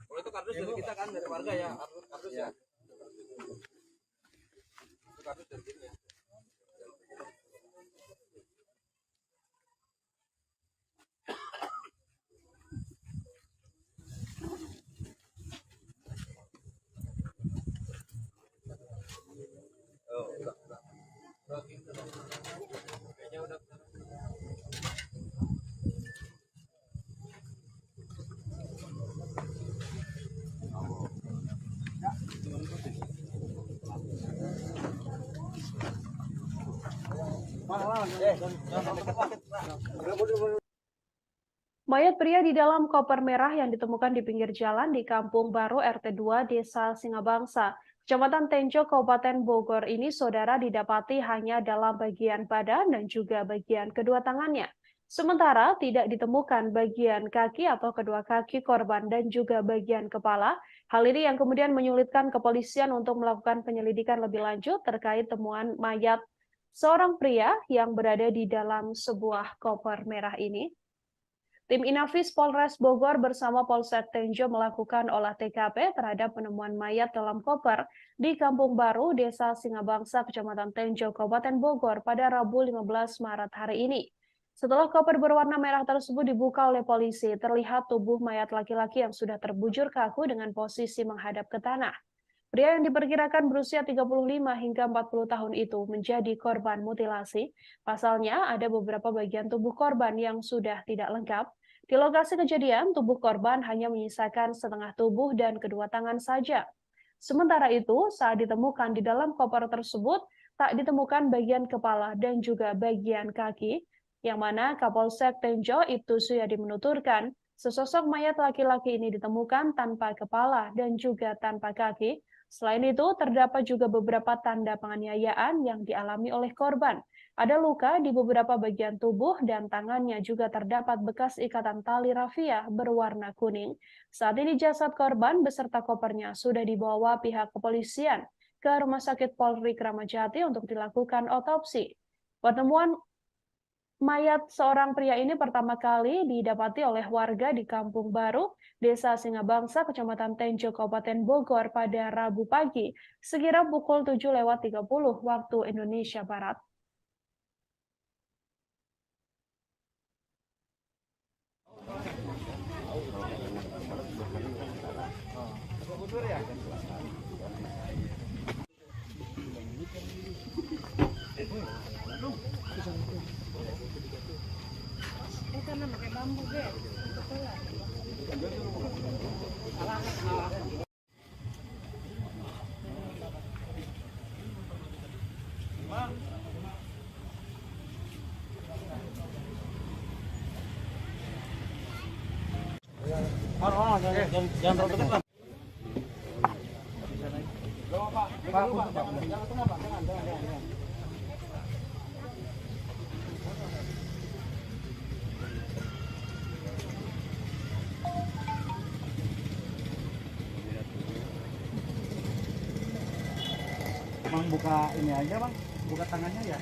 Oh, itu kardus dari kita kan, dari warga ya, kardus ya. Itu kardus dari sini ya. Mayat pria di dalam koper merah yang ditemukan di pinggir jalan di Kampung Baru RT 2 Desa Singabangsa, Kecamatan Tenjo, Kabupaten Bogor ini, saudara, didapati hanya dalam bagian badan dan juga bagian kedua tangannya. Sementara tidak ditemukan bagian kaki atau kedua kaki korban dan juga bagian kepala. Hal ini yang kemudian menyulitkan kepolisian untuk melakukan penyelidikan lebih lanjut terkait temuan mayat seorang pria yang berada di dalam sebuah koper merah ini. Tim Inafis Polres Bogor bersama Polsek Tenjo melakukan olah TKP terhadap penemuan mayat dalam koper di Kampung Baru, Desa Singabangsa, Kecamatan Tenjo, Kabupaten Bogor pada Rabu 15 Maret hari ini. Setelah koper berwarna merah tersebut dibuka oleh polisi, terlihat tubuh mayat laki-laki yang sudah terbujur kaku dengan posisi menghadap ke tanah. Pria yang diperkirakan berusia 35 hingga 40 tahun itu menjadi korban mutilasi. Pasalnya, ada beberapa bagian tubuh korban yang sudah tidak lengkap. Di lokasi kejadian, tubuh korban hanya menyisakan setengah tubuh dan kedua tangan saja. Sementara itu, saat ditemukan di dalam koper tersebut, tak ditemukan bagian kepala dan juga bagian kaki, yang mana Kapolsek Tenjo Ibtu Suyadi menuturkan, sesosok mayat laki-laki ini ditemukan tanpa kepala dan juga tanpa kaki. Selain itu, terdapat juga beberapa tanda penganiayaan yang dialami oleh korban. Ada luka di beberapa bagian tubuh dan tangannya juga terdapat bekas ikatan tali rafia berwarna kuning. Saat ini jasad korban beserta kopernya sudah dibawa pihak kepolisian ke Rumah Sakit Polri Kramat Jati untuk dilakukan otopsi. Pertemuan mayat seorang pria ini pertama kali didapati oleh warga di Kampung Baru, Desa Singabangsa, Kecamatan Tenjo, Kabupaten Bogor pada Rabu pagi, sekira pukul 7:30 waktu Indonesia Barat. Bang buka ini aja bang, buka tangannya ya.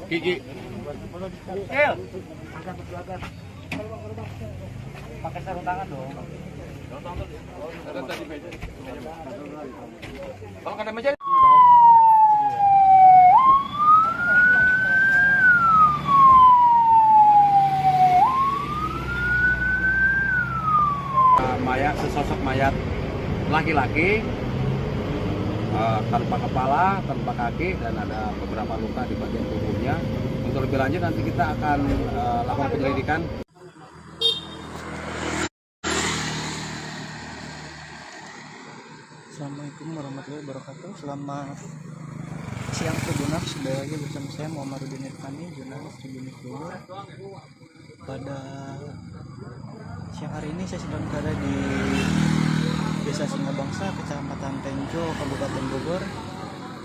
Gigi. Pakai sarung tangan dong. Kalau ada meja. Sesosok mayat laki-laki tanpa kepala, tanpa kaki, dan ada beberapa luka di bagian tubuhnya. Untuk lebih lanjut nanti kita akan lakukan penyelidikan. Assalamualaikum warahmatullahi wabarakatuh. Selamat siang Tribuners, kembali lagi bersama saya Muhammadudin Irfani, jurnalis Tribun Bogor. Pada siang hari ini saya sedang berada di Desa Singabangsa, Kecamatan Tenjo, Kabupaten Bogor,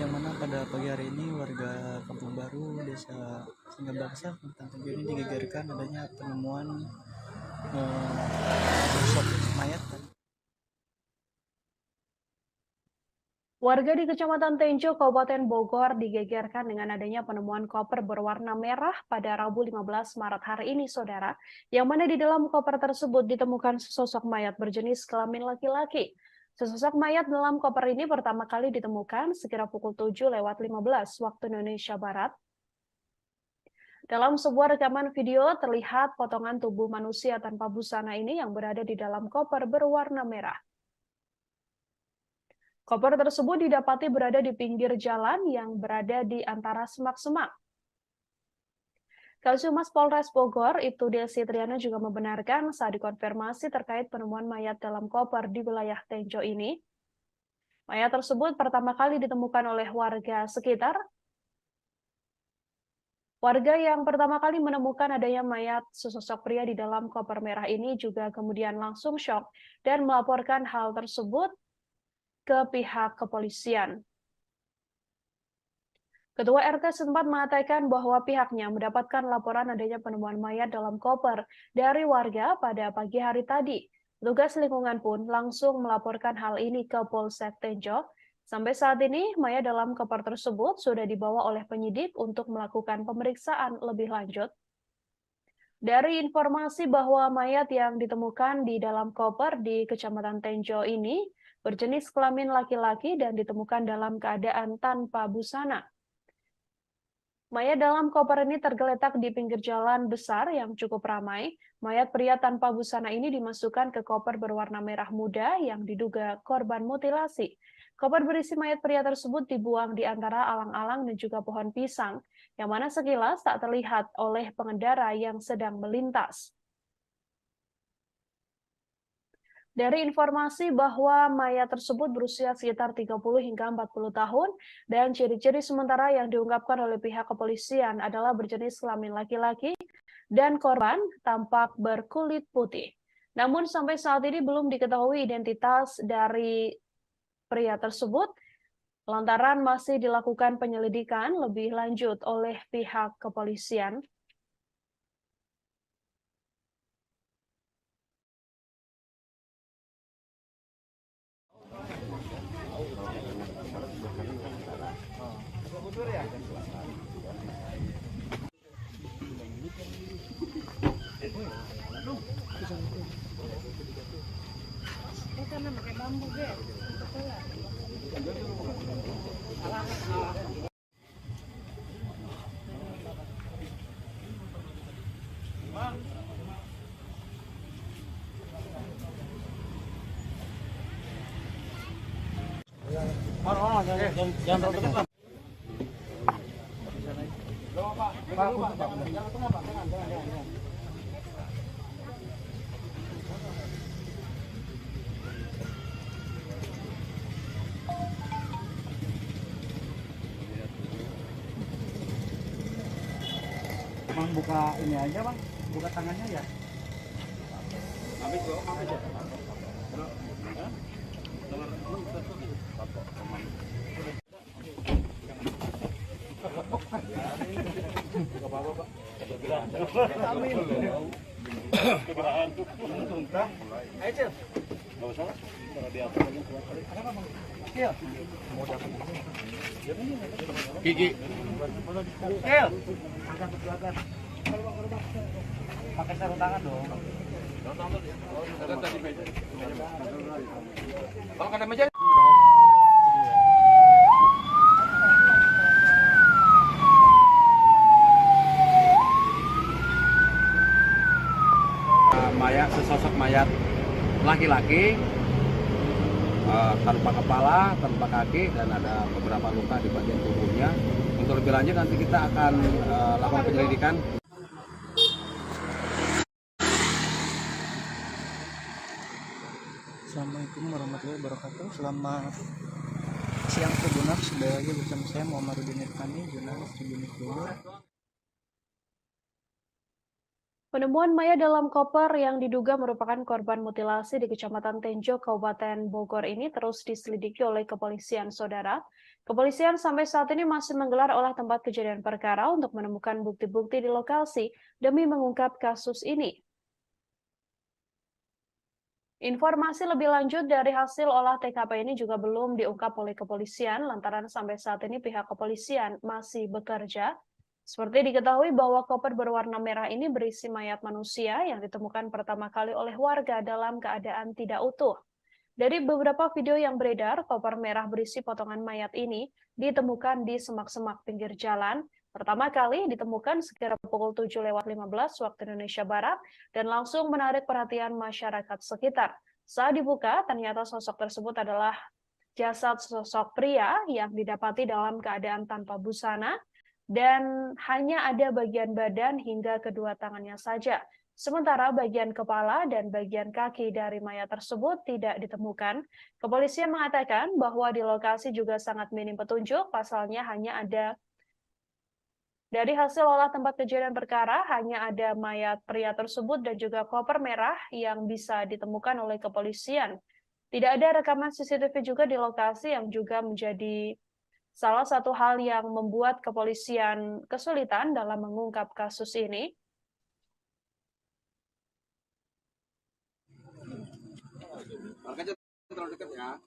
yang mana pada pagi hari ini warga Kampung Baru, Desa Singabangsa, Kecamatan Tenjo ini digegerkan adanya penemuan sosok mayat. Warga di Kecamatan Tenjo, Kabupaten Bogor digegerkan dengan adanya penemuan koper berwarna merah pada Rabu 15 Maret hari ini, Saudara, yang mana di dalam koper tersebut ditemukan sesosok mayat berjenis kelamin laki-laki. Sesosok mayat dalam koper ini pertama kali ditemukan sekira pukul 7:15 waktu Indonesia Barat. Dalam sebuah rekaman video terlihat potongan tubuh manusia tanpa busana ini yang berada di dalam koper berwarna merah. Koper tersebut didapati berada di pinggir jalan yang berada di antara semak-semak. Kasubmas Polres Bogor, Ibtu Desi Triana juga membenarkan saat dikonfirmasi terkait penemuan mayat dalam koper di wilayah Tenjo ini. Mayat tersebut pertama kali ditemukan oleh warga sekitar. Warga yang pertama kali menemukan adanya mayat sesosok pria di dalam koper merah ini juga kemudian langsung syok dan melaporkan hal tersebut ke pihak kepolisian. Ketua RT setempat mengatakan bahwa pihaknya mendapatkan laporan adanya penemuan mayat dalam koper dari warga pada pagi hari tadi. Petugas lingkungan pun langsung melaporkan hal ini ke Polsek Tenjo. Sampai saat ini, mayat dalam koper tersebut sudah dibawa oleh penyidik untuk melakukan pemeriksaan lebih lanjut. Dari informasi bahwa mayat yang ditemukan di dalam koper di Kecamatan Tenjo ini berjenis kelamin laki-laki dan ditemukan dalam keadaan tanpa busana. Mayat dalam koper ini tergeletak di pinggir jalan besar yang cukup ramai. Mayat pria tanpa busana ini dimasukkan ke koper berwarna merah muda yang diduga korban mutilasi. Koper berisi mayat pria tersebut dibuang di antara alang-alang dan juga pohon pisang, yang mana sekilas tak terlihat oleh pengendara yang sedang melintas. Dari informasi bahwa mayat tersebut berusia sekitar 30 hingga 40 tahun dan ciri-ciri sementara yang diungkapkan oleh pihak kepolisian adalah berjenis kelamin laki-laki dan korban tampak berkulit putih. Namun sampai saat ini belum diketahui identitas dari pria tersebut lantaran masih dilakukan penyelidikan lebih lanjut oleh pihak kepolisian. Karena pakai bambu, Bang buka ini aja bang, buka tangannya ya. Gigi. Pakai sarung tangan dong. Kalau kena meja. Mayat, sesosok mayat laki-laki tanpa kepala, tanpa kaki, dan ada beberapa luka di bagian tubuhnya. Untuk lebih lanjut nanti kita akan lakukan penyelidikan. Assalamualaikum warahmatullahi wabarakatuh. Selamat siang Tribuners, kembali lagi bersama saya Muhammadudin Irfani, jurnalis Tribun Bogor. Penemuan mayat dalam koper yang diduga merupakan korban mutilasi di Kecamatan Tenjo, Kabupaten Bogor ini terus diselidiki oleh kepolisian, saudara. Kepolisian sampai saat ini masih menggelar olah tempat kejadian perkara untuk menemukan bukti-bukti di lokasi demi mengungkap kasus ini. Informasi lebih lanjut dari hasil olah TKP ini juga belum diungkap oleh kepolisian lantaran sampai saat ini pihak kepolisian masih bekerja. Seperti diketahui bahwa koper berwarna merah ini berisi mayat manusia yang ditemukan pertama kali oleh warga dalam keadaan tidak utuh. Dari beberapa video yang beredar, koper merah berisi potongan mayat ini ditemukan di semak-semak pinggir jalan. Pertama kali ditemukan sekitar pukul 7:15 waktu Indonesia Barat dan langsung menarik perhatian masyarakat sekitar. Saat dibuka, ternyata sosok tersebut adalah jasad sosok pria yang didapati dalam keadaan tanpa busana dan hanya ada bagian badan hingga kedua tangannya saja. Sementara bagian kepala dan bagian kaki dari mayat tersebut tidak ditemukan. Kepolisian mengatakan bahwa di lokasi juga sangat minim petunjuk, pasalnya hanya ada dari hasil olah tempat kejadian perkara, hanya ada mayat pria tersebut dan juga koper merah yang bisa ditemukan oleh kepolisian. Tidak ada rekaman CCTV juga di lokasi yang juga menjadi salah satu hal yang membuat kepolisian kesulitan dalam mengungkap kasus ini. Makanya terlalu dekat ya.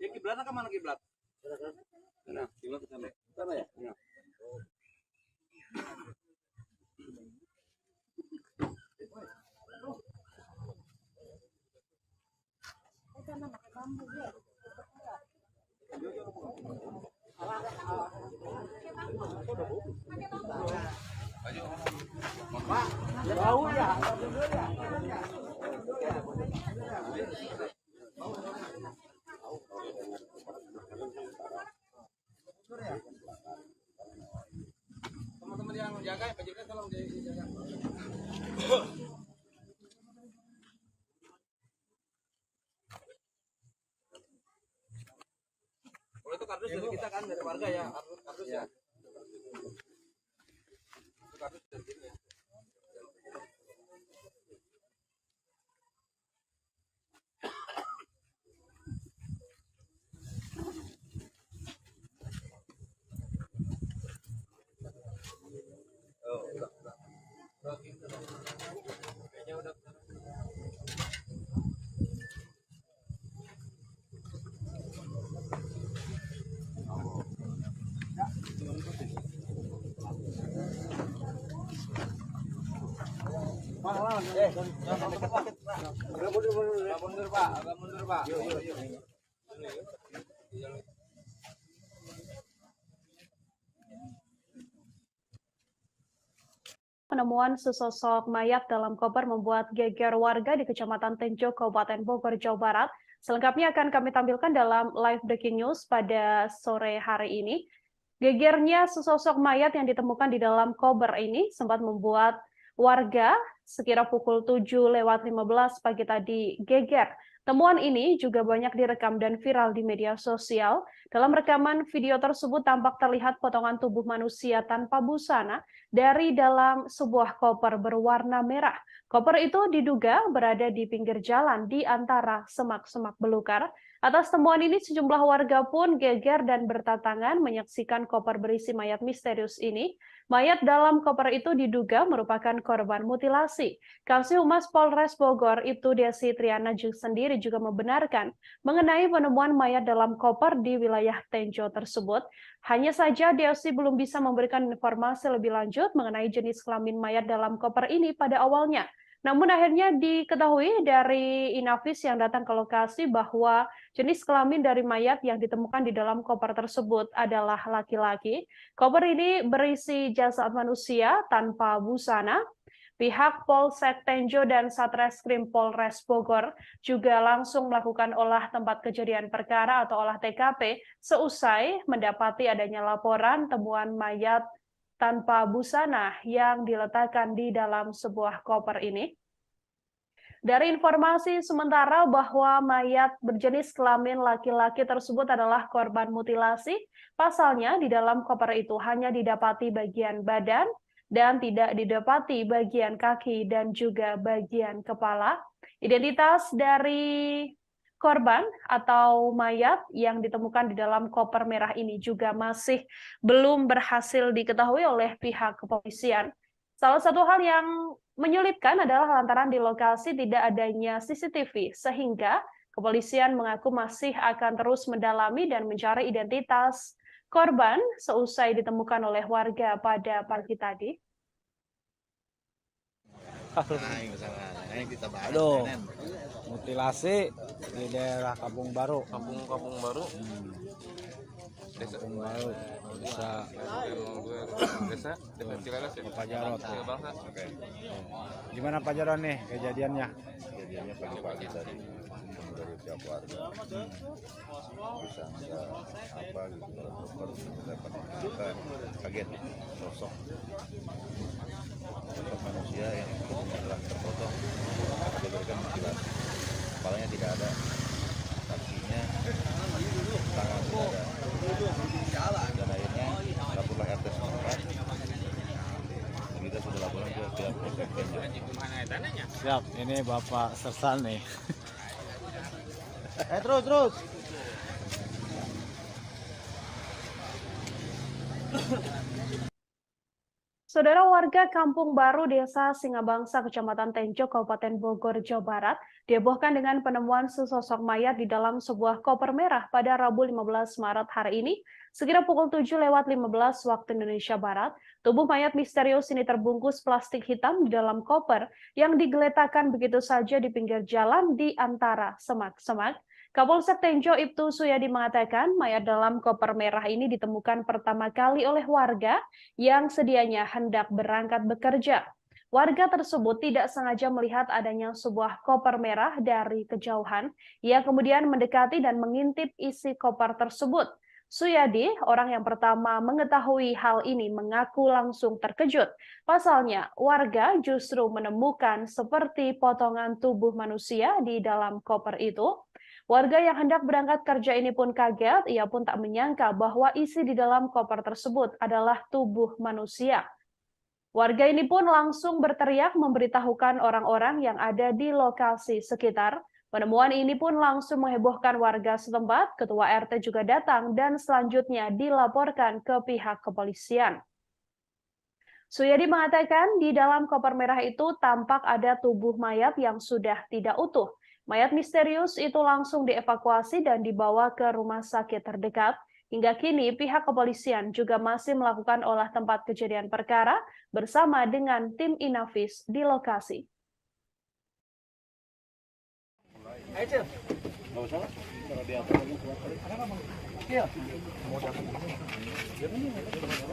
Ya kiblatnya kemana kiblat? Nah, kiblat ke sana. Sana ya? Ya. Jauh ya. Teman-teman yang jaga, Pak Jika tolong dijaga. Kalau itu kardus dari kita kan, dari warga ya, kardus ya. Itu kardus dari kita ya. Mundur Pak, agak mundur Pak. Penemuan sesosok mayat dalam koper membuat geger warga di Kecamatan Tenjo, Kabupaten Bogor, Jawa Barat. Selengkapnya akan kami tampilkan dalam live breaking news pada sore hari ini. Gegernya sesosok mayat yang ditemukan di dalam koper ini sempat membuat warga sekira pukul 7:15 pagi tadi geger. Temuan ini juga banyak direkam dan viral di media sosial. Dalam rekaman video tersebut tampak terlihat potongan tubuh manusia tanpa busana dari dalam sebuah koper berwarna merah. Koper itu diduga berada di pinggir jalan di antara semak-semak belukar. Atas temuan ini sejumlah warga pun geger dan berdatangan menyaksikan koper berisi mayat misterius ini. Mayat dalam koper itu diduga merupakan korban mutilasi. Kasih Humas Polres Bogor, Ibtu Desi Triana sendiri juga membenarkan mengenai penemuan mayat dalam koper di wilayah Tenjo tersebut. Hanya saja Desi belum bisa memberikan informasi lebih lanjut mengenai jenis kelamin mayat dalam koper ini pada awalnya. Namun akhirnya diketahui dari Inavis yang datang ke lokasi bahwa jenis kelamin dari mayat yang ditemukan di dalam koper tersebut adalah laki-laki. Koper ini berisi jasad manusia tanpa busana. Pihak Polsek Tenjo dan Satreskrim Polres Bogor juga langsung melakukan olah tempat kejadian perkara atau olah TKP seusai mendapati adanya laporan temuan mayat tanpa busana yang diletakkan di dalam sebuah koper ini. Dari informasi sementara bahwa mayat berjenis kelamin laki-laki tersebut adalah korban mutilasi, pasalnya di dalam koper itu hanya didapati bagian badan dan tidak didapati bagian kaki dan juga bagian kepala. Identitas dari korban atau mayat yang ditemukan di dalam koper merah ini juga masih belum berhasil diketahui oleh pihak kepolisian. Salah satu hal yang menyulitkan adalah lantaran di lokasi tidak adanya CCTV, sehingga kepolisian mengaku masih akan terus mendalami dan mencari identitas korban seusai ditemukan oleh warga pada pagi tadi. Aduh, mutilasi di daerah Kampung Baru. Kampung Baru. Kampung Baru bisa Desa dekat Cilalas ya. Pak Jarot. Tiga bangsa. Oke. Gimana Pak Jarot nih kejadiannya? Kejadiannya pagi-pagi tadi dari pihak warga bisa nggak apa gitu baru dapat kita kaget sosok manusia yang tubuhnya telah terpotong diberikan mutilasi, kepalanya tidak ada, kakinya, tangan tidak ada, dan akhirnya laporlah RT setempat. Kita sudah laporan ke pihak Polsek Tenjo. Siap, ini Bapak Sersan nih. Terus. Saudara warga Kampung Baru, Desa Singabangsa, Kecamatan Tenjo, Kabupaten Bogor, Jawa Barat, dihebohkan dengan penemuan sesosok mayat di dalam sebuah koper merah pada Rabu 15 Maret hari ini, sekira pukul 7:15 waktu Indonesia Barat. Tubuh mayat misterius ini terbungkus plastik hitam di dalam koper yang digeletakkan begitu saja di pinggir jalan di antara semak-semak. Kapolsek Tenjo Ibtu Suyadi mengatakan mayat dalam koper merah ini ditemukan pertama kali oleh warga yang sedianya hendak berangkat bekerja. Warga tersebut tidak sengaja melihat adanya sebuah koper merah dari kejauhan. Ia kemudian mendekati dan mengintip isi koper tersebut. Suyadi, orang yang pertama mengetahui hal ini, mengaku langsung terkejut. Pasalnya, warga justru menemukan seperti potongan tubuh manusia di dalam koper itu. Warga yang hendak berangkat kerja ini pun kaget, ia pun tak menyangka bahwa isi di dalam koper tersebut adalah tubuh manusia. Warga ini pun langsung berteriak memberitahukan orang-orang yang ada di lokasi sekitar. Penemuan ini pun langsung menghebohkan warga setempat, Ketua RT juga datang dan selanjutnya dilaporkan ke pihak kepolisian. Suyadi mengatakan di dalam koper merah itu tampak ada tubuh mayat yang sudah tidak utuh. Mayat misterius itu langsung dievakuasi dan dibawa ke rumah sakit terdekat. Hingga kini, pihak kepolisian juga masih melakukan olah tempat kejadian perkara bersama dengan tim Inavis di lokasi.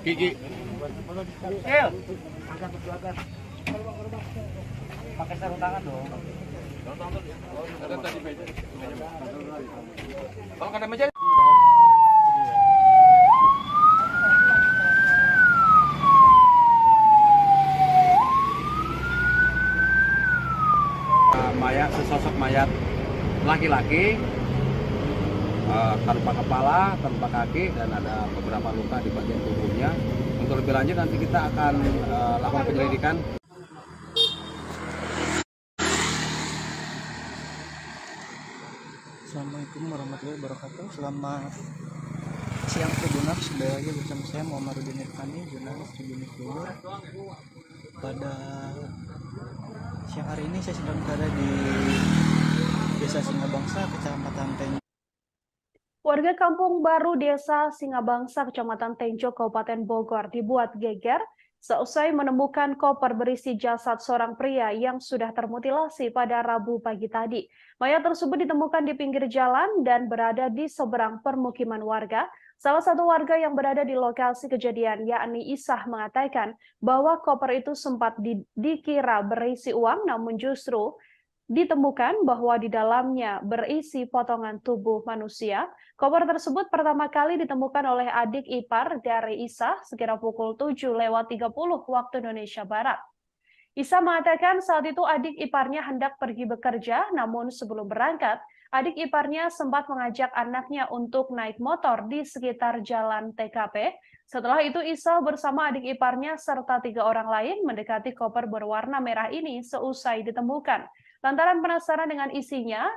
Gigi. Pakai sarung tangan dong. Ada tadi meja. Kalau ada meja. Mayat, sesosok mayat laki-laki tanpa kepala, tanpa kaki, dan ada beberapa luka di bagian tubuhnya. Untuk lebih lanjut nanti kita akan lakukan penyelidikan. Assalamualaikum warahmatullahi wabarakatuh. Selamat siang Tribuners, kembali lagi bersama saya Muhammadudin Irfani, jurnalis Tribunnews Bogor. Pada siang hari ini saya sedang berada di Desa Singabangsa, Kecamatan Tenjo. Warga Kampung Baru Desa Singabangsa, Kecamatan Tenjo, Kabupaten Bogor dibuat geger seusai menemukan koper berisi jasad seorang pria yang sudah termutilasi pada Rabu pagi tadi. Mayat tersebut ditemukan di pinggir jalan dan berada di seberang permukiman warga. Salah satu warga yang berada di lokasi kejadian, yakni Isah, mengatakan bahwa koper itu sempat dikira berisi uang, namun justru ditemukan bahwa di dalamnya berisi potongan tubuh manusia. Koper tersebut pertama kali ditemukan oleh adik ipar dari Isah sekira pukul 7:30 waktu Indonesia Barat. Isah mengatakan saat itu adik iparnya hendak pergi bekerja, namun sebelum berangkat, adik iparnya sempat mengajak anaknya untuk naik motor di sekitar jalan TKP. Setelah itu Isah bersama adik iparnya serta 3 orang lain mendekati koper berwarna merah ini seusai ditemukan. Lantaran penasaran dengan isinya,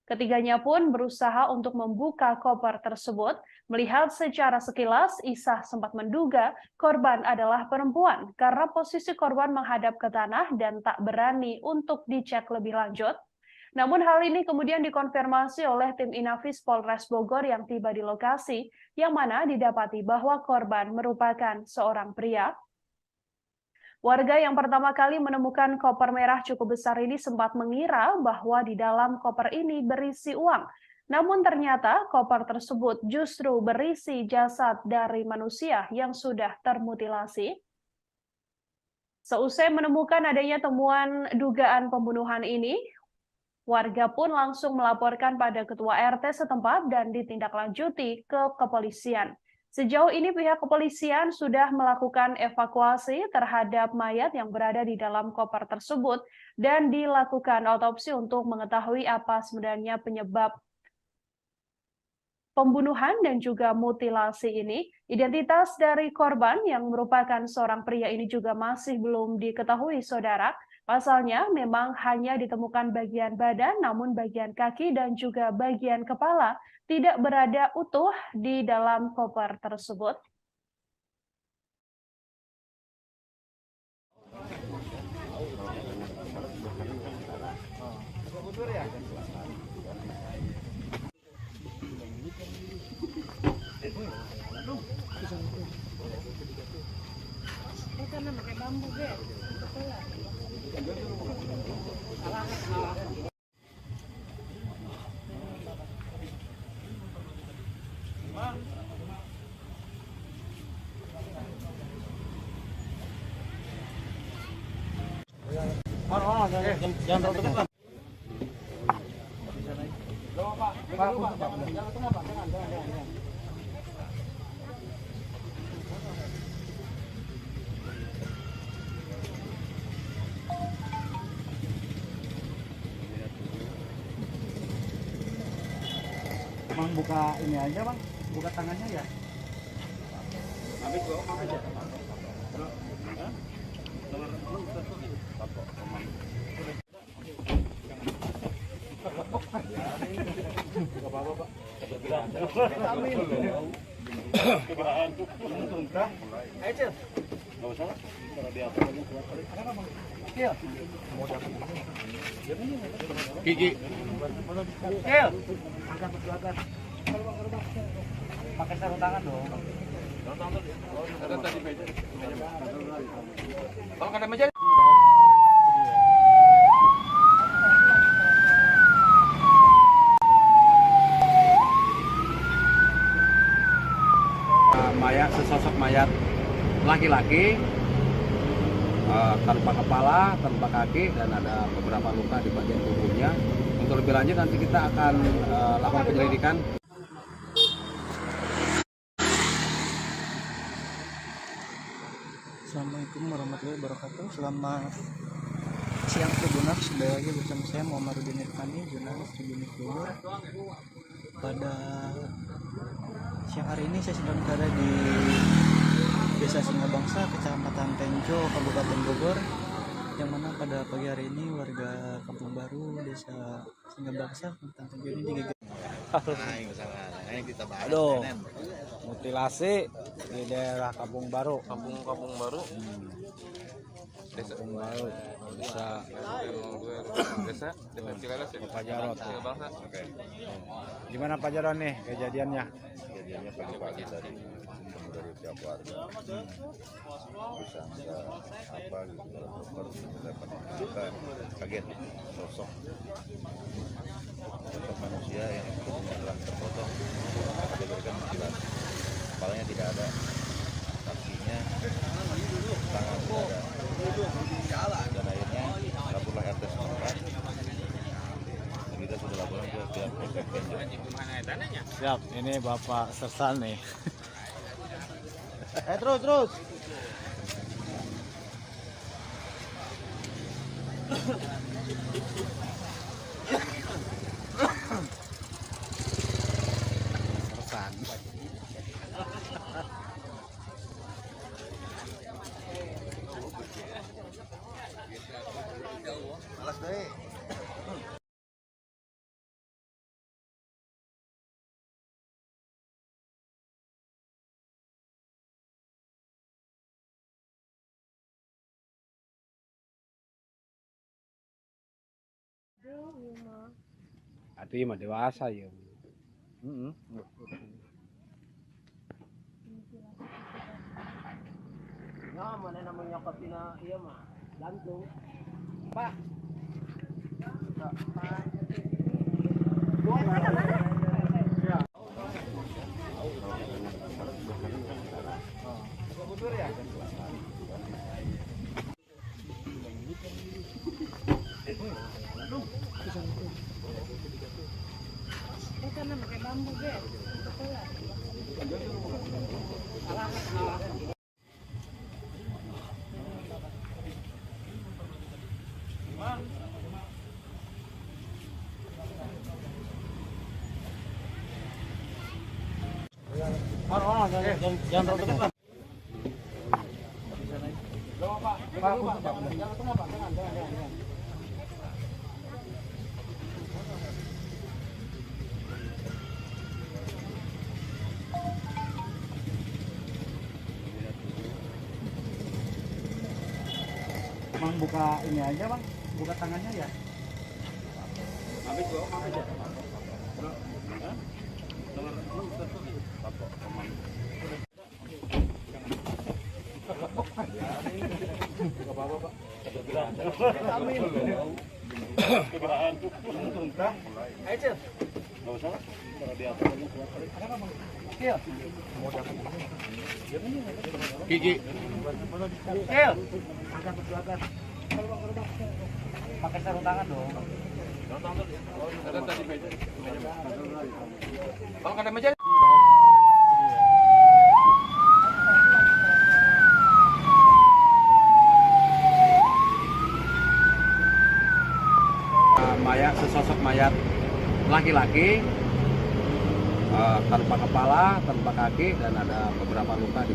ketiganya pun berusaha untuk membuka koper tersebut. Melihat secara sekilas, Isah sempat menduga korban adalah perempuan karena posisi korban menghadap ke tanah dan tak berani untuk dicek lebih lanjut. Namun hal ini kemudian dikonfirmasi oleh tim Inavis Polres Bogor yang tiba di lokasi, yang mana didapati bahwa korban merupakan seorang pria. Warga yang pertama kali menemukan koper merah cukup besar ini sempat mengira bahwa di dalam koper ini berisi uang. Namun ternyata koper tersebut justru berisi jasad dari manusia yang sudah termutilasi. Seusai menemukan adanya temuan dugaan pembunuhan ini, warga pun langsung melaporkan pada ketua RT setempat dan ditindaklanjuti ke kepolisian. Sejauh ini pihak kepolisian sudah melakukan evakuasi terhadap mayat yang berada di dalam koper tersebut dan dilakukan otopsi untuk mengetahui apa sebenarnya penyebab pembunuhan dan juga mutilasi ini. Identitas dari korban yang merupakan seorang pria ini juga masih belum diketahui, saudara. Pasalnya memang hanya ditemukan bagian badan, namun bagian kaki dan juga bagian kepala tidak berada utuh di dalam koper tersebut. Jangan terlalu dekat. Bang, buka ini aja bang, buka tangannya ya. Gigi. Angkat ke belakang. pakai sarung tangan dong. Ada tadi meja. Kalau ada meja. Mayat, sesosok mayat laki-laki tanpa kepala, tanpa kaki, dan ada beberapa luka di bagian tubuhnya. Untuk lebih lanjut nanti kita akan lakukan penyelidikan. Assalamualaikum warahmatullahi wabarakatuh. Selamat siang Tribuners, kembali lagi bersama saya Muhammadudin Irfani, jurnalis Tribunnews Bogor. Pada siang hari ini saya sedang berada di Desa Singabangsa, Kecamatan Tenjo, Kabupaten Bogor, yang mana pada pagi hari ini warga Kampung Baru, Desa Singabangsa, Kecamatan Tenjo ini digigit. Aduh, mutilasi di daerah Kampung Baru. Kampung Baru. Desa Kampung Baru bisa Desa dekat Cilalas ya. Pak Jarot. Ya, bangsa. Oke. Gimana Pak Jarot nih kejadiannya? Kejadiannya pagi-pagi dari pihak warga bisa nggak apa gitu kalau dokter dapat kita kaget sosok manusia yang tubuhnya telah terpotong, diberikan mutilasi, kepalanya tidak ada, kakinya, tangan tidak ada, dan akhirnya laporlah RT setempat. Kita sudah laporan ke pihak PPK. Siap, ini Bapak Sersan nih. Terus. Sersan. Hati mah dewasa ya. Nah, mana namanya katina iya mah. Gantung. Bang, buka ini aja bang, buka tangannya ya. Gigi. Angkat ke belakang. Pakai sarung tangan dong. Ada tadi meja. Kalau ada meja. Mayat, sesosok mayat laki-laki tanpa kepala, tanpa kaki, dan ada beberapa luka di.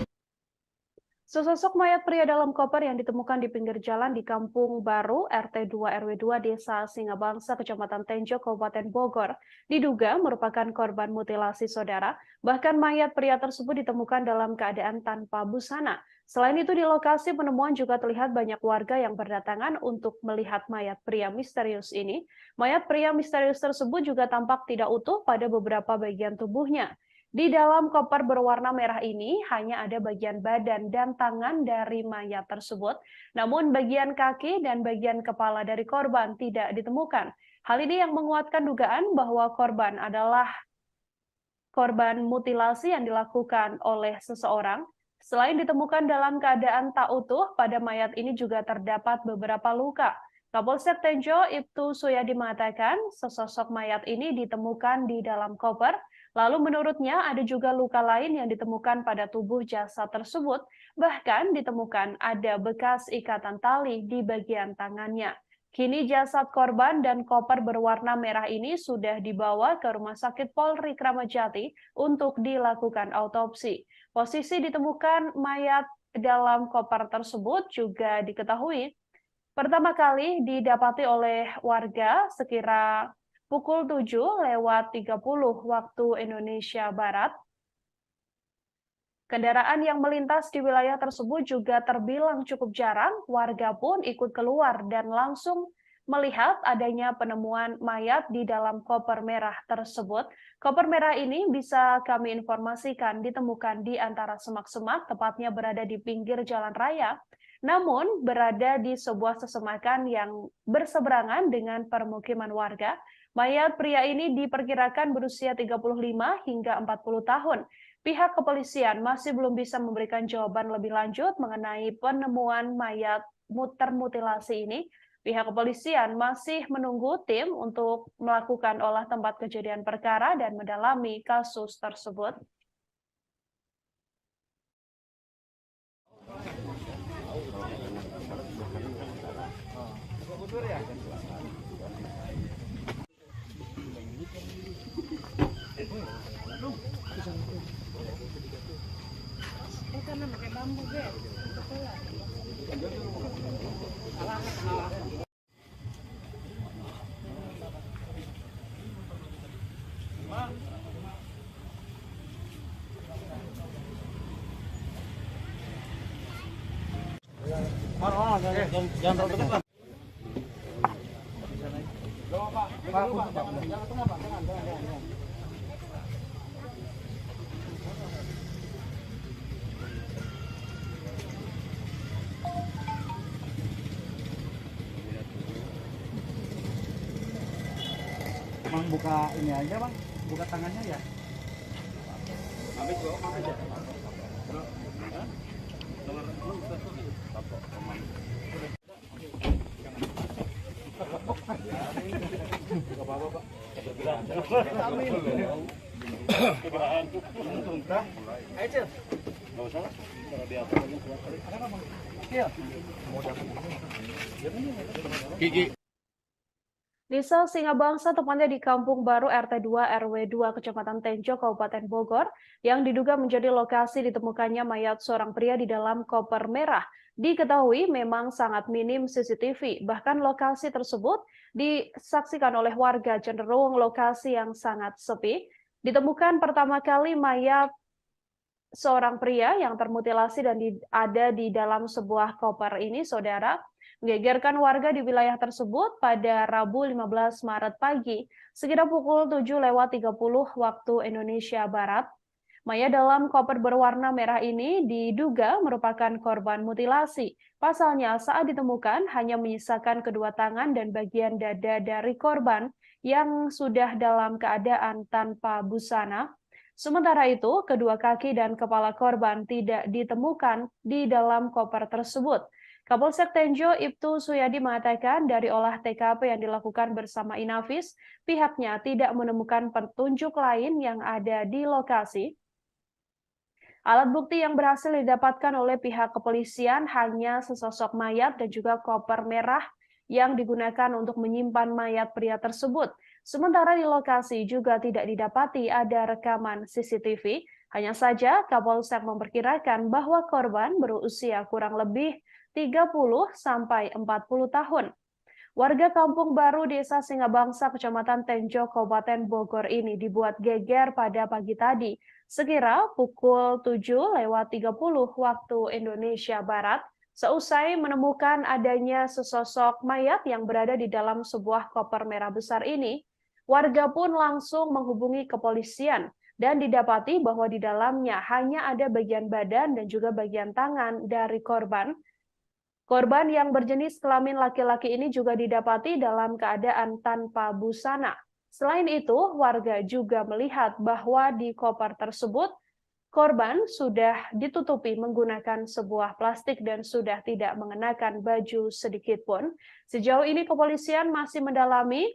Sesosok mayat pria dalam koper yang ditemukan di pinggir jalan di Kampung Baru, RT 2 RW 2 Desa Singabangsa, Kecamatan Tenjo, Kabupaten Bogor, diduga merupakan korban mutilasi saudara. Bahkan mayat pria tersebut ditemukan dalam keadaan tanpa busana. Selain itu, di lokasi penemuan juga terlihat banyak warga yang berdatangan untuk melihat mayat pria misterius ini. Mayat pria misterius tersebut juga tampak tidak utuh pada beberapa bagian tubuhnya. Di dalam koper berwarna merah ini hanya ada bagian badan dan tangan dari mayat tersebut, namun bagian kaki dan bagian kepala dari korban tidak ditemukan. Hal ini yang menguatkan dugaan bahwa korban adalah korban mutilasi yang dilakukan oleh seseorang. Selain ditemukan dalam keadaan tak utuh, pada mayat ini juga terdapat beberapa luka. Kapolsek Tenjo Ibtu Suyadi mengatakan sesosok mayat ini ditemukan di dalam koper. Lalu menurutnya ada juga luka lain yang ditemukan pada tubuh jasad tersebut. Bahkan ditemukan ada bekas ikatan tali di bagian tangannya. Kini jasad korban dan koper berwarna merah ini sudah dibawa ke Rumah Sakit Polri Kramat Jati untuk dilakukan autopsi. Posisi ditemukan mayat dalam koper tersebut juga diketahui pertama kali didapati oleh warga sekira pukul 7:30 waktu Indonesia Barat. Kendaraan yang melintas di wilayah tersebut juga terbilang cukup jarang. Warga pun ikut keluar dan langsung melihat adanya penemuan mayat di dalam koper merah tersebut. Koper merah ini bisa kami informasikan ditemukan di antara semak-semak, tepatnya berada di pinggir jalan raya, namun berada di sebuah sesemakan yang berseberangan dengan permukiman warga. Mayat pria ini diperkirakan berusia 35 hingga 40 tahun. Pihak kepolisian masih belum bisa memberikan jawaban lebih lanjut mengenai penemuan mayat termutilasi ini. Pihak kepolisian masih menunggu tim untuk melakukan olah tempat kejadian perkara dan mendalami kasus tersebut. Bang buka ini aja bang, buka tangannya ya. Desa Singabangsa, tepatnya di Kampung Baru RT 2 RW 2 Kecamatan Tenjo, Kabupaten Bogor, yang diduga menjadi lokasi ditemukannya mayat seorang pria di dalam koper merah. Diketahui memang sangat minim CCTV, bahkan lokasi tersebut disaksikan oleh warga cenderung lokasi yang sangat sepi. Ditemukan pertama kali mayat seorang pria yang termutilasi dan ada di dalam sebuah koper ini, saudara, menggegerkan warga di wilayah tersebut pada Rabu 15 Maret pagi, sekitar pukul 7:30 waktu Indonesia Barat. Mayat dalam koper berwarna merah ini diduga merupakan korban mutilasi. Pasalnya saat ditemukan hanya menyisakan kedua tangan dan bagian dada dari korban yang sudah dalam keadaan tanpa busana. Sementara itu, kedua kaki dan kepala korban tidak ditemukan di dalam koper tersebut. Kapolsek Tenjo Ibtu Suyadi mengatakan dari olah TKP yang dilakukan bersama Inavis, pihaknya tidak menemukan petunjuk lain yang ada di lokasi. Alat bukti yang berhasil didapatkan oleh pihak kepolisian hanya sesosok mayat dan juga koper merah yang digunakan untuk menyimpan mayat pria tersebut. Sementara di lokasi juga tidak didapati ada rekaman CCTV. Hanya saja Kapolsek memperkirakan bahwa korban berusia kurang lebih 30 sampai 40 tahun. Warga Kampung Baru Desa Singabangsa, Kecamatan Tenjo, Kabupaten Bogor ini dibuat geger pada pagi tadi, sekira pukul 7:30 waktu Indonesia Barat, seusai menemukan adanya sesosok mayat yang berada di dalam sebuah koper merah besar ini. Warga pun langsung menghubungi kepolisian. dan didapati bahwa di dalamnya hanya ada bagian badan dan juga bagian tangan dari korban. Korban yang berjenis kelamin laki-laki ini juga didapati dalam keadaan tanpa busana. Selain itu, warga juga melihat bahwa di koper tersebut korban sudah ditutupi menggunakan sebuah plastik dan sudah tidak mengenakan baju sedikit pun. Sejauh ini kepolisian masih mendalami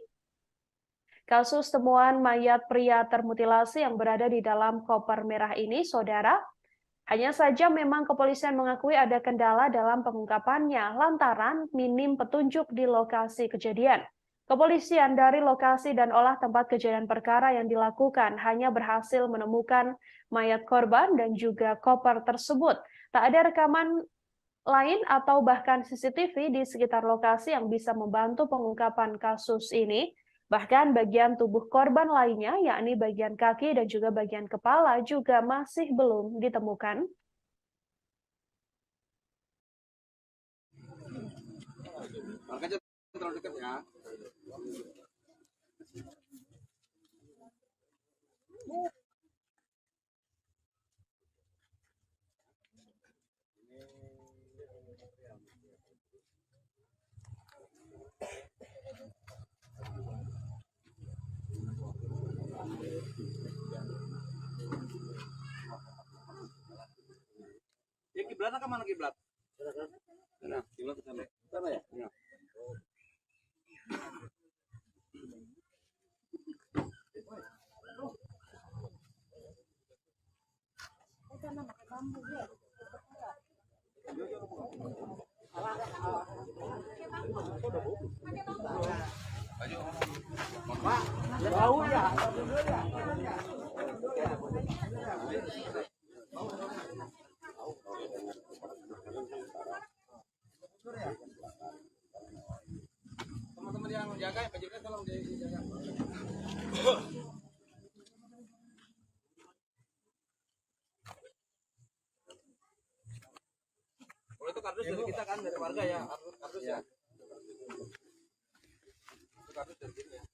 kasus temuan mayat pria termutilasi yang berada di dalam koper merah ini, saudara. Hanya saja memang kepolisian mengakui ada kendala dalam pengungkapannya lantaran minim petunjuk di lokasi kejadian. Kepolisian dari lokasi dan olah tempat kejadian perkara yang dilakukan hanya berhasil menemukan mayat korban dan juga koper tersebut. Tak ada rekaman lain atau bahkan CCTV di sekitar lokasi yang bisa membantu pengungkapan kasus ini. Bahkan bagian tubuh korban lainnya, yakni bagian kaki dan juga bagian kepala juga masih belum ditemukan. Makanya terlalu dekat ya. Ya kiblat ke mana kiblat? Nah, kiblat ke sana. Sana ya? Ya. Bau ya. Teman-teman yang jaga, Pak Jirka tolong dijaga. Oh, itu kardus dari kita kan, dari warga ya, kardus ya. Itu kardus dari sini ya.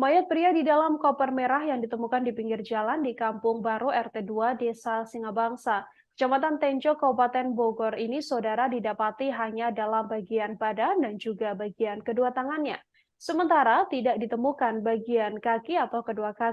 Mayat pria di dalam koper merah yang ditemukan di pinggir jalan di Kampung Baru RT 2 Desa Singabangsa, Kecamatan Tenjo, Kabupaten Bogor ini, saudara, didapati hanya dalam bagian badan dan juga bagian kedua tangannya. Sementara tidak ditemukan bagian kaki atau kedua kaki